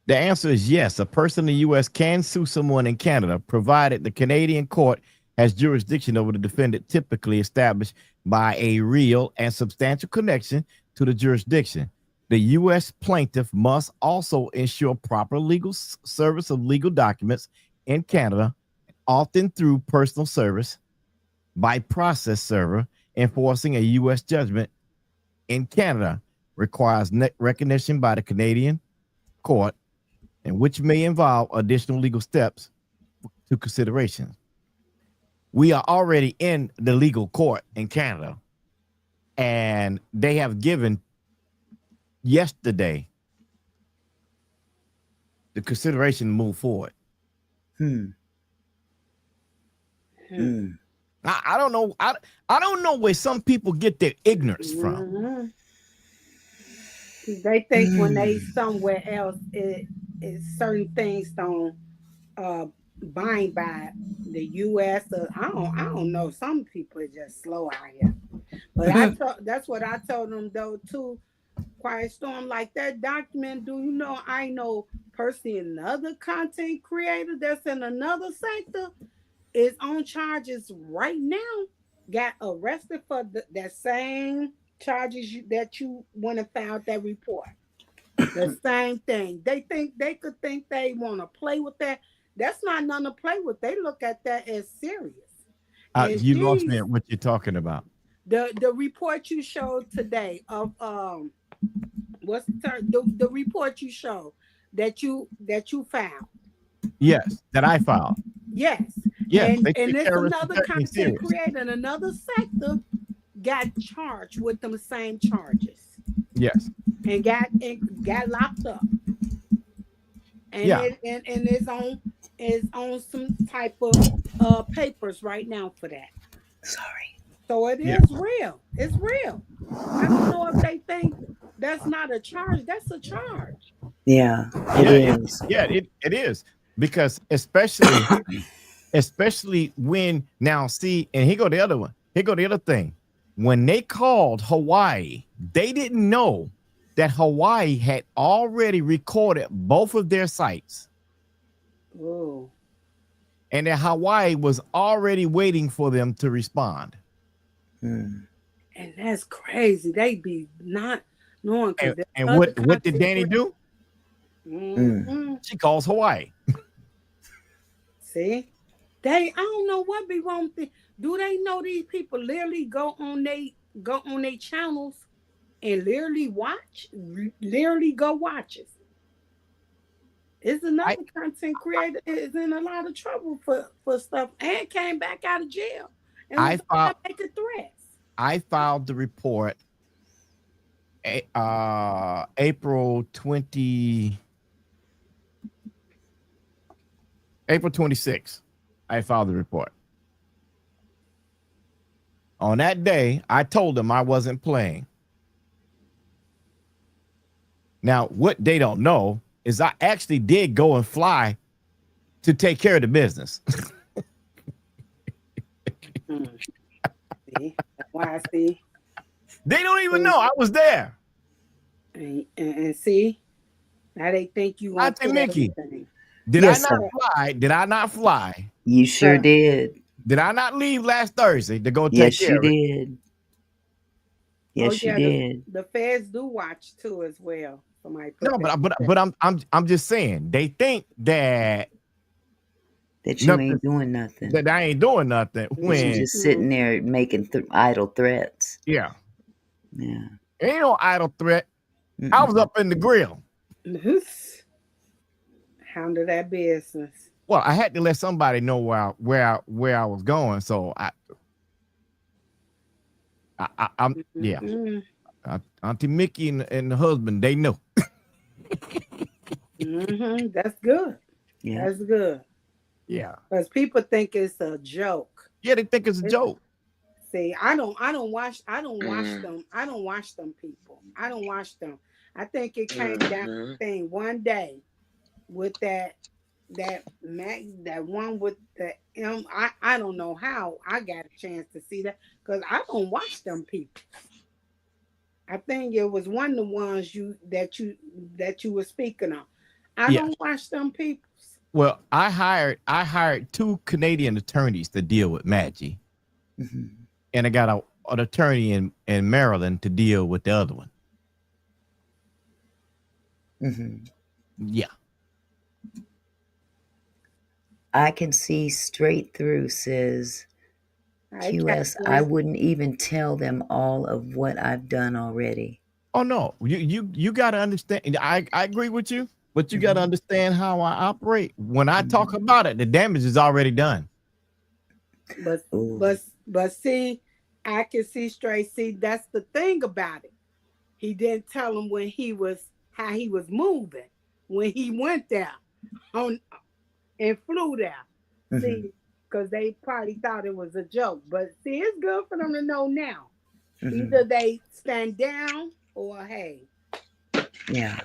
The answer is yes. A person in the U.S. can sue someone in Canada, provided the Canadian court has jurisdiction over the defendant, typically established by a real and substantial connection to the jurisdiction. The U.S. plaintiff must also ensure proper legal service of legal documents in Canada, often through personal service by process server. Enforcing a U.S. judgment in Canada requires recognition by the Canadian court, and which may involve additional legal steps to consideration. We are already in the legal court in Canada, and they have given yesterday the consideration to move forward. I don't know. I don't know where some people get their ignorance from. They think when they somewhere else, it certain things don't bind by the U.S. I don't know. Some people are just slow out here. But that's what I told them though too. Quiet Storm, like that document. Do you know? I know personally another content creator that's in another sector is on charges right now. Got arrested for that same charges that you went and filed that report. The same thing. They could think they want to play with that. That's not nothing to play with. They look at that as serious. You lost me at what you're talking about. The report you showed today of what's the term? The report you showed that you filed. Yes, that I filed. Yes. Yes, and it's another content creator in another sector got charged with them same charges. Yes. And got locked up. And it's on some type of papers right now for that. Sorry. So it is real. It's real. I don't know if they think that's not a charge. That's a charge. Yeah, it is. It is. Because especially when now see, and here go the other one. Here go the other thing. When they called Hawaii, they didn't know that Hawaii had already recorded both of their sites. Oh. And that Hawaii was already waiting for them to respond. And that's crazy. They be not knowing. And what did Danny do? She calls Hawaii. See? I don't know what be wrong with them. Do they know these people literally go on their channels and literally go watch it? It's another content creator is in a lot of trouble for stuff and came back out of jail and was making threats. I filed the report April 26th. I filed the report. On that day, I told them I wasn't playing. Now, what they don't know is I actually did go and fly to take care of the business. See? Why I see? They don't even know I was there. And see, now they think you want to Mickey. Everything. Did I not fly? Did I not fly? You sure did. Did I not leave last Thursday to go take care of it? Yes, you did. Yes, you did. The feds do watch too as well. No, but I'm just saying they think that That you Nothing. ain't doing nothing. That I ain't doing nothing. That you When just sitting there making idle threats. yeah, Yeah. ain't no idle threat. I was up in the grill. Handle that business. Well, I had to let somebody know where I was going, so I'm yeah. Auntie Mickey and the husband, they know. That's good. Yeah. That's good. Yeah. Because people think it's a joke. Yeah, they think it's a joke. See, I don't watch them. I don't watch them people. I don't watch them. I think it came down thing one day with that one with the M. I don't know how I got a chance to see that because I don't watch them people. I think it was one of the ones that you were speaking on. I don't watch them people. Well, I hired 2 Canadian attorneys to deal with Maggie, and I got an attorney in Maryland to deal with the other one. Yeah. I can see straight through, says QS. I wouldn't even tell them all of what I've done already. Oh no, you got to understand. I agree with you, but you got to understand how I operate. When I talk about it, the damage is already done. But see, I can see straight. See, that's the thing about it. He didn't tell him how he was moving when he went there and flew there. See, because they probably thought it was a joke. But see, it's good for them to know now. Either they stand down or hey. Yeah.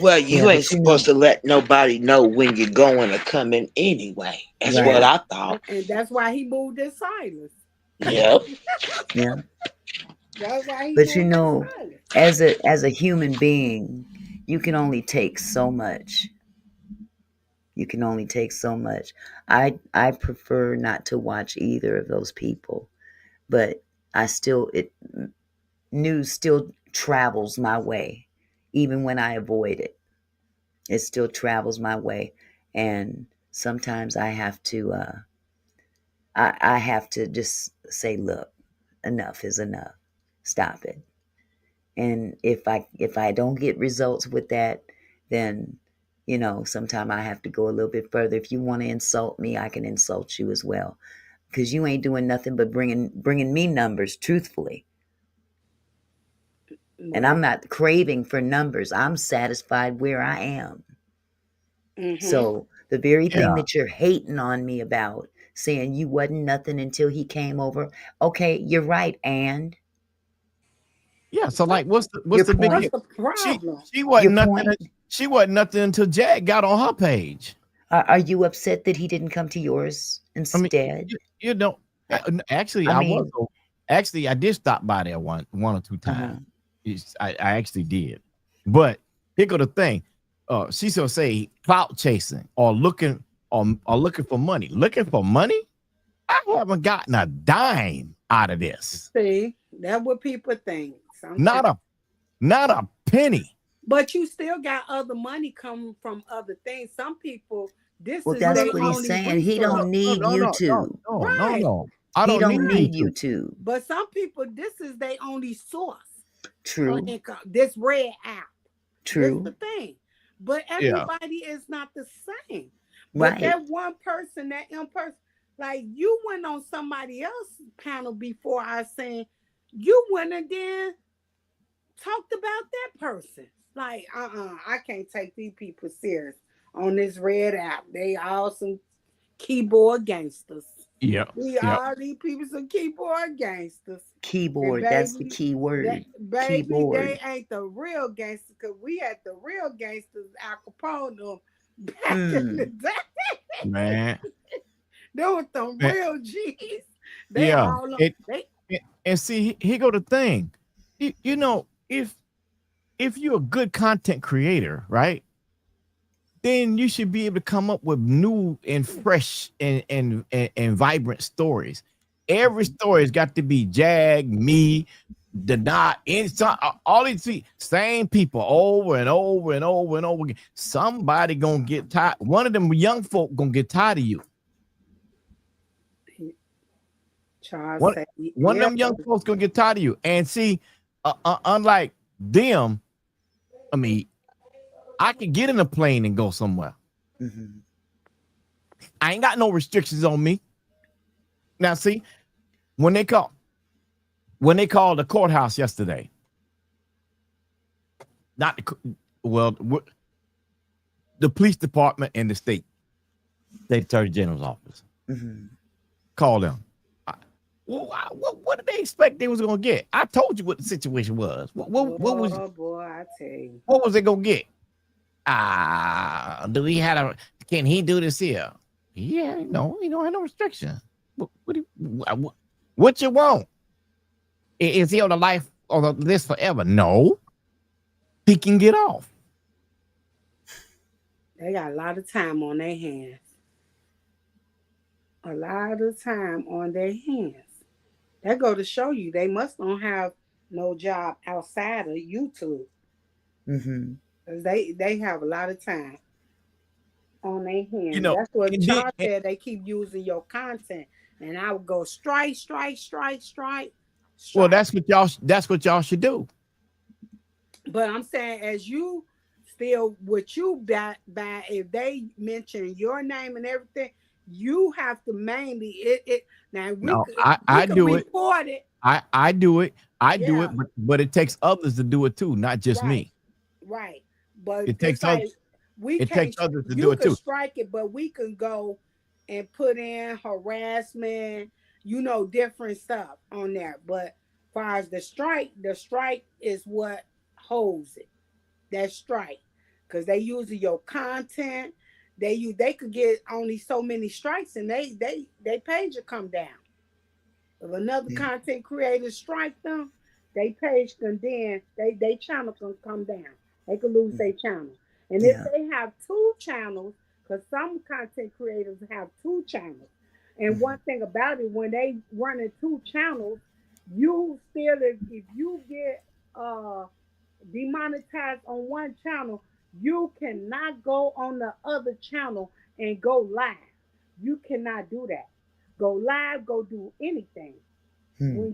Well, you ain't supposed to let nobody know when you're going or coming anyway. That's what I thought. And that's why he moved in silence. Yep. Yeah. That's why he but you know, as a human being, you can only take so much. You can only take so much. I prefer not to watch either of those people, but news still travels my way, even when I avoid it. It still travels my way, and sometimes I have to. I have to just say, look, enough is enough. Stop it. And if I don't get results with that, then sometimes I have to go a little bit further. If you want to insult me, I can insult you as well, because you ain't doing nothing but bringing me numbers, truthfully. And I'm not craving for numbers. I'm satisfied where I am. So the very thing that you're hating on me about, saying you wasn't nothing until he came over. Okay, you're right, and yeah. So like, what's the big problem? She wasn't nothing. She wasn't nothing until Jack got on her page. Are you upset that he didn't come to yours instead? Actually, I did stop by there one or two times. I actually did, but here go the thing. She's gonna say clout chasing or looking for money. Looking for money? I haven't gotten a dime out of this. See, that's what people think. Not a penny. But you still got other money coming from other things. Some people, that's what he's saying. He don't need YouTube. No. He don't need YouTube. But some people, this is their only source. True. This red app. True. That's the thing. But everybody is not the same. Right. But that one person, that in person, like you went on somebody else's panel before I saying you went and then talked about that person. Like, I can't take these people serious on this red app. They all some keyboard gangsters. Yeah. All these people some keyboard gangsters. Keyboard, baby, that's the key word. Baby, keyboard. They ain't the real gangsters, because we had the real gangsters, Al Capone, back in the day. Man. They were the real G's. And see, here go the thing. You know, if you're a good content creator, right, then you should be able to come up with new and fresh and vibrant stories. Every story has got to be Jag, me, deny in all these same people over and over and over and over again. Somebody gonna get tired. One of them young folk gonna get tired of you. Charles One, said, one yeah. of them young folks gonna get tired of you. And see, unlike them, I mean, I can get in a plane and go somewhere. Mm-hmm. I ain't got no restrictions on me. Now, see, when they called the courthouse yesterday, not the police department and the state attorney general's office, called them. What did they expect they was gonna get? I told you what the situation was. What was? Oh boy, I tell you. What was they gonna get? Do we have a? Can he do this here? Yeah, no, he don't have no restriction. What you want? Is he on the life on the list forever? No, he can get off. They got a lot of time on their hands. A lot of time on their hands. That go to show you they must don't have no job outside of YouTube. Mm-hmm. Because they have a lot of time on their hands. You know, that's what Charles said. They keep using your content. And I would go strike. Well, that's what y'all should do. But I'm saying, as you still, what you buy, if they mention your name and everything, you have to mainly it. Now I do it. I do it. I do it, but it takes others to do it too, not just me. Right, but it takes others. It takes others to do it too. You can strike it, but we can go and put in harassment, different stuff on there. But as far as the strike is what holds it. That strike, because they use your content. They could get only so many strikes, and they page will come down. If another content creator strike them, they page can then they channel can come down. They could lose their channel. And if they have 2 channels, because some content creators have 2 channels. And one thing about it, when they run in 2 channels, you still, if you get demonetized on one channel, you cannot go on the other channel and go live. You cannot do that. Go live, go do anything. Well,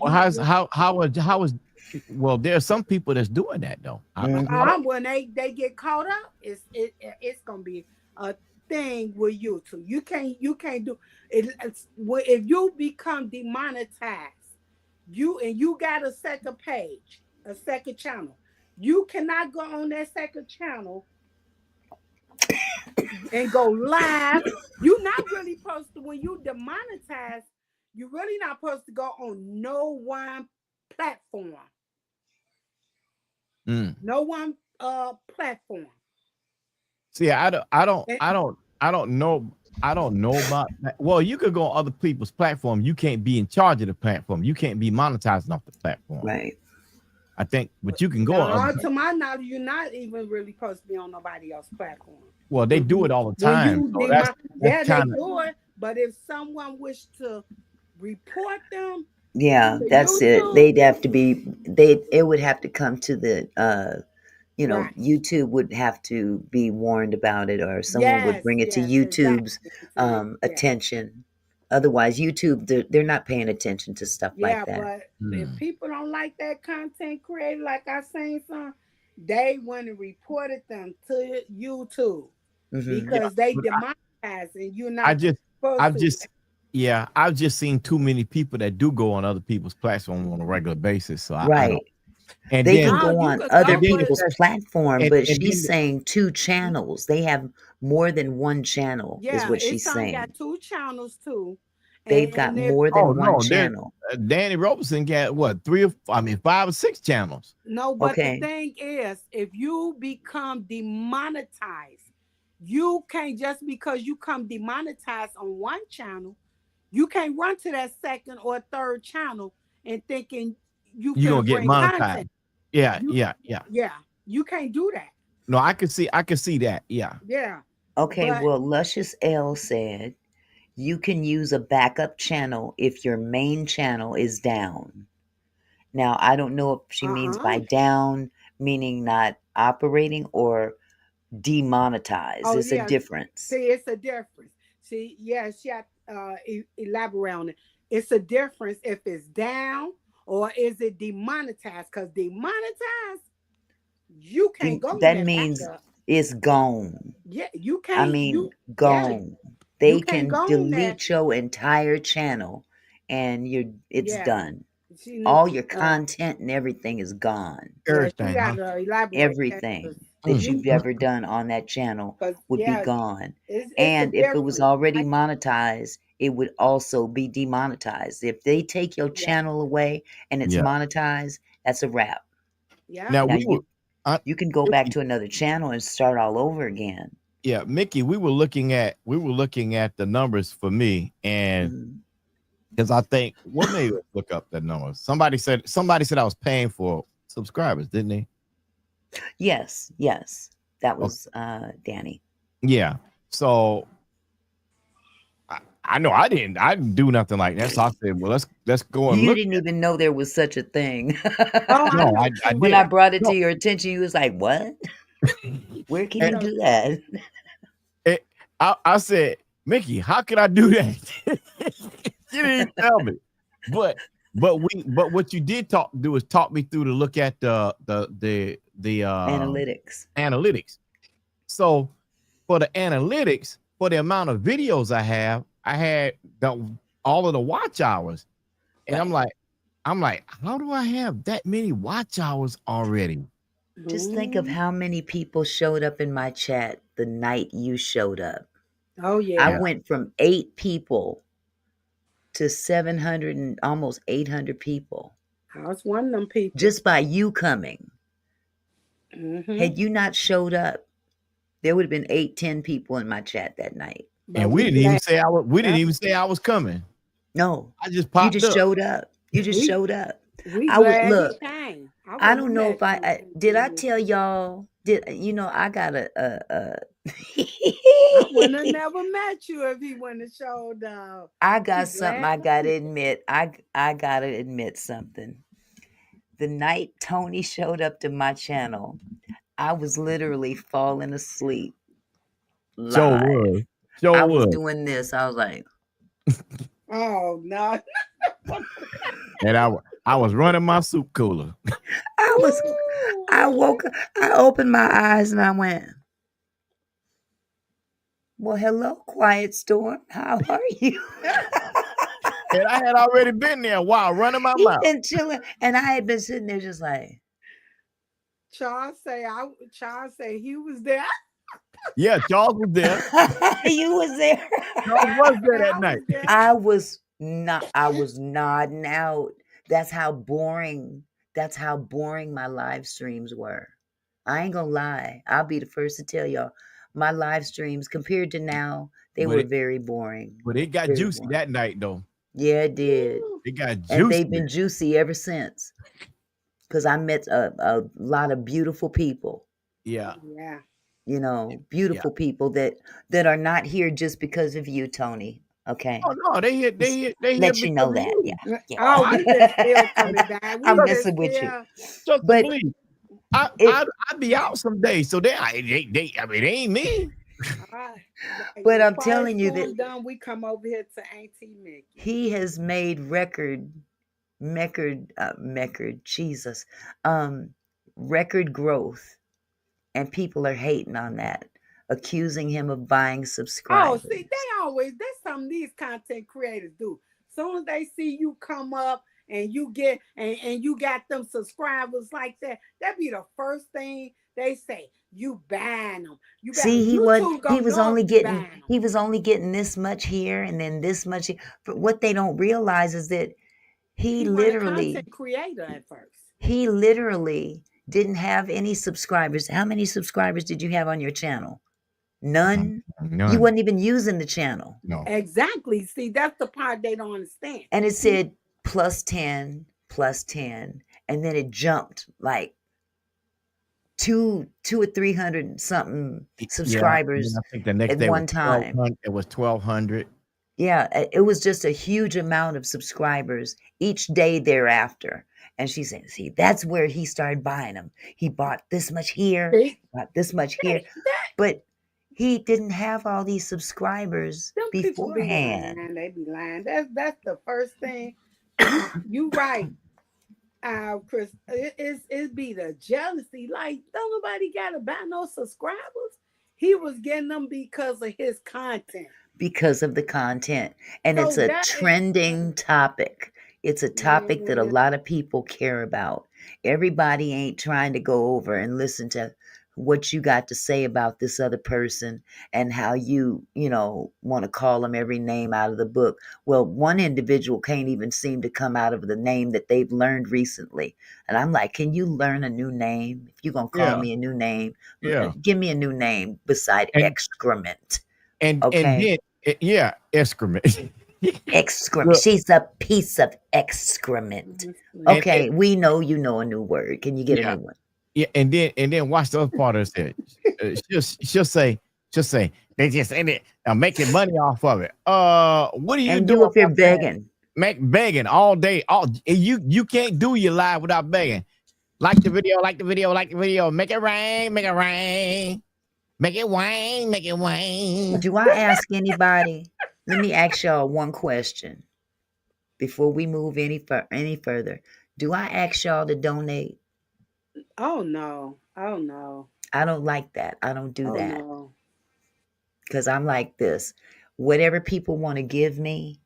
well, there are some people that's doing that though. When they get caught up, it's gonna be a thing with YouTube. You can't do it. If you become demonetized, you got a second page, a second channel. You cannot go on that second channel and go live. You're not really supposed to, when you demonetize, you're really not supposed to go on no one platform. No one platform. See, I don't know about that. Well, you could go on other people's platform. You can't be in charge of the platform. You can't be monetizing off the platform. Right. I think, but you can go on. To my knowledge, you're not even really supposed to be on nobody else's platform. Well, they do it all the time. So they do it. But if someone wished to report them, that's YouTube, it. They'd have to be. It would have to come to the. Right. YouTube would have to be warned about it, or someone would bring it to YouTube's attention. Otherwise, YouTube, they're not paying attention to stuff like that. Yeah, but if people don't like that content creator, like I seen some, they want to report them to YouTube because they demonetize, and you're not. I've just seen too many people that do go on other people's platforms on a regular basis. So and they can go on other people's platform, but she's saying 2 channels. They have more than one channel, is what she's saying. Got 2 channels too. They've got more than one channel. Danny Robertson got 5 or 6 channels. No, but the thing is, if you become demonetized, you can't, just because you come demonetized on one channel, you can't run to that second or third channel and thinking you're gonna get monetized. Content. Yeah. You can't do that. No, I could see that. Yeah. Okay. Well, Luscious L said you can use a backup channel if your main channel is down, Now, I don't know if she means by down, meaning not operating, or demonetized. Oh It's a yeah. difference. See, it's a difference. See, yeah, she had elaborate on it. It's a difference if it's down or is it demonetized? Because demonetized, you can't go That there means back up. it's gone. Yeah, you I can't. mean, Yeah, gone. you They can't can go on there. delete your entire channel and it's Yeah. done. She, All your content and everything is gone. yeah, she Everything, huh? gotta elaborate that, Everything 'cause that you, you've ever done on that channel 'cause, would be yeah, gone. it's a And if it was difference. already monetized, it would also be demonetized. If they take your Yeah, channel away and it's Yeah. monetized, that's a wrap. yeah. Now Now we were, you can go back to another channel and start all over again. yeah, Mickey. We were looking at the numbers for me, and Mhm. because I think, well, maybe let's look up the numbers. Somebody said I was paying for subscribers, didn't they? Yes. That was Danny. Yeah. So I know I didn't do nothing like that. So I said, well, let's go and You look. didn't even know there was such a thing. Oh, No, I When did. I brought it No. to your attention, you was like, "What? Where can And- you do that?" I said, Mickey, how can I do that? You didn't tell me. But what you did do is talk me through to look at the analytics. So for the analytics, for the amount of videos I had all of the watch hours. And Right. I'm like, how do I have that many watch hours already? Just think of how many people showed up in my chat the night you showed up. Oh yeah. I went from 8 people to 700 and almost 800 people I was one of them people. just by you coming. Mhm. Had you not showed up, there would have been 8-10 people in my chat that night. But And we didn't even glad- say we didn't Yep. even say I was coming. No, I just you popped just up. showed up. You just We- showed up. we I would glad he look. came. I don't know if wouldn't I did. I tell y'all. I got I wouldn't have never met you if he wouldn't have showed up. I got You something glad? I gotta admit. I gotta admit something. The night Tony showed up to my channel, I was literally falling asleep. Joe Live. Wood. Joe I was Wood. doing this. I was like, Oh no. And I was running my soup cooler. I woke up, I opened my eyes and I went, "Well, hello, Quiet Storm. How are you?" And I had already been there while running my He'd mouth. been chilling, and I had been sitting there just like, Charles say he was there. Yeah, Charles was there. "You was there." Charles was there that night. I was nodding out. That's how boring my live streams were. I ain't gonna lie. I'll be the first to tell y'all. My live streams compared to now, they But were it- very boring. But it got Very juicy boring. that night though. Yeah, it did. It got And juicy. they've been juicy ever since. Because I met a lot of beautiful people. Yeah. Yeah. Beautiful people that are not here just because of you, Tony. Okay. Oh no, they hit Let you know because of that. you. Yeah. Oh, we been still coming back. I'm We messing been with you. still- Just But believe. it- I'd be out some days, so they it ain't me. But I'm Quiet telling you Storm that done, we come over here to Auntie Mickey. he has made record growth, and people are hating on that, accusing him of buying Oh, subscribers. see, that's something these content creators do. Soon as they see you come up and you get and you got them subscribers like that be the first thing they say. You ban them. You ban See, he YouTube was gonna only know if you getting ban 'em. he was only getting this much here and then this much here. But what they don't realize is that he He wasn't a literally content creator at first. didn't have any subscribers. How many subscribers did you have on your channel? None. None. You wasn't even using the channel. No. Exactly. See, that's the part they don't understand. And it said plus 10, and then it jumped like 200 or 300 something subscribers I think the next at day one was time. 1200. It was 1200. Yeah, it was just a huge amount of subscribers each day thereafter. And she said, see, that's where he started buying them. He bought this much here, See, bought this much here. that But he didn't have all these subscribers them people be lying, beforehand. man. They be lying. That's the first thing. You right, Chris. It be the jealousy. Like, don't nobody gotta buy no subscribers. He was getting them because of his content. Because of the content. And So it's a that is trending topic. It's a topic that a man, lot of people care about. Everybody ain't trying to go over and listen to what you got to say about this other person and how you want to call them every name out of the book. Well, one individual can't even seem to come out of the name that they've learned recently. And I'm like, can you learn a new name? If you're going to call Yeah, me a new name, yeah. give me a new name beside And excrement. and Okay? then yeah, excrement. Excrement. Look, She's a piece of excrement. honestly. Okay, we know you know a new word. Can you get a yeah, new one? yeah, and then watch the other part of it. She'll say they just in it making money off of it. What are you And doing you up here about that? begging. Begging all day. You can't do your live without begging. Like the video, like the video, like the video. Make it rain, make it rain. Make it rain, make it rain. Do I ask anybody? Let me ask y'all one question before we move any further. Do I ask y'all to donate? Oh no. Oh no. I don't like that. I don't do Oh that no. because I'm like this. Whatever people want to give me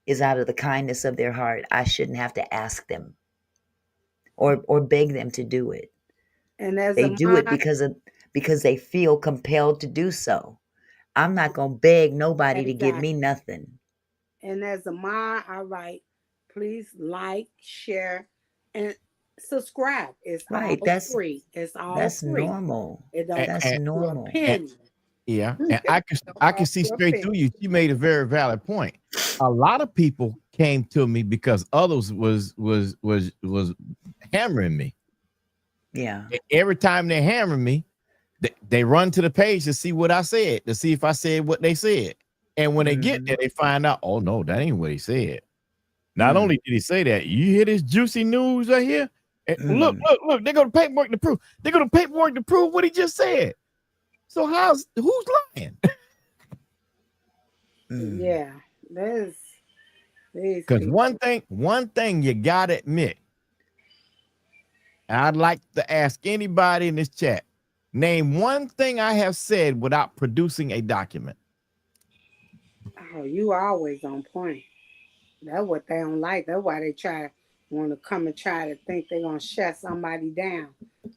is out of the kindness of their heart. I shouldn't have to ask them or beg them to do it. And as They a do it mom, because they feel compelled to do so. I'm not gonna beg nobody to give exactly. me nothing. And as a mom, I write, please like, share, and subscribe. It's Right? all free. It's all That's free. normal. It And, don't That's cost and, you a normal. and penny. yeah, It and I don't can cost see you a straight through penny. you. She made a very valid point. A lot of people came to me because others was hammering me. Yeah. Every time they hammer me, they run to the page to see what I said, to see if I said what they said. And when they get Mm-hmm. there, they find out, oh no, that ain't what he said. Not Mm. only did he say that, you hear this juicy news right here? And look, Mm. they go to paperwork to prove. They go to paperwork to prove what he just said. So who's lying? Mm. Yeah, there's these Because people. one thing you gotta admit, I'd like to ask anybody in this chat, name one thing I have said without producing a document. Oh, you always on point. That's what they don't like. That's why they want to come and try to think they're gonna shut somebody down.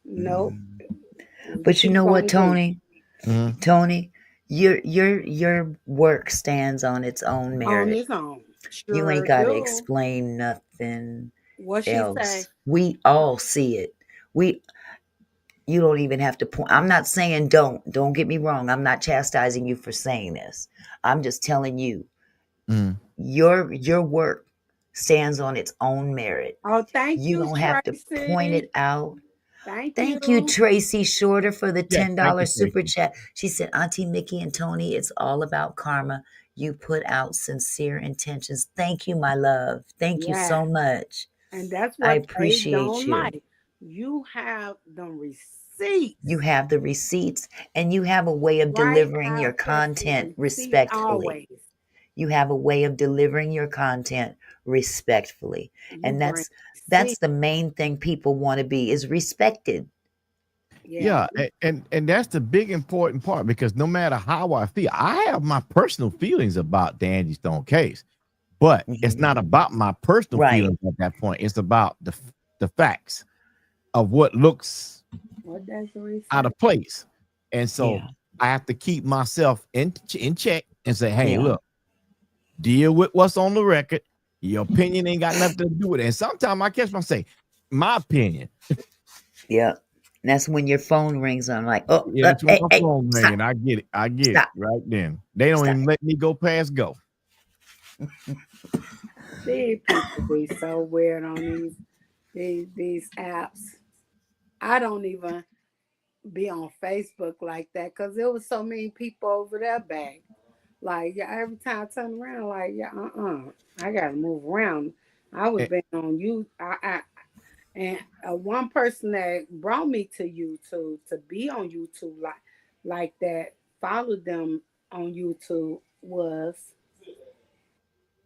Nope. Mm. We But you keep know what, on going. Tony? Mhm. Tony, your work stands on its own On merit. its own. You ain't Sure gotta do. explain nothing What she say? else. We all see it. You don't even have to point. I'm not saying don't get me wrong. I'm not chastising you for saying this. I'm just telling you Mhm. your work stands on its own merit. Oh, thank You you, don't have to point Tracy. it out. Thank Thank you, you. Tracy Shorter, for the Yes, thank you, $10 super Tracy. chat. She said, Auntie Mickey and Tony, it's all about karma. You put out sincere intentions. Thank you, my love. Thank you Yeah. so much. And that's I what they appreciate don't you. like. You have them receipts. You have the receipts and you have a way of Right delivering your after some content receipt respectfully. always. You have a way of delivering your content respectfully. You And bring that's receipts. the main thing people want to be is respected. Yeah. Yeah, and that's the big important part because no matter how I feel, I have my personal feelings about the Angie Stone case, but it's Mhm. not about my personal Right. feelings at that point. It's about the facts of what looks What does the receipt? out of place, and so Yeah. I have to keep myself in check and say, "Hey, Yeah. look, deal with what's on the record. Your opinion ain't got nothing to do with it." And sometimes I catch myself say, "My opinion." Yeah. That's when your phone rings. I'm like, oh, Yeah, that's when hey, my hey, phone stop, ringing. I get it. I get it stop, right then. They don't stop. even let me go past go. These people be so weird on these apps. I don't even be on Facebook like that because there was so many people over there back. Like yeah, every time I turn around, like yeah, I gotta move around. I was Eh, been on you. And one person that brought me to YouTube to be on YouTube like that, followed them on YouTube was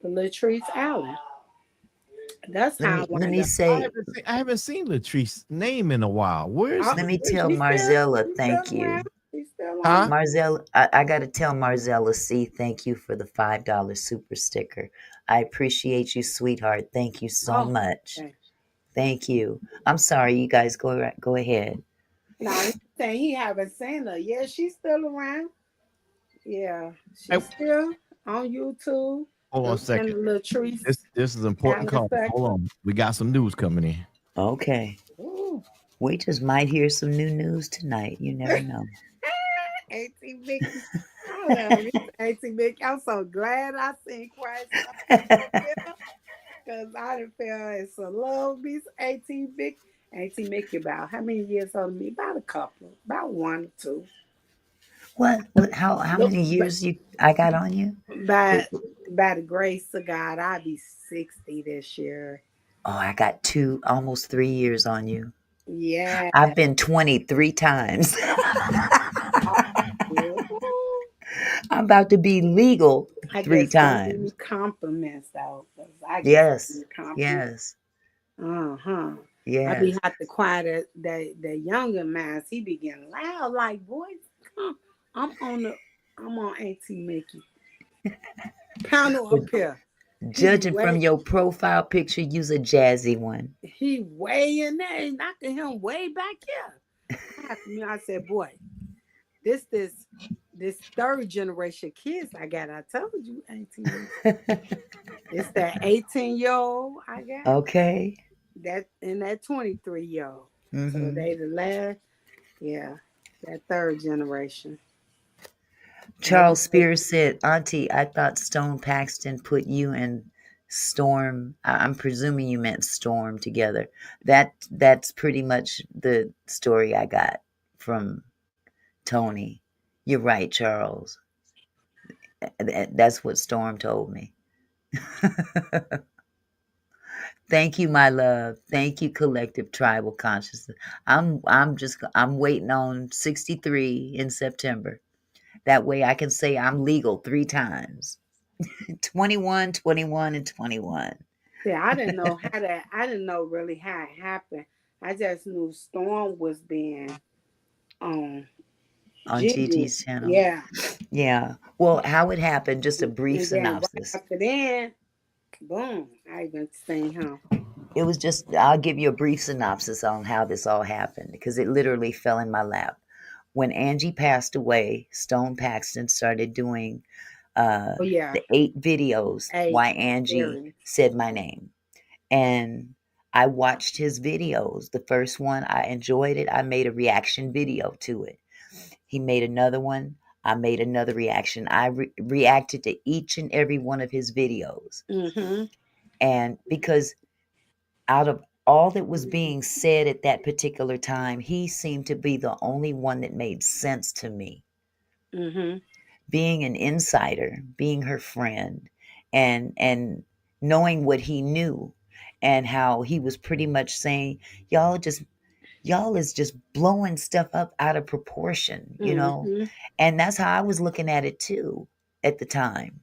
the Latrice Allen. That's Let how I me let wound me up. say I haven't seen Latrice's name in a while. Where's Oh, let me tell Marzella she's thank still around. you. She's still on. huh? Marzella, I got to tell Marzella C, thank you for the $5 super sticker. I appreciate you, sweetheart. Thank you so Oh, much. okay. Thank you. I'm sorry, you guys go ahead. Now he's saying he haven't seen her. Yeah, she's still around. Yeah, Hey, she's still on YouTube hold on a in second. the Latrice This is an important Allen call. Hold section. on. We got some news coming in. Okay. Ooh. We just might hear some new news tonight. You never know. Auntie Mickey. I love you, Auntie Mickey. I'm so glad I seen Christ because I didn't feel it's a love me, Auntie Mickey. Auntie Mickey about how many years older than me? About a couple, about 1 or 2. What how Look, many years you I got on you? by by the grace of God, I'll be 60 this year. Oh, I got 2 almost 3 years on you. Yeah. I've been 23 times. I'm about to be legal I 3 just don't give me times. compliments though, 'cause I just give Yes. me compliments. Yes. Uh-huh. I be Yes. have to quiet the younger man. He be getting loud like boys. Come, I'm on the I'm on Auntie Mickey. Panel But up here. He be judging from way your profile picture, you's a jazzy one. he way in there, knocking him way back here. I said, boy, this third generation kids I got. I told you, Auntie Mickey. It's that 18-year-old I got. Okay. That and that 23-year-old. So Mhm. they the last, yeah, that third generation. They Charles Spears said, "Auntie, I thought Stone Paxton put you and Storm. I'm presuming you meant Storm together. That's pretty much the story I got from Tony. You're right, Charles. That's what Storm told me. Thank you, my love. Thank you, collective tribal consciousness. I'm waiting on 63 in September. That way I can say I'm legal 3 times. 21, 21, and 21 yeah, I didn't know really how it happened. I just knew Storm was being on on Gigi. Gigi's channel. Yeah. Yeah. Well, how it happened, just a brief And then right synopsis. after then, boom, I even seen him. It was just, I'll give you a brief synopsis on how this all happened because it literally fell in my lap. When Angie passed away, Stone Paxton started doing Oh yeah. the 8 videos Hey, why Angie Jerry. said my name. And I watched his videos. The first one, I enjoyed it. I made a reaction video to it. He made another one. I made another reaction. I reacted to each and every one of his videos. Mm-hmm. And because out of all that was being said at that particular time, he seemed to be the only one that made sense to me. Mm-hmm. Being an insider, being her friend, and knowing what he knew and how he was pretty much saying, y'all is just blowing stuff up out of proportion, Mm-hmm. and that's how I was looking at it too at the time,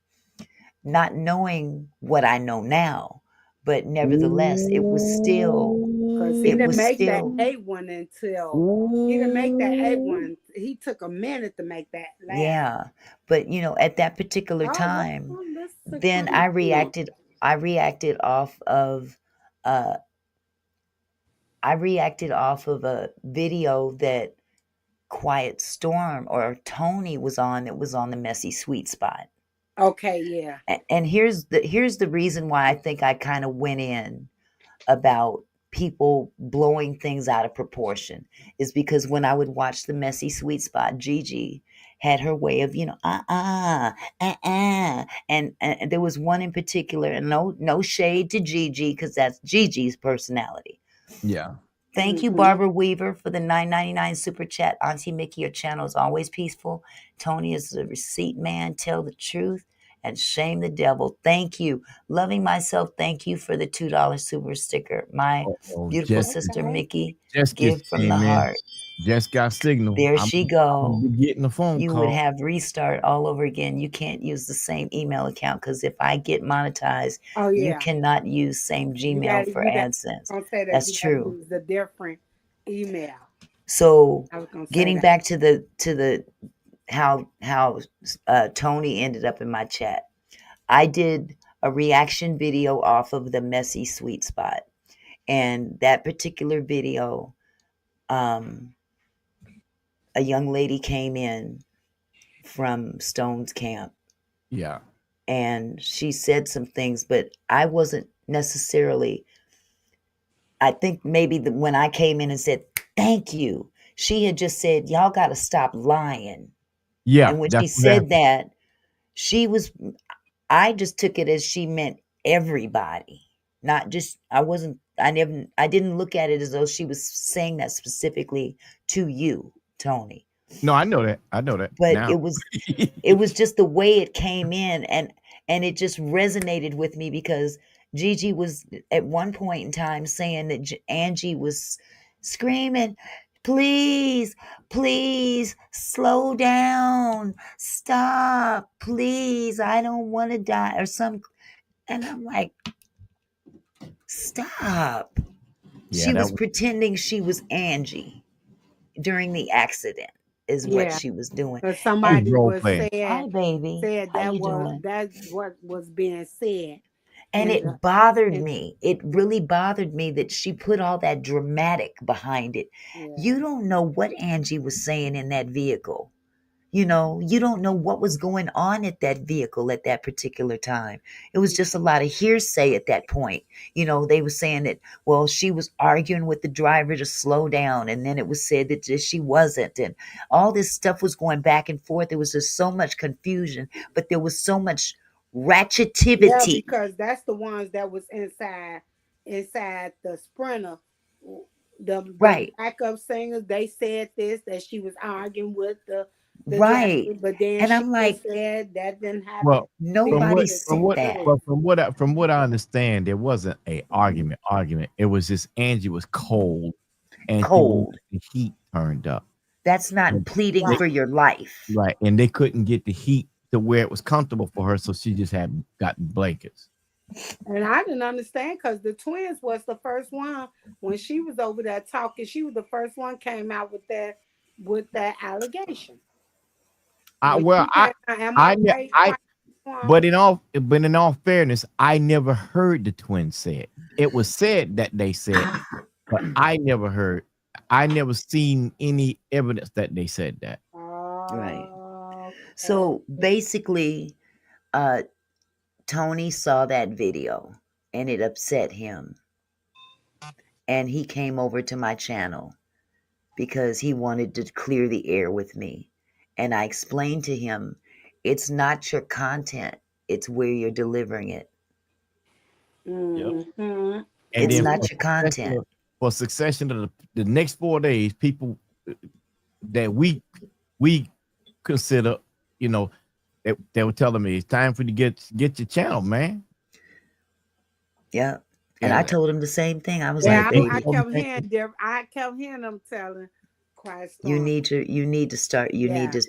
not knowing what I know now, but nevertheless Because he it didn't was make that still 8 one until he didn't make that 8 one. He took a minute to make that last. yeah, but at that particular Oh, time, welcome. This is the then comment. I reacted off of uh a video that Quiet Storm or Tony was on, that was on the Messy Sweet Spot. Okay, yeah. And here's the reason why I think I kind of went in about people blowing things out of proportion is because when I would watch the Messy Sweet Spot, Gigi had her way of, and there was one in particular, and no shade to Gigi because that's Gigi's personality. Yeah. Thank you, Mhm. Barbara Weaver, for the $9.99 super chat. Auntie Mickey, your channel is always peaceful. Tony is the receipt man. Tell the truth and shame the devil. Thank you. Loving myself. Thank you for the $2 super sticker. My beautiful sister Okay. Mickey, Just give from the came in. heart. Just got signal. There I'm she gonna go. be getting a phone You would call. have restart all over again. You can't use the same email account because if I get monetized, Oh you yeah. cannot use same You Gmail gotta for you got AdSense. gonna say that That's you gotta true. use the different email. So I was gonna say getting that. back to the how Tony ended up in my chat. I did a reaction video off of the messy sweet spot, and that particular video, a young lady came in from Stone's camp, Yeah. and she said some things, but I wasn't necessarily. I think maybe when I came in and said thank you, she had just said y'all got to stop lying. Yeah. And when That's she what happened. said that, I just took it as she meant everybody, not just, I didn't look at it as though she was saying that specifically to you, Tony. No, I know that. I know that But now. it was just the way it came in, and it just resonated with me because Gigi was at one point in time saying that Angie was screaming, please, please slow down, stop, please, I don't want to die, or some. And I'm like, stop. Yeah, She that was was pretending she was Angie during the accident is what Yeah. she was doing. But she was somebody role was playing. Hi baby, said how you doing? that's what was being said. And And it bothered and me. It really bothered me that she put all that dramatic behind it. yeah. You don't know what Angie was saying in that vehicle. You don't know what was going on at that vehicle at that particular time. It was just a lot of hearsay at that point. They were saying that, well, she was arguing with the driver to slow down, and then it was said that she wasn't. And all this stuff was going back and forth. There was just so much confusion, but there was so much Yeah, ratchetivity. because that's the ones that was inside the Sprinter. The Right. backup singers, they said this, that she was arguing with the Right. driver, but then And she I'm just like, said that didn't happen. Well, She nobody just from said what that. said well, from what I understand, there wasn't a argument. It was just Angie was cold and she wanted Cold. the heat turned up. That's not And pleading they, right. for your life. right. And they couldn't get the heat to where it was comfortable for her, so she just had gotten blankets. And I didn't understand because the twins was the first one when she was over there talking. She was the first one came out with that allegation. I When well she came out, am I I ne- right? I Right? but in all fairness, I never heard the twins say it. It was said that they said, but I never seen any evidence that they said that. Right. Okay. So basically, Tony saw that video and it upset him. And he came over to my channel because he wanted to clear the air with me. And I explained to him, it's not your content, it's where you're delivering it. Mm-hmm. And It's then not your content. for succession of the next 4 days, people that we consider, they were telling me it's time for you to get your channel, man. Yeah. And I told him the same thing. I was Yeah, like, I baby, kept hearing them telling Quiet you Storm. need to start, you need to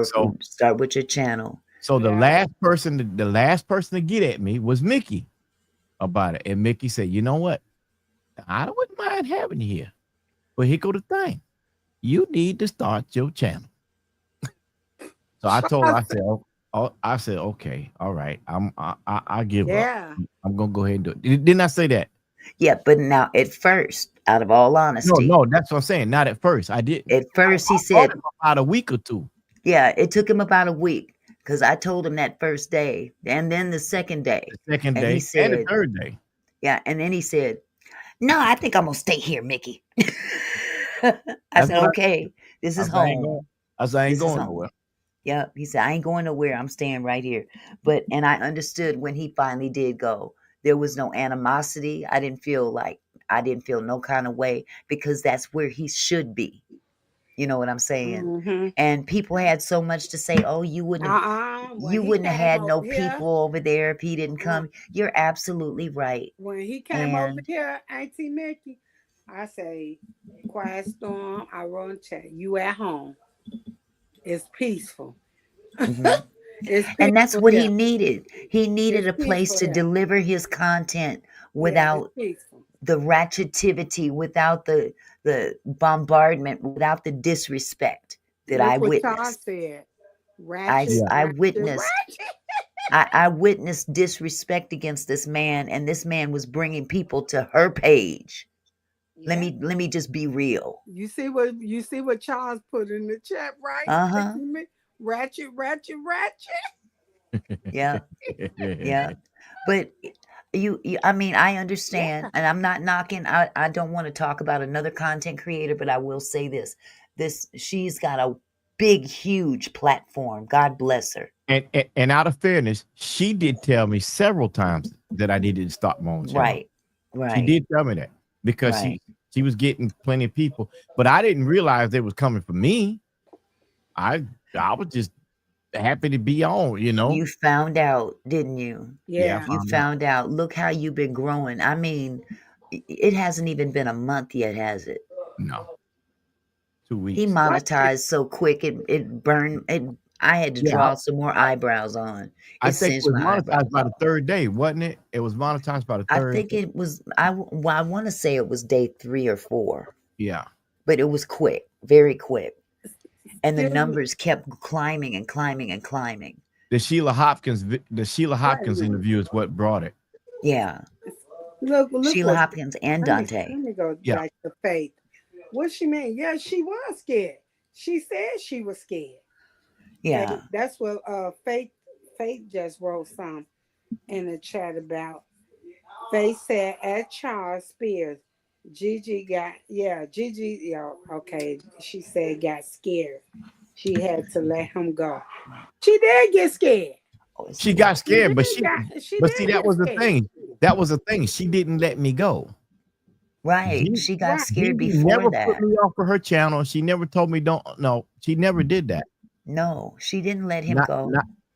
So start with your channel. So the Yeah. last person to get at me was Mickey about it. And Mickey said, you know what? I wouldn't mind having you here. But here go the thing. You need to start your channel. So I told her, I said, okay, all right. I give up. Yeah. I'm gonna go ahead and do it. Didn't I say that? Yeah, but now at first, out of all honesty, No, that's what I'm saying. Not at first. I didn't. At first, he I said for about a week or two. Yeah, it took him about a week because I told him that first day, and then the second day, The second and day he said, and the third day. yeah, and then he said, "No, I think I'm gonna stay here, Mickey." I That's said, what "Okay, this is home. I said, I ain't This is going home." nowhere. Yeah, he said, "I ain't going nowhere. I'm staying right here." And I understood when he finally did go. There was no animosity. I didn't feel like I didn't feel no kind of way because that's where he should be. You know what I'm saying? Mm-hmm. And people had so much to say. Oh, you wouldn't have, When you he wouldn't have came had no over here, people over there if he didn't come. You're absolutely right. when he came over And here, Auntie Mickey, I say, quiet storm. I run chat. You at home? It's peaceful. mhm. It's And that's peaceful what he here. needed. He needed It's a place peaceful to here. deliver his content Yeah, it's without peaceful. the ratchetivity, without the bombardment, without the disrespect that I Look what Charles witnessed. said. I Ratchet, I ratchet, witnessed ratchet. I witnessed disrespect against this man, and this man was bringing people to her page. Let Yeah. me just be real. You see what Charles put in the chat, right? Uh-huh. Ratchet, ratchet, ratchet. Yeah. Yeah. But you I mean, I understand, Yeah. and I'm not knocking. I don't want to talk about another content creator, but I will say this. She's got a big, huge platform. God bless her. And out of fairness, she did tell me several times that I needed to stop my own channel. Right. She Right. did tell me that because Right. she was getting plenty of people, but I didn't realize they was coming for me. I was just happy to be on, you know. You found out, didn't you? Yeah. You found out. Look how you've been growing. I mean, it hasn't even been a month yet, has it? No. 2 weeks. He monetized so quick it burned it. I had to Yeah, draw some more eyebrows on. I It think it singed was my eyebrows. monetized by the third day, wasn't it? It was monetized by the I third. think it was. I want to say it was day 3 or 4, Yeah. but it was quick, very quick, and the Still- numbers kept climbing and climbing and climbing. The Sheila Hopkins interview is what brought it. Yeah, Look Sheila what, Hopkins and let Dante. me go Yeah. back to Faith. What she mean? Yeah, she was scared. She said she was scared. Yeah, And that's what Faith just wrote some in the chat about. Faith said at Charles Spears, Gigi, okay. She said got scared. She had to let him go. She did get scared. She got scared, but She see, did that was get the scared. thing. That was the thing. She didn't let me go. right. She got Right. scared Gigi before never that. put me off of her channel. She never told me don't. No, she never did that. No, she didn't let him go.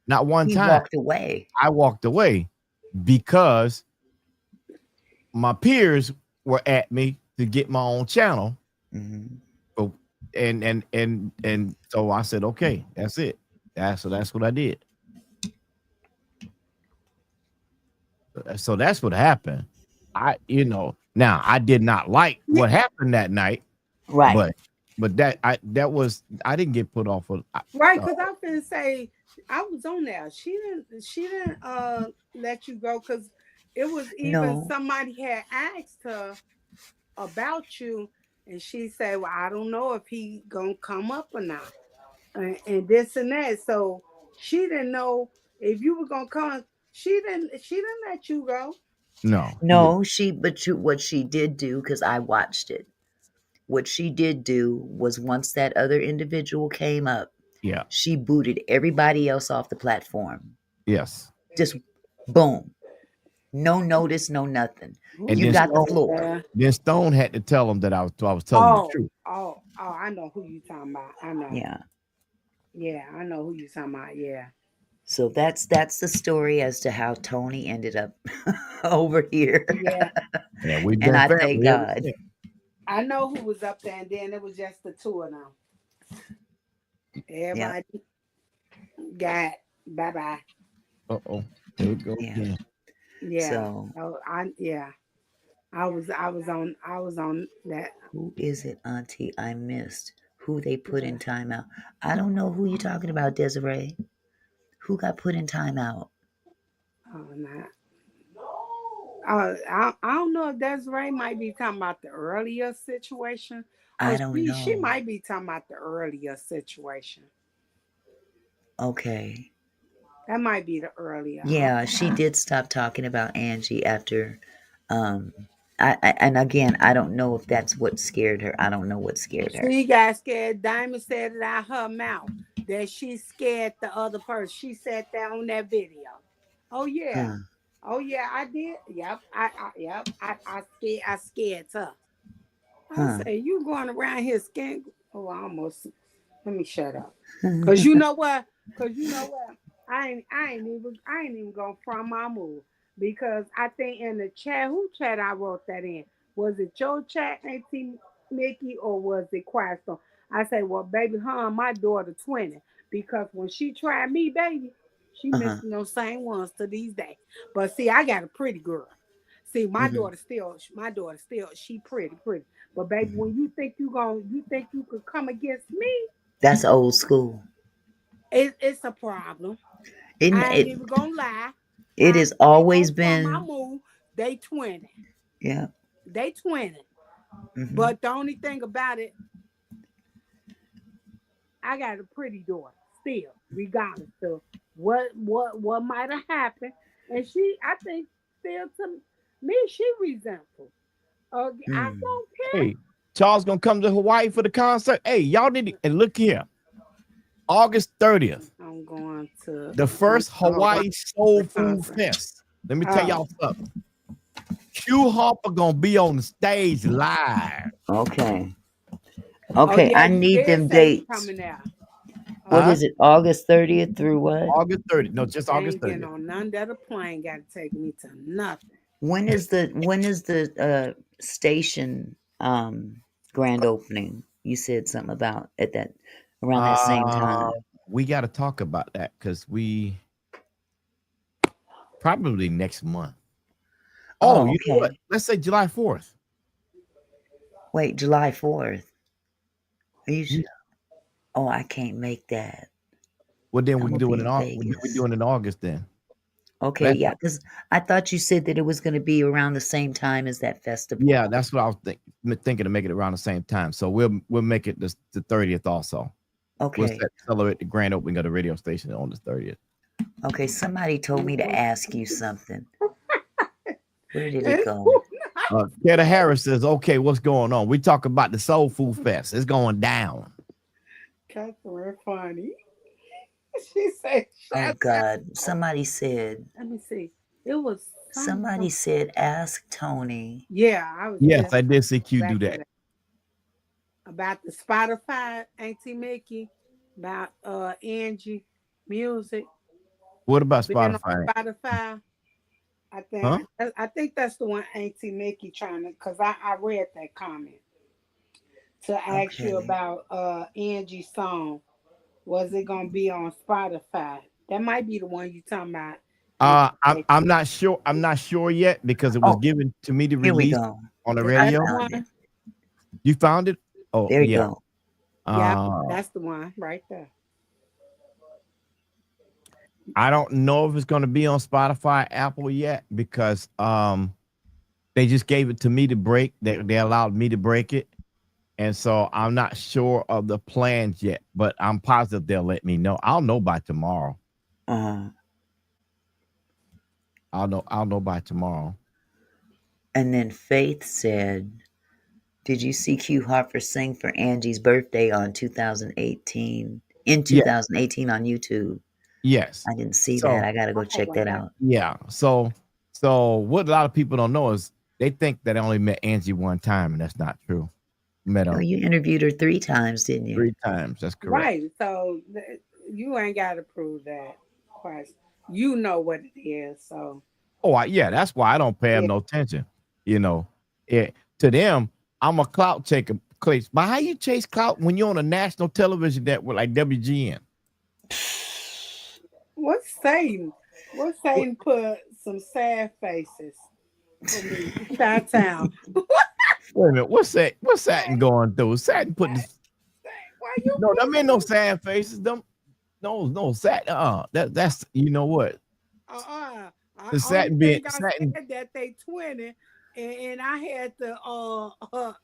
Not one He time. walked away. I walked away because my peers were at me to get my own channel. Mhm. And so I said, okay, that's it. That's what I did. So that's what happened. Now I did not like what happened that night, Right. but I didn't get put off of. Right, because I was gonna say I was on there. She didn't let you go because it was even No. somebody had asked her about you, and she said, "Well, I don't know if he gonna come up or not," and this and that. So she didn't know if you were gonna come. She didn't let you go. No. No, what she did do, because I watched it, what she did do was once that other individual came up, Yeah. she booted everybody else off the platform. Yes. Just boom. No notice, no nothing. And You then got the Stone- floor. Then Stone had to tell him that I was telling the truth. Oh, I know who you talking about. I know. Yeah. I know who you talking about. Yeah. So that's the story as to how Tony ended up over here. Yeah. Yeah, we've And been I family thank ever God. since. I know who was up there, and then it was just the two of them. Everybody got bye. Uh-oh. There we go. Yeah. Yeah. So I was on that. who is it, Auntie? I missed who they put in timeout. I don't know who you're talking about, Desiree. Who got put in timeout? Oh, not. I don't know if Desiree might be talking about the earlier situation. I don't know. She might be talking about the earlier situation. Okay. That might be the earlier. Yeah, she did stop talking about Angie after. And again, I don't know if that's what scared her. I don't know what scared her. She got scared. Diamond said it out her mouth that she scared the other person. She said that on that video. Oh yeah. Oh yeah. I did. Yep. Yep. I scared her. I Huh. say, you going around here scared? Oh, I almost. Let me shut up. Cause you know what? I ain't even going from my move because I think in the chat, who chat I wrote that in? Was it your chat, Auntie Mickey, or was it Quaston? I say, well, baby, my daughter 20 because when she tried me, baby, she Uh-huh. missing those same ones to these days. But see, I got a pretty girl. See, Mhm. my daughter still, she pretty. But baby, when you think you think you could come against me, That's old school. it's a problem. It, I ain't it even gonna lie. it I has ain't gonna always front my been. move. They 20. Yeah. They 20. Hmm. But the only thing about it, I got a pretty daughter still, regardless of what might have happened. And she, I think, still to me, she resentful. I Mm. don't care. Hey, Charles gonna come to Hawaii for the concert. Hey, y'all need to, and look here, August 30th, I'm going to the first Hawaii Hawaii Soul the Food concert. Fest. Let me tell Oh, y'all something. Q Harper gonna be on the stage live. Okay. oh Okay. yeah, I you need did them say you dates. coming out. What Huh? is it? August 30th through what? August 30th. No, just I August ain't getting 30th. on none that a plane got to take me to nothing. When is the station grand opening? You said something about at that around that same Uh, time. we got to talk about that because we probably next month. Oh, Oh, you know what? okay. Let's say July 4th. Wait, July 4th. Are you? Yeah. Oh, I can't make that. Well, then we I'm can gonna do be it in in August. We Vegas. do it in August then. Okay, That's yeah, because I thought you said that it was going to be around the same time as that festival. yeah. That's what I was thinking to make it around the same time. So we'll make it the 30th also. We'll Okay, celebrate the grand opening of the radio station on the 30th. okay. Somebody told me to Mhm. ask you something. Where did it go? Keta Harris says, "Okay, what's going on? We talk about the Soul Food Fest. It's going down." Catherine funny. She said, Oh "Shut up." God! Somebody said. Let me see. It was Somebody said, ask Tony. yeah, I was Yes, just I did see Q do exactly that. that. About the Spotify, Auntie Mickey, about Angie music What about being on Spotify? Spotify. Huh? I think that's the one Auntie Mickey trying to because I read that comment to ask you Okay. about Angie's song. Was it gonna be on Spotify? That might be the one you talking about, Auntie I'm Mickey. not sure. I'm not sure yet because it was Oh, given to me to here we release go. on the Is I that the radio. found it. one? You found it? Oh There you yeah. go. Yep, Uh, that's the one right there. I don't know if it's going to be on Spotify, Apple yet because they just gave it to me to break. They allowed me to break it, and so I'm not sure of the plans yet. But I'm positive they'll let me know. I'll know by tomorrow. Uh, I'll know by tomorrow. and then Faith said, did you see Q Harper sing for Angie's birthday on 2018? In Yeah. 2018 on YouTube. Yes. I didn't see that. So I got to go Oh check that wow. out. yeah. So what a lot of people don't know is they think that I only met Angie one time, and that's not true. Met No, her you interviewed her 3 times, didn't you? 3 times. That's correct. Right. So you ain't got to prove that. Quite. You know what it is. So Oh, yeah, that's why I don't pay them yeah. no attention. You know, to them, I'm a clout chaser. But how you chase clout when you're on a national television network like WGN? What's Satan? What What, Satan put some sad faces for me? Shout out. wait a minute, what's that? What's Satin going through? Satin put this. Why you No, that put ain't no some sad faces. Them, no Satin. That's you know what? The only Satin being thing I Satin. said that they 20 and I had to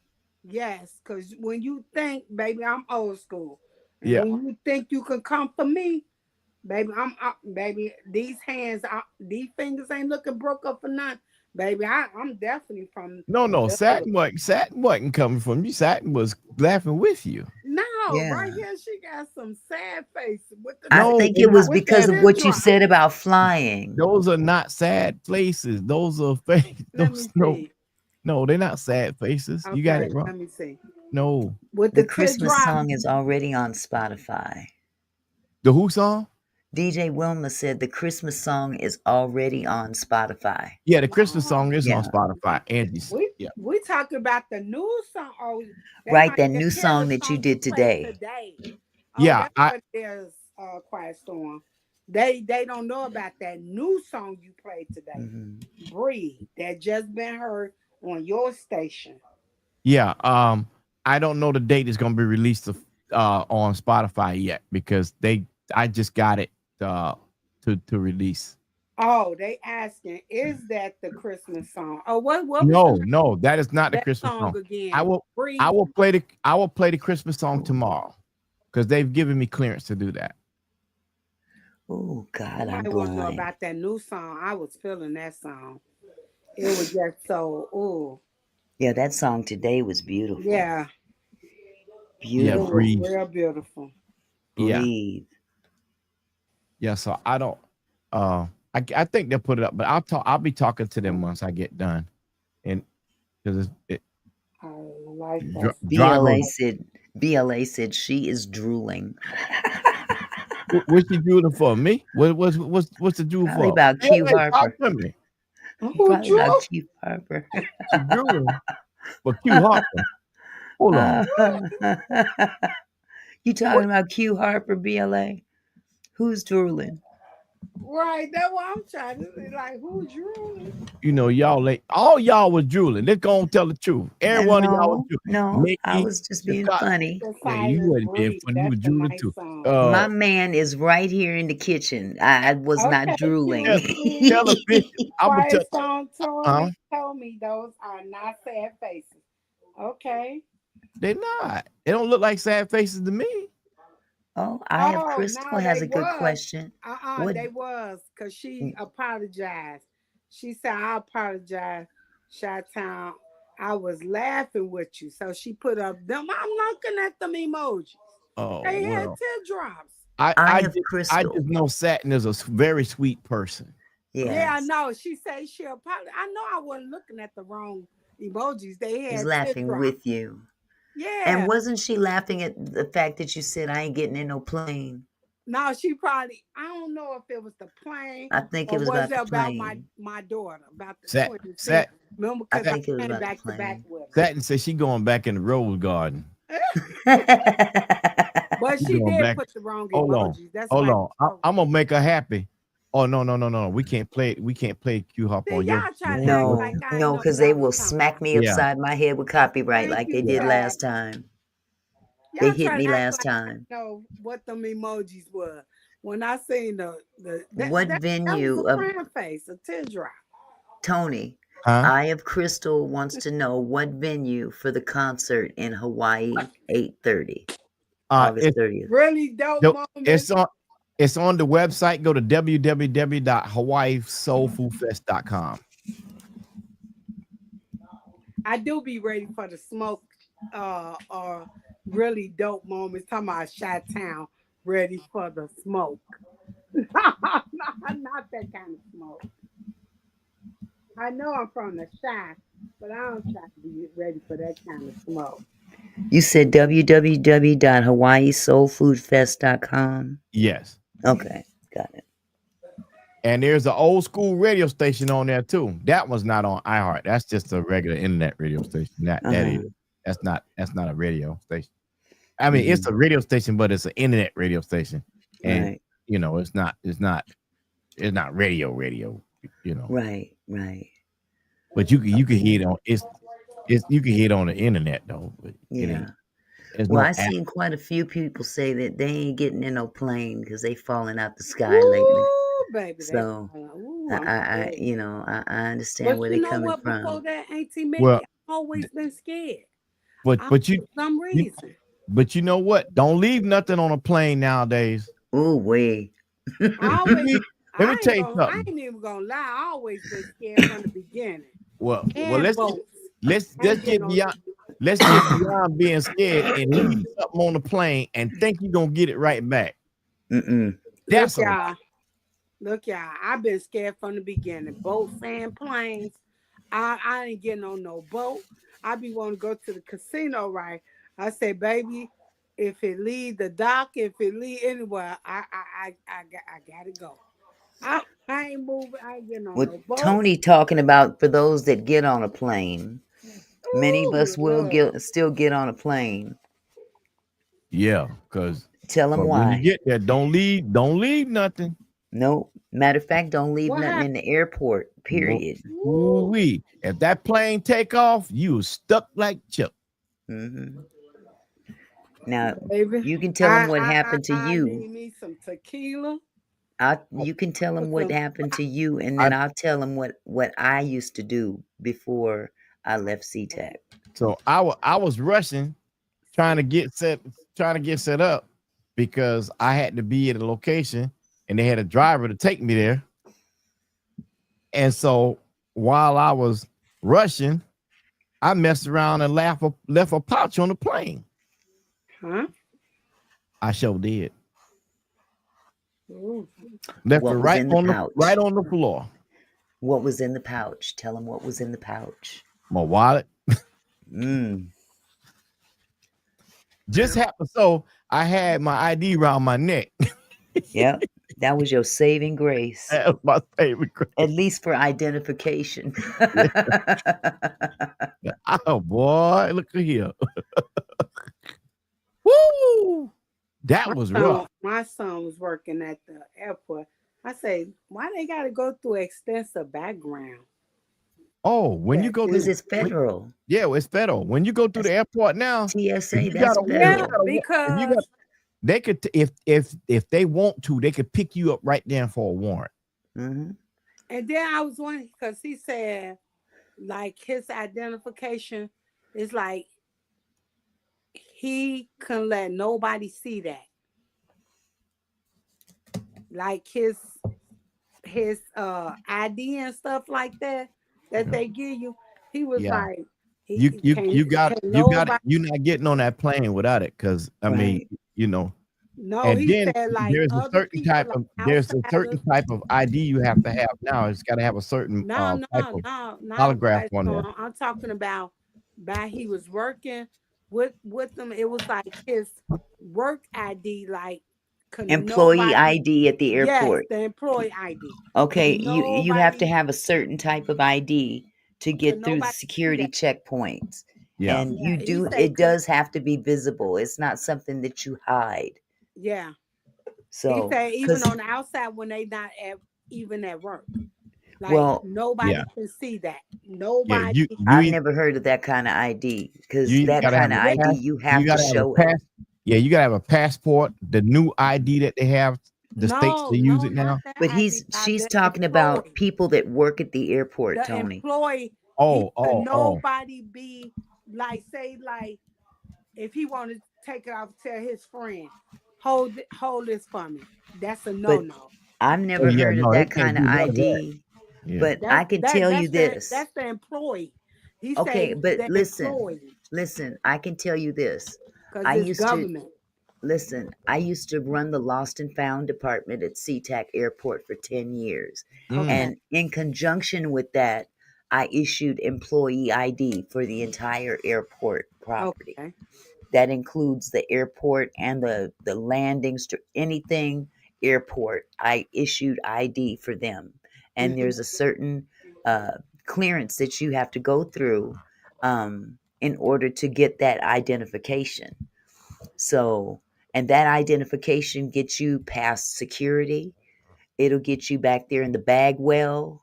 yes, because when you think, baby, I'm old school. And Yeah, when you think you can come for me, baby, I'm baby, these hands these fingers ain't looking broke up for nothing. Baby, I'm definitely from No, the Satin wasn't coming from you. Satin was laughing with you. No, right Yeah. here she got some sad faces with the I No, think they're it was not with the because sad of what you teardrop. said about flying. Those are not sad faces. Those are fake. Let me Those see. no, they're not sad faces. You got Okay, it wrong. let me see. No. With The the Christmas teardrop. song is already on Spotify. The who song? DJ Wilma said the Christmas song is already on Spotify. Yeah, the Christmas song is on Yeah. Spotify. Angie's. Yeah. We talking about the new song. Oh, they Right, might that just new hear song the that you song did played today. Oh, Yeah, that's what it is, Quiet Storm. They don't know about that new song you played today. Mhm. Breathe. That just been heard on your station. Yeah. I don't know the date it's gonna be released on Spotify yet because I just got it to release. Oh, they asking, is that the Christmas song? Oh, what was No, that is not the that Christmas song song. again? I will Breathe. play the Christmas song tomorrow because they've given me clearance to do that. Oh God, I I'm want to know blind. about that new song. I was feeling that song. It was just so Yeah, that song today was beautiful. yeah. Yeah, It Beautiful. was breathe. real beautiful. Yeah. Breathe. Yeah, so I don't I think they'll put it up, but I'll be talking to them once I get done. And because I like that. BLA said she is drooling. what's she drooling for? Me? What's the drool Probably for? about Q Hey, talk Harper. to me. Probably about Q Harper. She's drooling for Q Harper. Hold on. You talking about Q Harper, BLA? Who's drooling? Right, that's what I'm trying to say. Like, who drooling? You know, all y'all was drooling. Let's go and tell the truth. Every one of y'all was drooling. No, I Mickey, was just the being cop- funny. The Yeah, you silent wasn't being breathe. funny. You was That's a drooling nice too. song. My man is right here in the kitchen. I was not Okay, drooling. Tell a bitch. I'm gonna Quiet tell. Storm told me those are not sad faces. Okay. They're not. They don't look like sad faces to me. Oh, I have Oh, Crystal no, has they a good was. question. What- They was because she apologized. She said, I apologize, Chi-Town. I was laughing with you. So she put up them. I'm looking at them emojis. Oh, They had well. teardrops. I have I Crystal. just know Satin is a very sweet person. Yes. Yeah, I know. She said she apologized. I know I wasn't looking at the wrong emojis. They had He's laughing teardrops. with you. Yeah. And wasn't she laughing at the fact that you said I ain't getting in no plane? No, she probably, I don't know if it was the plane I think or it was about the about plane. my daughter, about the Sat- 26. Sat- Remember, I because I think it was came about the back to back plane. with her. Satin says she going back in the rose garden. But She she going did back. put the wrong Hold on. emojis. That's Hold why. on. I'm gonna make her happy. Oh no. We can't play Q Hop See, on y'all your. try to act No, like I no, know because what they I will was talking smack about. me Yeah. upside my head with copyright Thank like you, they did Chad. last time. Y'all They hit try me to act last like time. I know what them emojis were. When I seen What that venue was a of crying face, a teardrop. Tony? Huh? Eye of Crystal wants to know what venue for the concert in Hawaii, 8:30, August 30th. Really dope Nope. moment. It's on the website. Go to www.hawaiisoulfoodfest.com. I do be ready for the smoke really dope moments. Talking about Chi-Town, ready for the smoke. not that kind of smoke. I know I'm from the Chi, but I don't try to be ready for that kind of smoke. You said www.hawaiisoulfoodfest.com. Yes. Okay, got it. And there's an old school radio station on there too. That one's not on iHeart. That's just a regular internet radio station. That's not a radio station. I mean, it's a radio station, but it's an internet radio station. And Right. you know, it's not radio, you know. Right. But you can hear it on you can hear it on the internet though. But Yeah. There's Well, no I've app. seen quite a few people say that they ain't getting in no plane because they falling out the sky lately. Ooh, baby. So I understand but where you they're know coming what? from. Before that, Auntie Mickey, Well, I've always been scared. But For some you reason. but you know what? Don't leave nothing on a plane nowadays. Ooh, wait. I always Let me tell you I something. ain't even gonna lie. I always been scared from the beginning. Well, And let's boats. get beyond. Let's get beyond being scared and leave something on the plane and think you're gonna get it right back. That's Look, y'all. Look, y'all. I've been scared from the beginning. Boats and planes. I ain't getting on no boat. I be wanting to go to the casino, right? I say, baby, if it leave the dock, if it leave anywhere, I gotta go. I ain't moving. I ain't getting on no boat. Tony talking about for those that get on a plane. Many of us will still get on a plane. Yeah, because tell them why. When you get there, don't leave nothing. No, matter of fact, don't leave nothing in the airport. Period. Ooh-wee. If that plane take off, you stuck like Chip. Now, baby, you can tell them what happened to you. Need me some tequila. You can tell them what happened to you, and then I'll tell them what I used to do before I left SeaTac. So I was rushing, trying to get set up because I had to be at a location, and they had a driver to take me there. And so while I was rushing, I messed around and left a pouch on the plane. Huh? I sure did. Ooh. Left it right on the floor. What was in the pouch? Tell them what was in the pouch. My wallet. Just happened so I had my ID around my neck. Yep. That was your saving grace. That was my saving grace. At least for identification. Oh boy, look at here. Woo! That was rough. My son was working at the airport. I say, why they got to go through extensive background? Oh, when you go because it's federal. It's federal. When you go through the airport now, TSA, that's federal. Because they could, if they want to, they could pick you up right there for a warrant. And then I was wondering because he said, like his identification is like he couldn't let nobody see that. Like his ID and stuff like that they give you. He was like, you're not getting on that plane without it, because I mean, you know. No, and he then said like there's a certain type of ID you have to have now. It's got to have a certain type of holograph on there. I'm talking about he was working with them. It was like his work ID, like employee ID at the airport. Yes, the employee ID. Okay, you have to have a certain type of ID to get through the security checkpoints. Yeah. And it does have to be visible. It's not something that you hide. Yeah. So he said even on the outside when they not even at work. Like nobody can see that. Nobody. I've never heard of that kind of ID, because that kind of ID you have to show it. Yeah, you gotta have a passport, the new ID that they have, the states they use it now. But she's talking about people that work at the airport, Tony. Employee. Nobody be like, say, like, if he wanted to take it off, tell his friend, hold this for me. That's a no. I've never heard of that kind of ID. Yeah. But I can tell you this. That's the employee. Okay, but listen, I can tell you this. I used to run the lost and found department at SeaTac Airport for 10 years. Okay. And in conjunction with that, I issued employee ID for the entire airport property. Okay. That includes the airport and the landings, anything airport. I issued ID for them. And there's a certain clearance that you have to go through in order to get that identification. So, and that identification gets you past security. It'll get you back there in the Bagwell.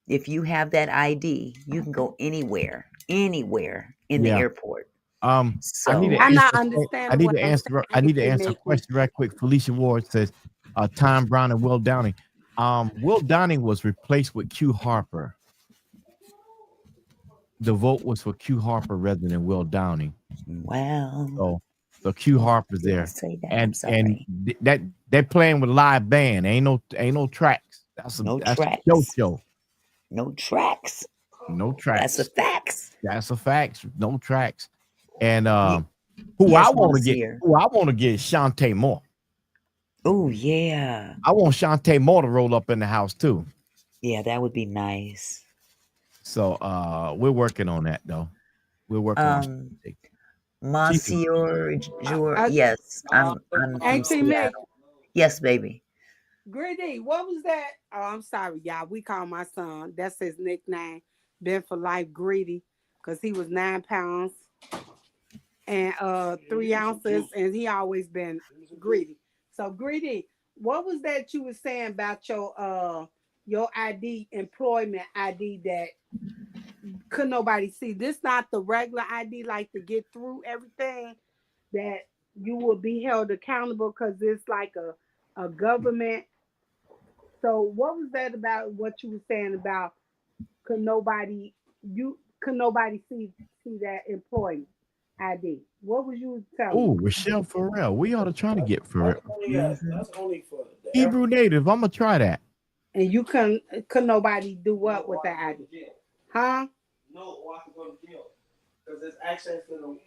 If you have that ID, you can go anywhere in the airport. So I need to answer a question right quick. Felicia Ward says, Tom Brown and Will Downing. Will Downing was replaced with Q Harper. The vote was for Q Harper rather than Will Downing. Wow. So So Q Oh, I Harper's didn't there, say that. I'm and sorry. that they're playing with live band. Ain't no tracks. That's a No show tracks. show. No tracks. No That's a tracks. facts. That's a fact. No tracks. And who Yes, I want to get, Monsieur. is Shantae Moore. Oh yeah. I want Shantae Moore to roll up in the house too. Yeah, that would be nice. So we're working on that though. We're working on it. Monsieur Jor. I, Yes, I'm from Auntie Mick, Seattle. Yes, baby. Gritty, what was that? Oh, I'm sorry, y'all. We call my son. That's his nickname. Been for life, Greedy, because he was 9 pounds and 3 ounces, and he always been greedy. So, Greedy, what was that you were saying about your ID, employment ID that could nobody see? This not the regular ID, like to get through everything that you will be held accountable because it's like a government. So what was that about what you were saying about could nobody see that employment ID? What was you telling Oh, me? Rochelle Farrell. We ought to try to get Farrell. That's only for the Hebrew native. I'm gonna try that. And you could nobody do what with the ID? Huh? No, or I can go to jail because there's access to the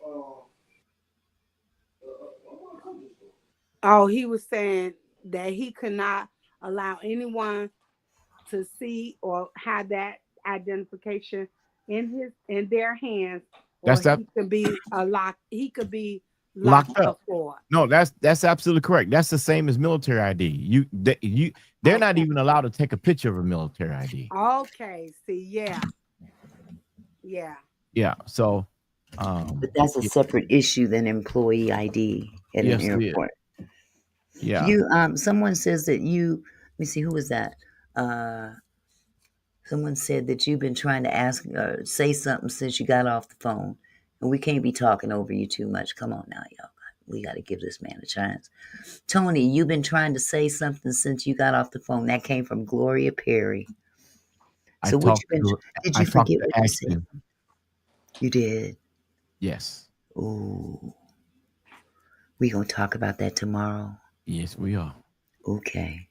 Oh, he was saying that he could not allow anyone to see or have that identification in their hands, or That's that he could be he could be locked locked up. up for. No, that's absolutely correct. That's the same as military ID. They're not Okay. even allowed to take a picture of a military ID. Okay, see, yeah. Yeah. So But that's a separate issue than employee ID at yes, an airport. Yeah. You someone says that you let me see, who was that? Someone said that you've been trying to ask say something since you got off the phone. And we can't be talking over you too much. Come on now, y'all. We got to give this man a chance. Tony, you've been trying to say something since you got off the phone. That came from Gloria Perry. So what you been? Did you forget what you said? You did. Yes. Oh, we gonna talk about that tomorrow. Yes, we are. Okay.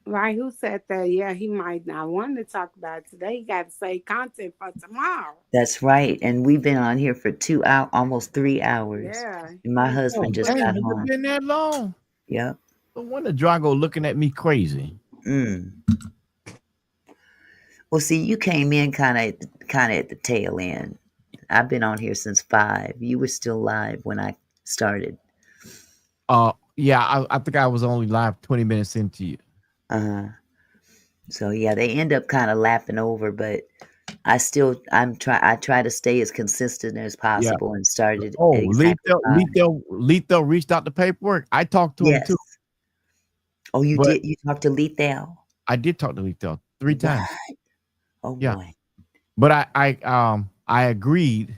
Right, who said that? Yeah, he might not want to talk about it today. He got to say content for tomorrow. That's right. And we've been on here for 2 hours, almost 3 hours. Yeah. And my husband just got home. It's been that long. Yep. No wonder Drago looking at me crazy. Well, see, you came in kind of at the tail end. I've been on here since 5. You were still live when I started. Yeah, I think I was only live 20 minutes into you. So yeah, they end up kind of lapping over, but I try to stay as consistent as possible and started. Oh, Lethal reached out the paperwork. I talked to him too. Oh, you did? You talked to Lethal? I did talk to Lethal 3 times. Oh boy. But I agreed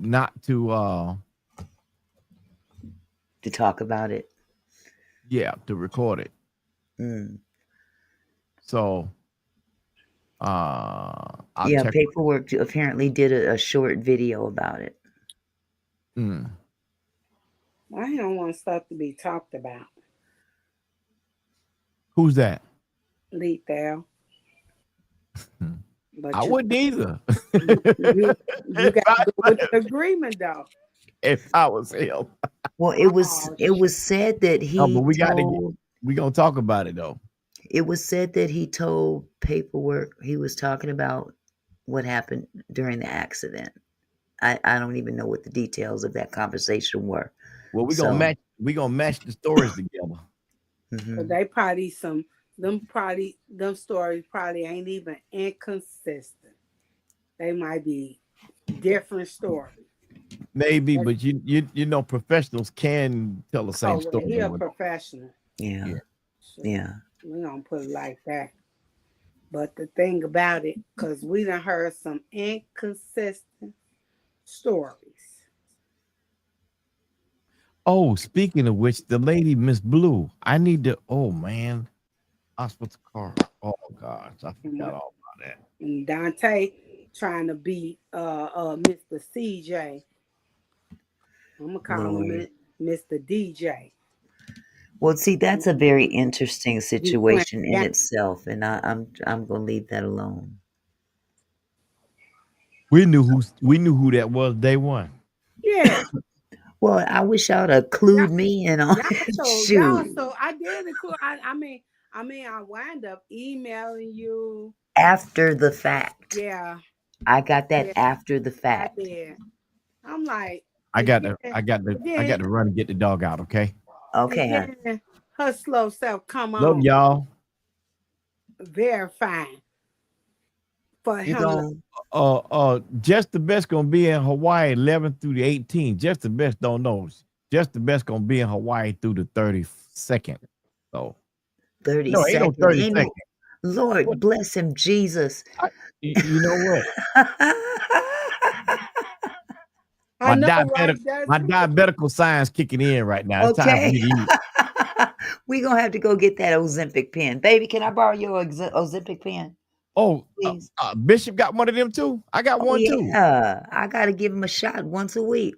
not to talk about it. Yeah, to record it. So Paperwork apparently did a short video about it. I don't want stuff to be talked about. Who's that? Lethal. But I wouldn't either. You got to go with the agreement though. If I was him. Well, it was said that he we gonna talk about it though. It was said that he told paperwork he was talking about what happened during the accident. I don't even know what the details of that conversation were. Well, we gonna match the stories together. So they probably them stories probably ain't even inconsistent. They might be different stories. Maybe, but you know, professionals can tell the same story. He a professional. Yeah. So we're gonna put it like that. But the thing about it, because we done heard some inconsistent stories. Oh, speaking of which, the lady, Miss Blue, I need to. Oh man, hospital car. Oh gosh, I forgot all about that. And Dante trying to be Mr. CJ. I'm gonna call him Mr. DJ. Well, see, that's a very interesting situation in Yeah. itself, and I'm gonna leave that alone. We knew who that was day one. Yeah. Well, I wish y'all would clued Y'all- me in on Y'all, shoot. so I did include. I mean, I wind up emailing you. After the fact. Yeah, I got that Yeah. after the I fact. did. I'm like, I got to then- run and get the dog out, okay? Okay, huh? and then her slow self come Love on. y'all. Verifying for You him. going Just the Best gonna be in Hawaii 11th through the 18th. Just the Best don't know. Just the Best gonna be in Hawaii through the 32nd. So 30 no, ain't no seconds. 32nd. Lord What? bless him, Jesus. You know what? I My know, diabetic, right? my diabetical signs kicking in right now. It's time for me to eat. We gonna have to go get that Ozempic pen. Baby, can I borrow your Ozempic pen? Oh, Please. Bishop got one of them too. I got one too. Yeah, I gotta give him a shot once a week.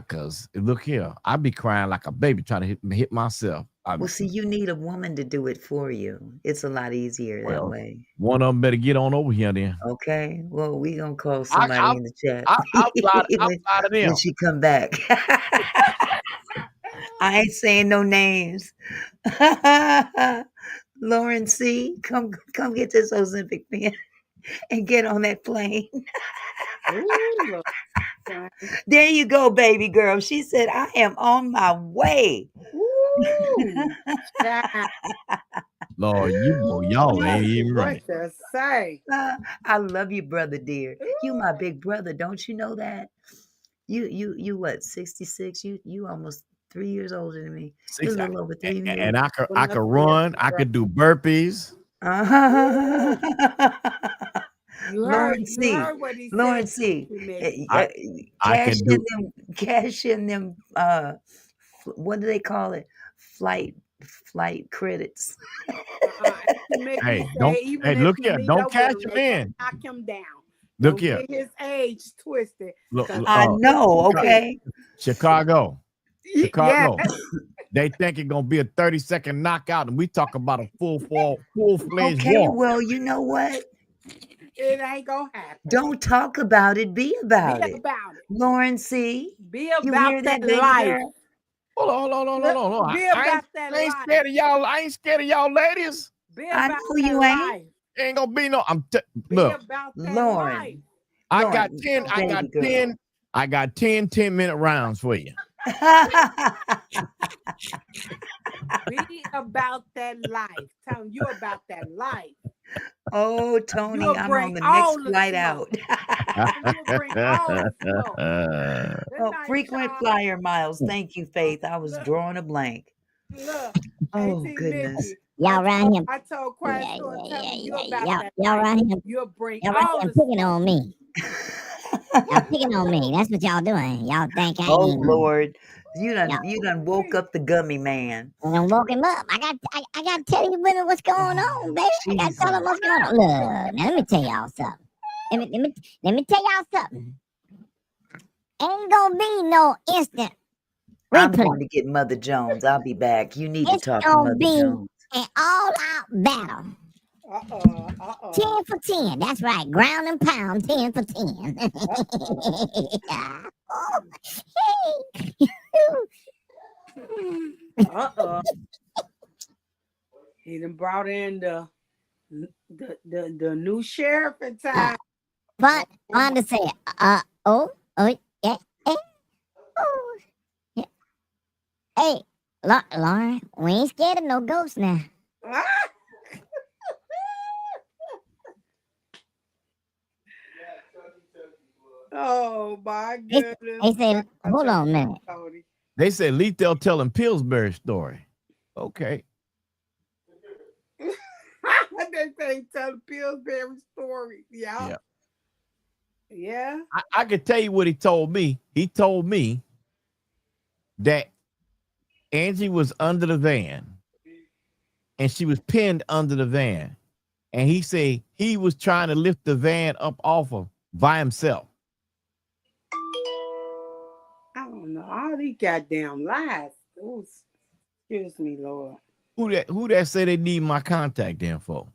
Cause look here, I be crying like a baby trying to hit myself. Well, see, you need a woman to do it for you. It's a lot easier that way. One of them better get on over here then. Okay. Well, we gonna call somebody in the chat I'll fly to them. when she come back. I ain't saying no names. Lauren C, come get this Ozempic pen and get on that plane. Ooh, There you go, baby girl. She said, I am on my way. Ooh, Lord, you know y'all ain't even right. What to say? I love you, brother dear. You my big brother, don't you know that? You what, 66? You almost 3 years older than me. You're a little over 3 years. And I could run, I could do burpees. You Lauren heard C. what he Lauren said. C. I can do Cash in them what do they call it? Flight credits. Hey, look here, don't cash him in. Knock him down. Look Don't here. get his age twisted. Look, I know, okay. Chicago. Yeah. They think it's gonna be a 30-second knockout, and we talk about a full-fledged Okay, war. well, you know what? It ain't gonna happen. Don't talk about it, be about it. Lauren C. Be You about hear that baby life. girl? Hold on. Be I about that ain't life. scared of y'all. I ain't scared of y'all ladies. Be I about know you that ain't. life. Ain't gonna be no. Be Look, about that Lauren. life. I Lauren, got 10. I got baby girl. 10. I got 10 10-minute rounds for you. Be about that life. Telling you about that life. Oh, Tony, You'll I'm bring on the all next the flight smoke. out. You'll bring all the smoke. Good Oh, night, frequent y'all. flyer miles. Thank you, Faith. I was drawing a blank. Look. Oh, Auntie goodness. Mickey, Y'all around here. I told Quiet Store, tell me you about Y'all that y'all life. around here. You'll bring Y'all around all here the picking smoke. on me. Y'all picking on me. That's what y'all doing. Y'all think I Oh, ain't. Lord. You done Yeah. woke up the gummy man. And woke him up. I got to tell you what's going on, baby. I got to tell him what's going on. Look, now let me tell y'all something. Let me tell y'all something. Ain't gonna be no instant I'm replay. going to get Mother Jones. I'll be back. You need It's to talk to gonna Mother be Jones. an all-out battle. 10 10 for 10. That's right. Ground and pound. 10 for 10. He done brought in the new sheriff in town. Fun to say it. Yeah. Oh, yeah. Hey, Lauren, we ain't scared of no ghosts now. Oh my goodness. They said, hold on a minute. They said Lethal telling Pillsbury story. Okay. They say tell the Pillsbury story. Yeah. I can tell you what he told me. He told me that Angie was under the van and she was pinned under the van. And he said he was trying to lift the van up off of by himself. I don't know. all these goddamn lies. Ooh, excuse me, Lord. Who that say they need my contact info?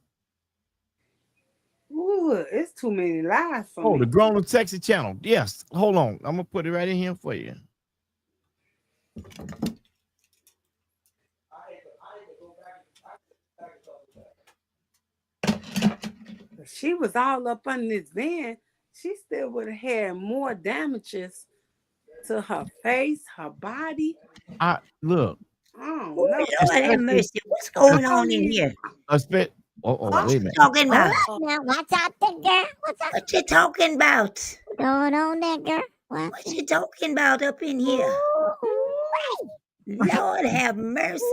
Ooh, it's too many lies for Oh, me. the Grown Up Texas channel. Yes. Hold on. I'm gonna put it right in here for you. If she was all up under this van, she still would have had more damages to her face, her body. Look. I don't Oh, know. Lord have mercy. What's going on in here? Wait a minute. Talking about? Now, watch out there, girl. What's up? What you talking about? Going on there, girl? What you talking about up in here? Lord have mercy.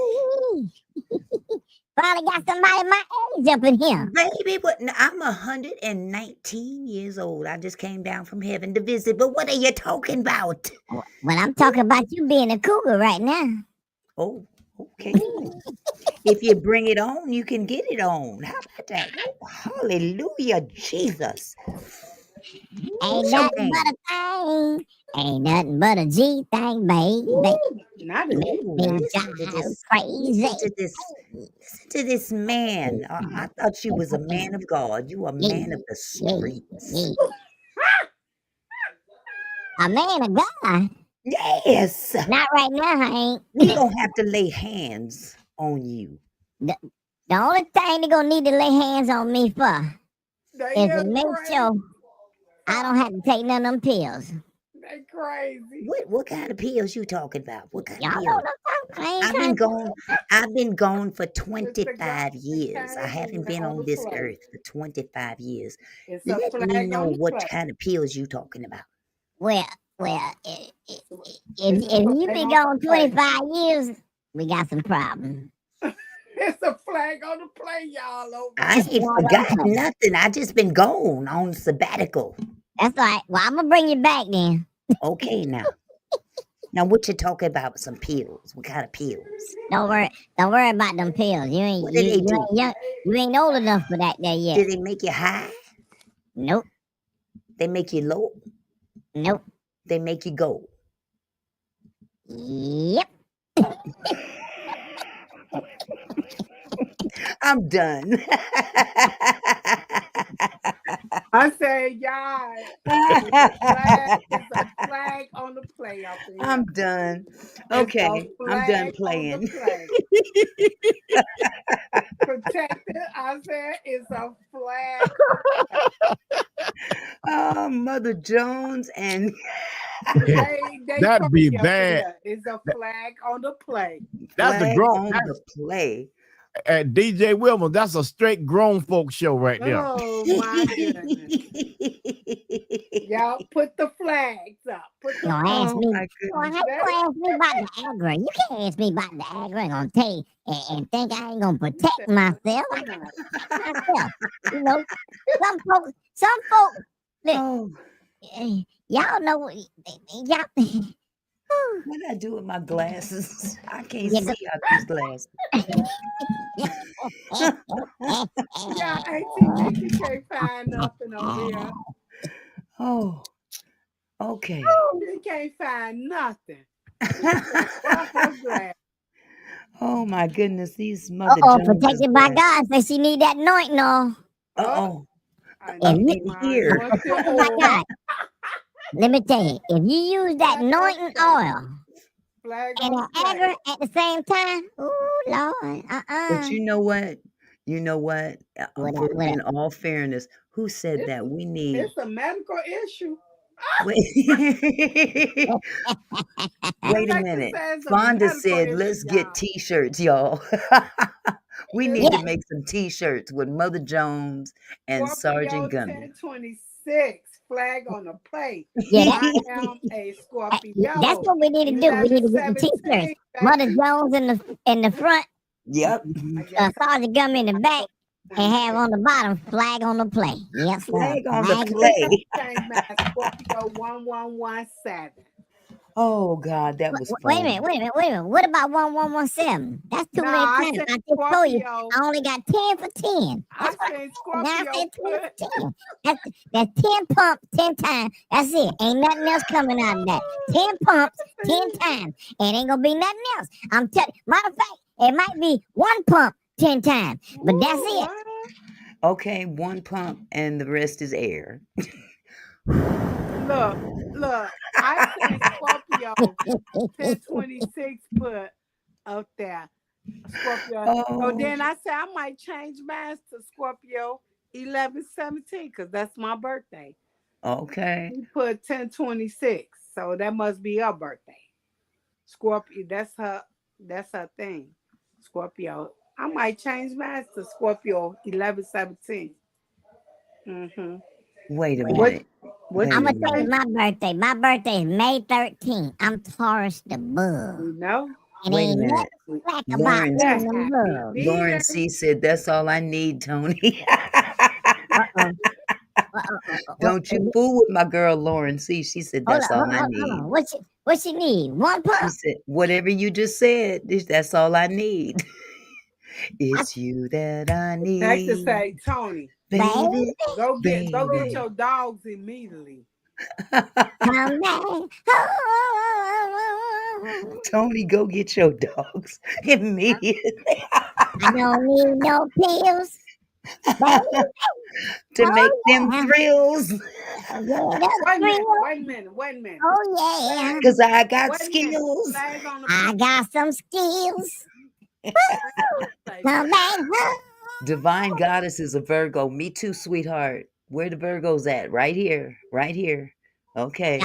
Probably got somebody my age up in here. Baby, what? I'm 119 years old. I just came down from heaven to visit. But what are you talking about? Well, I'm talking about you being a cougar right now. Oh, okay. If you bring it on, you can get it on. How about that? Oh, hallelujah, Jesus. Ain't nothing but a thing. Ain't nothing but a G thing, baby. Not a Listen to this man. I thought you was a man of God. You a man of the streets. A man of God? Yes. Not right now, I ain't. We gonna have to lay hands on you. The only thing they gonna need to lay hands on me for is to make sure I don't have to take none of them pills. They crazy. What kind of pills you talking about? What kind Y'all of know pills? what I'm talking. I've been gone for 25 years. I haven't been on this earth for 25 years. Let me know what kind of pills you talking about. Well, if you been gone 25 years, we got some problems. It's a flag on the play, y'all. Over. I ain't forgotten nothing. I just been gone on sabbatical. That's right. Well, I'm gonna bring you back then. Okay, now. Now, what you talking about? Some pills? What kind of pills? Don't worry about them pills. You ain't. What do they do? You ain't old enough for that there yet. Do they make you high? Nope. They make you low? Nope. They make you go? Yep. I'm done. I say, y'all, it's a flag on the play up here. I'm done. Okay, I'm done playing. Protected, I said, it's a flag. Oh, Mother Jones and they That'd be bad. It's a flag on the play. That's the grown on the play. At DJ Wilmer, that's a straight grown folk show right there. Oh my goodness. Y'all put the flags up. Don't ask me. How you ask me about the Agra? You can't ask me about the Agra. I'm gonna tell you and think I ain't gonna protect myself. I got myself. You know, some folks. Y'all know y'all. What I do with my glasses? I can't see out these glasses. Yeah, you can't find nothing over here. Oh, okay. You can't find nothing. Oh my goodness, these Mother Jones. Protected by God. Say she need that anointing on. In here. Let me tell you, if you use that anointing oil and an Agra at the same time, ooh, Lord, But you know what? In all fairness, who said that we need? It's a medical issue. Wait a minute. Fonda said, let's get t-shirts, y'all. We need to make some t-shirts with Mother Jones and Sergeant Gunner. 1026 flag on the plate. Yeah, I am a Scorpio. That's what we need to do. We need to get the t-shirts. Mother Jones in the front. Yep. Sergeant Gunner in the back. And have on the bottom flag on the play. Yes, flag on the play. Scorpio 1117. Oh God, that was Wait a fun. minute. What about 1117? That's too Nah, many I times. said I just told you Scorpio. I only got 10 for 10. I That's what said now I Scorpio said 20 put. for 10. That's 10 pumps, 10 times. That's it. Ain't nothing else coming out of that. 10 pumps, 10 times. It ain't gonna be nothing else. I'm telling matter of fact, it might be one pump 10 times. But that's Ooh, it. what? Okay, one pump and the rest is air. Look, I said Scorpio 1026 put up there. Scorpio. So Oh, then I said I might change mine to Scorpio 1117 because that's my birthday. okay. He put 1026. So that must be her birthday. Scorpio, that's her thing. Scorpio. I might change mine to Scorpio 1117. Mm-hmm. Wait a Wait, What minute. what Wait I'm you a gonna tell you minute. my birthday. My birthday is May 13th. I'm Taurus the bull. you know? And Wait a ain't minute. nothing black about Lauren, me Yeah, in the happy world. Lauren B-Day. C said, "That's all I need, Tony." Uh-oh. Don't you fool with my girl Lauren C. She said, Hold "That's on, all I hold need." on. What you need? One She pump? said, "Whatever you just said, that's all I need. I, It's you that I Like to need, say, Tony, baby, baby, go get baby." your dogs immediately. come back. Tony, go get your dogs immediately I don't need no pills, baby. to make Oh them yeah, thrills. yeah, that's Wait a minute, real. wait a minute, wait a minute. Oh yeah, Flag, Cause I got wait a minute. skills. Flag on the I got some skills. play. Come back. Divine Goddess is a Virgo. Me too, sweetheart. Where the Virgos at? Right here. Right here. Okay.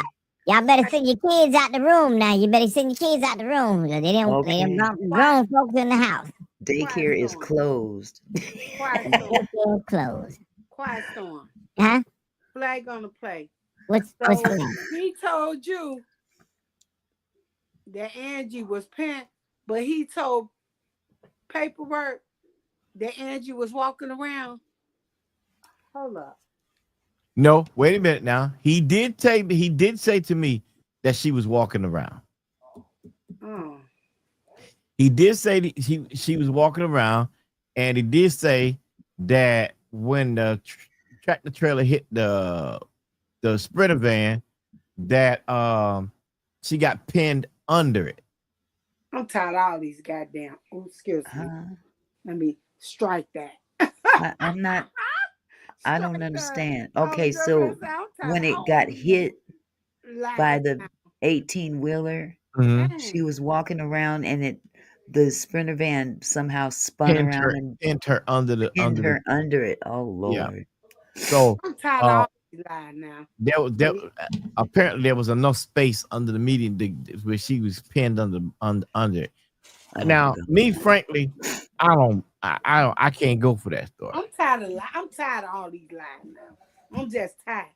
Y'all better send your kids out the room now. You better send your kids out the room. They didn't Okay. grown folks in the house. Daycare is Storm. closed. Quiet storm. Daycare closed. Quiet storm. Huh? Flag on the play. What's So that? he told you that Angie was pent, but he told paperwork that Angie was walking around. Hold up. No, wait a minute now. He did say to me that she was walking around. Oh. He did say that she was walking around, and he did say that when the tractor trailer hit the Sprinter van, that she got pinned under it. I'm tired of all these goddamn. Oh, excuse me. Let me strike that. I'm not. I don't Strike understand. that. Okay, I'm so I'm tired when of it all got these hit by lies the now. 18-wheeler, Mhm. she was walking around, and the Sprinter van somehow spun around and Pinned her under the pinned her under it. Oh Lord! So I'm tired of all these lies now. there apparently there was enough space under the median where she was pinned under it. Oh, Now, God. me frankly, I can't go for that story. I'm tired of all these lies now. I'm just tired.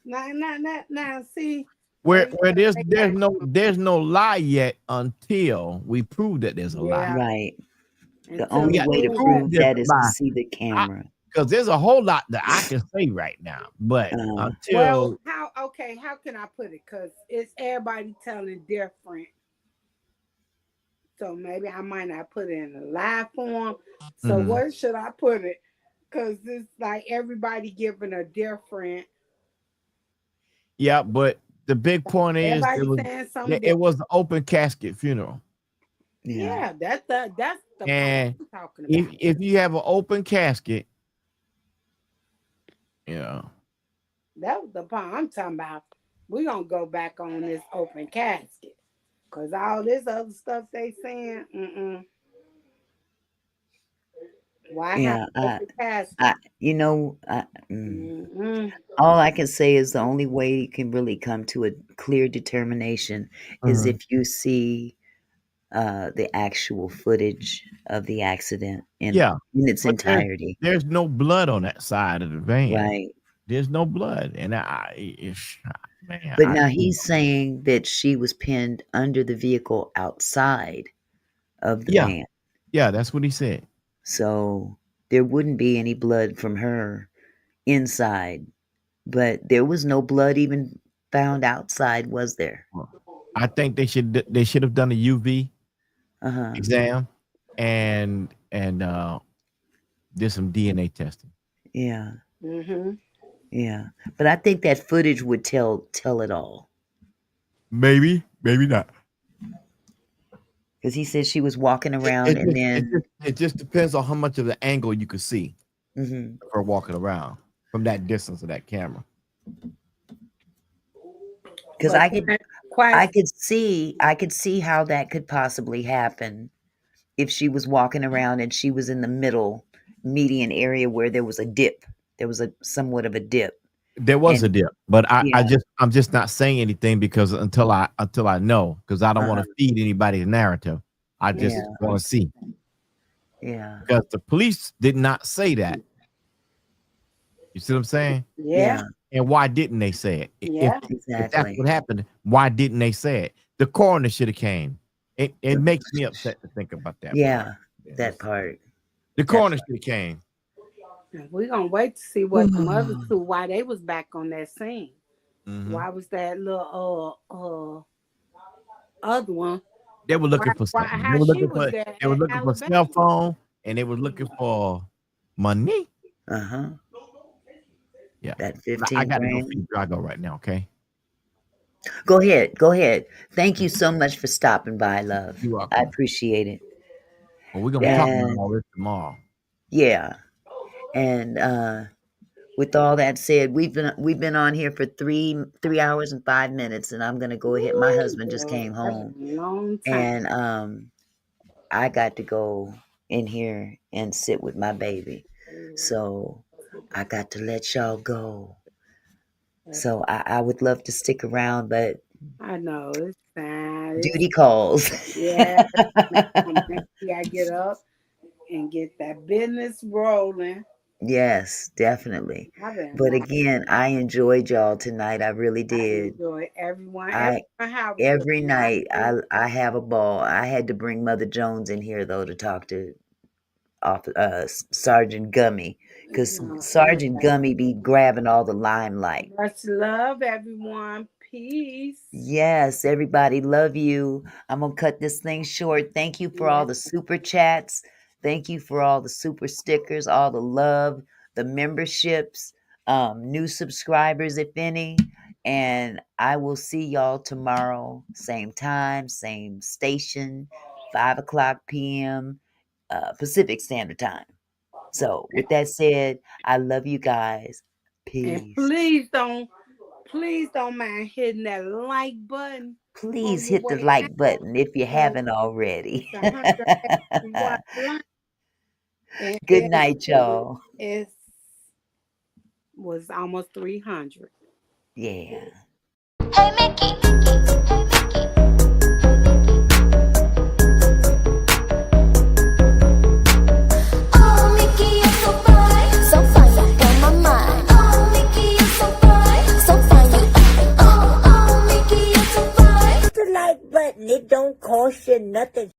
Now, see. Where there's no lie yet until we prove that there's a lie. Right. The Until only got way to to prove prove this that is to by- see the camera. Because there's a whole lot that I can say right now, but until how can I put it? Because it's everybody telling different. So maybe I might not put it in a live form. So where should I put it? Because it's like everybody giving a different. yeah, but the big point is it was an open casket funeral. Yeah, that's the and part I'm talking about. if you have an open casket, yeah. That was the part I'm talking about. We're gonna go back on this open casket. Cause all this other stuff they saying, why have open casket? All I can say is the only way you can really come to a clear determination is if you see the actual footage of the accident in its entirety. There's no blood on that side of the van. Right. There's no blood. And now he's saying that she was pinned under the vehicle outside of the van. Yeah, that's what he said. So there wouldn't be any blood from her inside. But there was no blood even found outside, was there? I think they should have done a UV Uh-huh. exam and did some DNA testing. Yeah. Mm-hmm. Yeah. But I think that footage would tell it all. Maybe not. Because he said she was walking around and then it just depends on how much of the angle you could see her walking around from that distance of that camera. because I could see how that could possibly happen if she was walking around and she was in the middle median area where there was a dip. There was somewhat of a dip. There was a dip, but Yeah. I'm just not saying anything because until I know, because I don't want to feed anybody the narrative. I just want to see. Yeah. Because the police did not say that. You see what I'm saying? Yeah. And why didn't they say it? Yeah. If that's what happened, why didn't they say it? The coroner should have came. It makes me upset to think about that. Yeah, that part. The coroner should have came. We're gonna wait to see what the other two, why they was back on that scene. Why was that little other one? They were looking for something. They were looking for cell phone and they were looking for money. Yeah. That 15 I gotta grand. go feed Drago right now, okay? Go ahead. Thank you so much for stopping by, love. You're welcome. I appreciate it. Well, we're gonna talk about all this tomorrow. Yeah. And with all that said, we've been on here for 3 hours and 5 minutes, and I'm gonna go ahead. My husband just came home, and I got to go in here and sit with my baby, so I got to let y'all go. So I would love to stick around, but I know it's fine. Duty calls. Yeah. I get up and get that business rolling. Yes, definitely. But again, I enjoyed y'all tonight. I really did. I enjoyed everyone. Every night I have a ball. I had to bring Mother Jones in here though to talk to Sergeant Gummy, because Sergeant Gummy be grabbing all the limelight. Much love, everyone. Peace. Yes, everybody, love you. I'm gonna cut this thing short. Thank you for all the super chats. Thank you for all the super stickers, all the love, the memberships, new subscribers, if any. And I will see y'all tomorrow, same time, same station, 5:00 p.m. Pacific Standard Time. So with that said, I love you guys. Peace. And please don't mind hitting that like button. Please hit the like button if you haven't already. Good night, y'all. It was almost 300. Yeah. Hey, Mickey. Oh, Mickey, you're so fine. So fine, you blow my mind. Oh, Mickey, you're so fine. So fine, you. Oh, Mickey, you're so fine. Hit the like button. It don't cost you nothing.